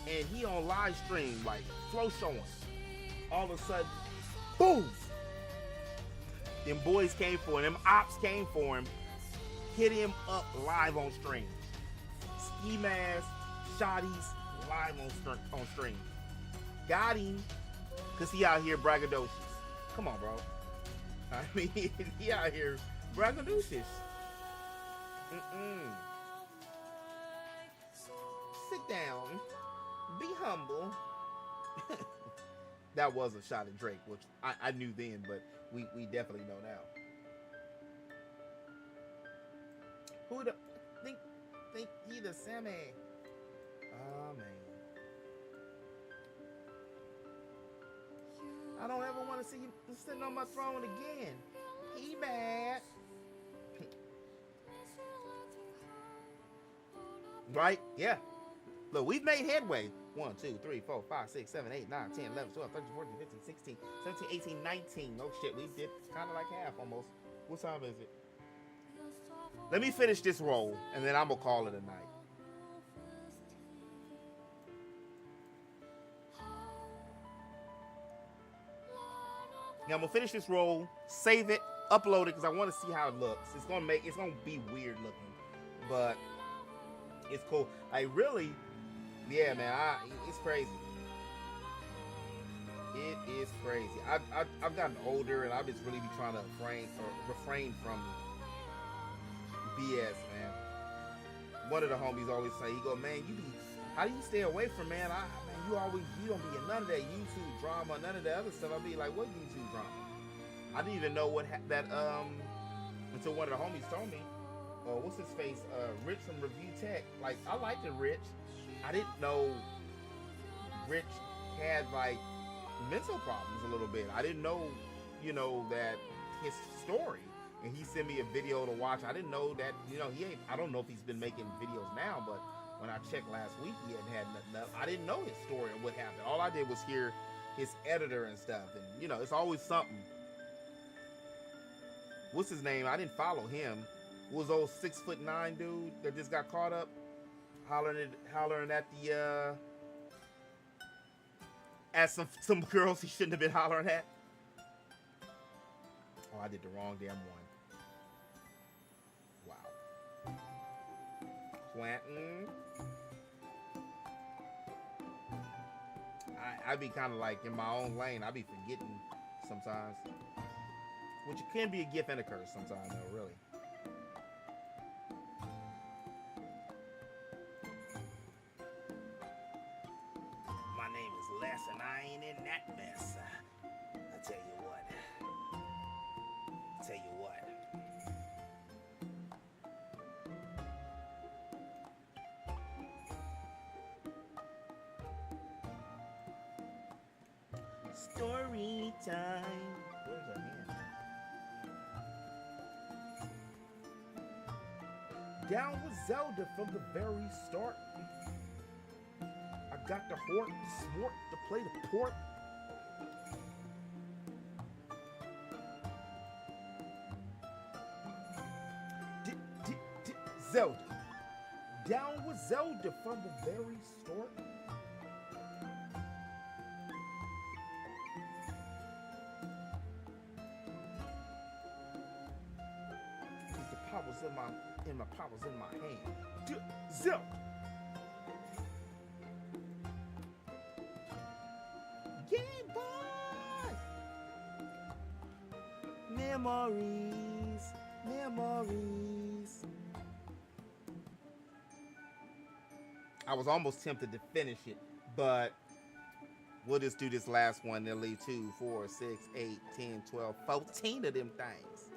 and he on live stream, like flow showing. All of a sudden, boom! Them boys came for him, them ops came for him, hit him up live on stream. Ski mask, shotties, live on stream. Got him, cause he out here braggadocious. Come on, bro. I mean, he out here braggadocious. Sit down. Be humble. That was a shot at Drake, which I knew then, but we definitely know now. Who the think he the Sammy? Oh man. I don't ever want to see you sitting on my throne again. He mad. Right? Yeah. Look, we've made headway. 1, 2, 3, 4, 5, 6, 7, 8, 9, 10, 11, 12, 13, 14, 15, 16, 17, 18, 19. No shit, we did kind of like half almost. What time is it? Let me finish this roll, and then I'm going to call it a night. Now I'm going to finish this roll, save it, upload it, because I want to see how it looks. It's going to be weird looking, but it's cool. Like, really, yeah, man, it's crazy. It is crazy. I've gotten older, and I've just really be trying to refrain from BS, man. One of the homies always say, he go, man, how do you stay away from, man, you don't be in none of that YouTube drama, none of that other stuff. I'll be like, what YouTube drama? I didn't even know until one of the homies told me. What's his face? Rich from Review Tech. Like, I liked it, Rich. I didn't know Rich had like mental problems a little bit. I didn't know, that his story. And he sent me a video to watch. I didn't know that, I don't know if he's been making videos now, but when I checked last week, he hadn't had nothing up. I didn't know his story and what happened. All I did was hear his editor and stuff. And, it's always something. What's his name? I didn't follow him. What was old 6'9" dude that just got caught up hollering at the at some girls he shouldn't have been hollering at? Oh, I did the wrong damn one. Wow. Quentin. I be kind of like in my own lane. I be forgetting sometimes, which can be a gift and a curse sometimes, though, really. My name is Les, and I ain't in that mess. I tell you what. Story time. Where's our hand? Down with Zelda from the very start. I got the hort, the smort, to play the port. Zelda. Down with Zelda from the very start. My powers in my hand. Zelda. Game Boy. Memories. I was almost tempted to finish it, but we'll just do this last one. They'll leave 2, 4, 6, 8, 10, 12, 14 of them things.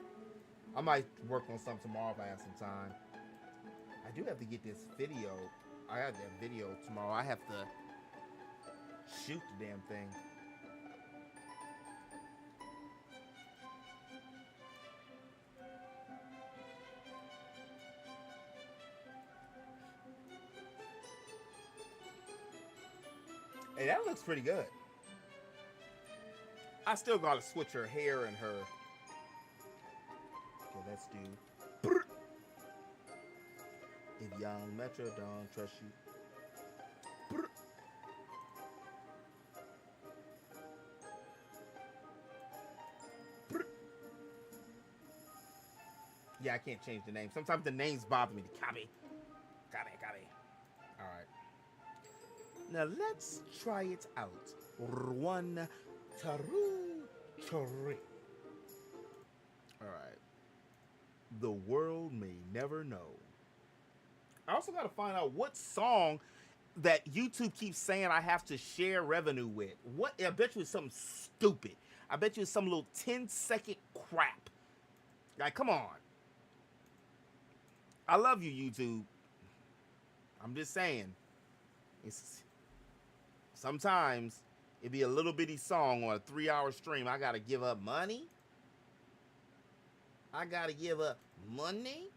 I might work on some tomorrow if I have some time. I do have to get this video. I have that video tomorrow. I have to shoot the damn thing. Hey, that looks pretty good. I still gotta switch her hair and her. Okay, let's do. If young Metro don't trust you. Yeah, I can't change the name. Sometimes the names bother me. Copy. All right. Now let's try it out. One, two, three. All right. The world may never know. I also got to find out what song that YouTube keeps saying I have to share revenue with. What? I bet you it's something stupid. I bet you it's some little 10-second crap. Like, come on. I love you, YouTube. I'm just saying. It's sometimes it'd be a little bitty song on a 3-hour stream. I gotta give up money. I gotta give up money.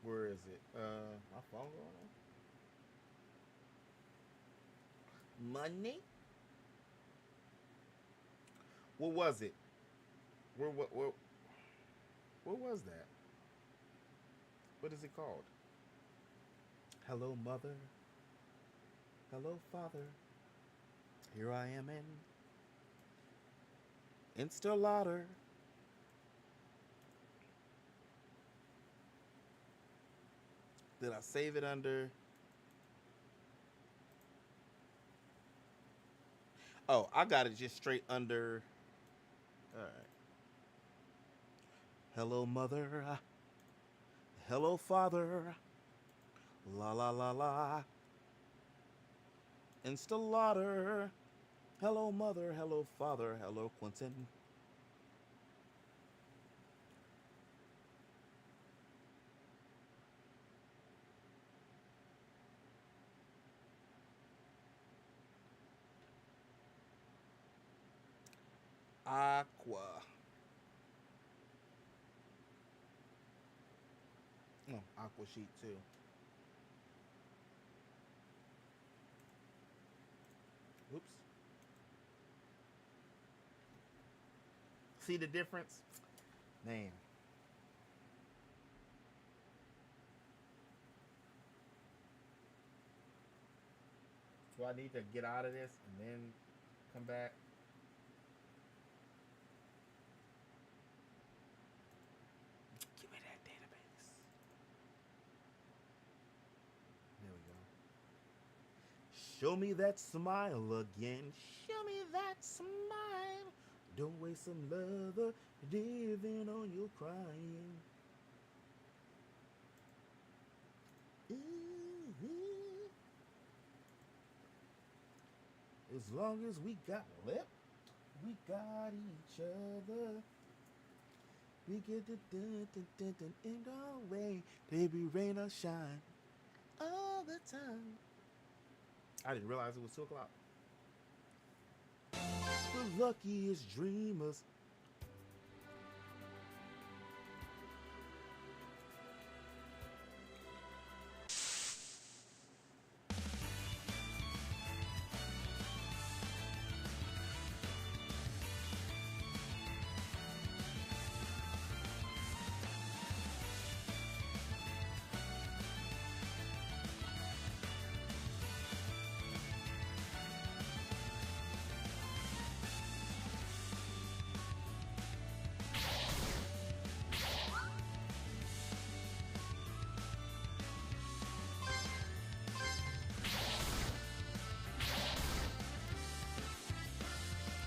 Where is it? My phone going on? Money? What was it? Where was that? What is it called? Hello, mother. Hello, father. Here I am in Installater. Did I save it under? Oh, I got it just straight under. All right. Hello, mother. Hello, father. La la la la. Installater. Hello, mother. Hello, father. Hello, Quentin. Aqua. Oh, Aqua Sheet too. Oops. See the difference? Man. So I need to get out of this and then come back. Give me that database. There we go. Show me that smile again. Show me that smile. Don't waste some love living on your crying. As long as we got lip, we got each other. We get the dun in our way. Baby, rain or shine all the time. I didn't realize it was 2 o'clock. The luckiest dreamers.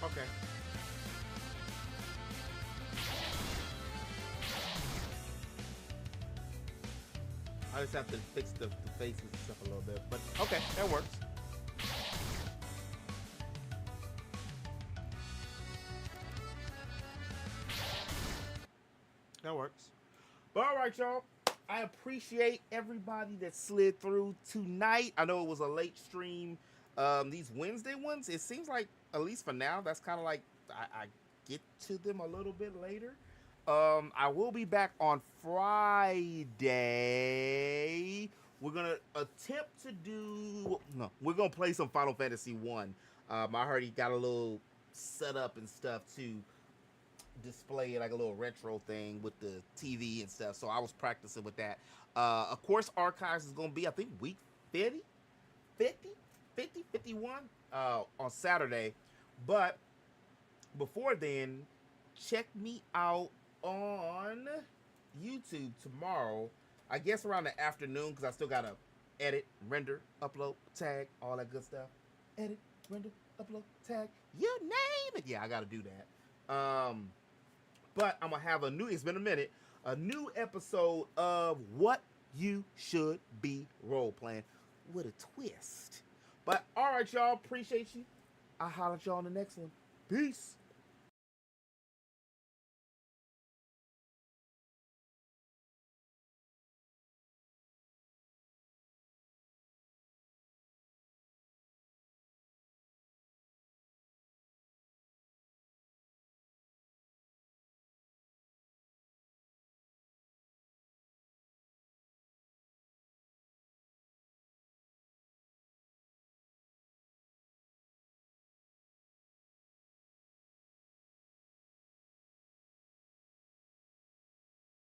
Okay. I just have to fix the faces and stuff a little bit, but okay, that works. That works. But all right, y'all. I appreciate everybody that slid through tonight. I know it was a late stream. These Wednesday ones, it seems like, at least for now, that's kind of like I get to them a little bit later. I will be back on Friday. We're gonna attempt to do we're gonna play some Final Fantasy 1. I already got a little setup and stuff to display like a little retro thing with the TV and stuff, so I was practicing with that. Of course, Archives is gonna be, I think, week 50 51 on Saturday. But before then, check me out on YouTube tomorrow. I guess around the afternoon, because I still gotta edit, render, upload, tag, all that good stuff. Edit, render, upload, tag, you name it. Yeah, I gotta do that. But I'm gonna have it's been a minute, a new episode of What You Should Be Role Playing with a twist. But all right, y'all, appreciate you. I'll holler at y'all on the next one. Peace.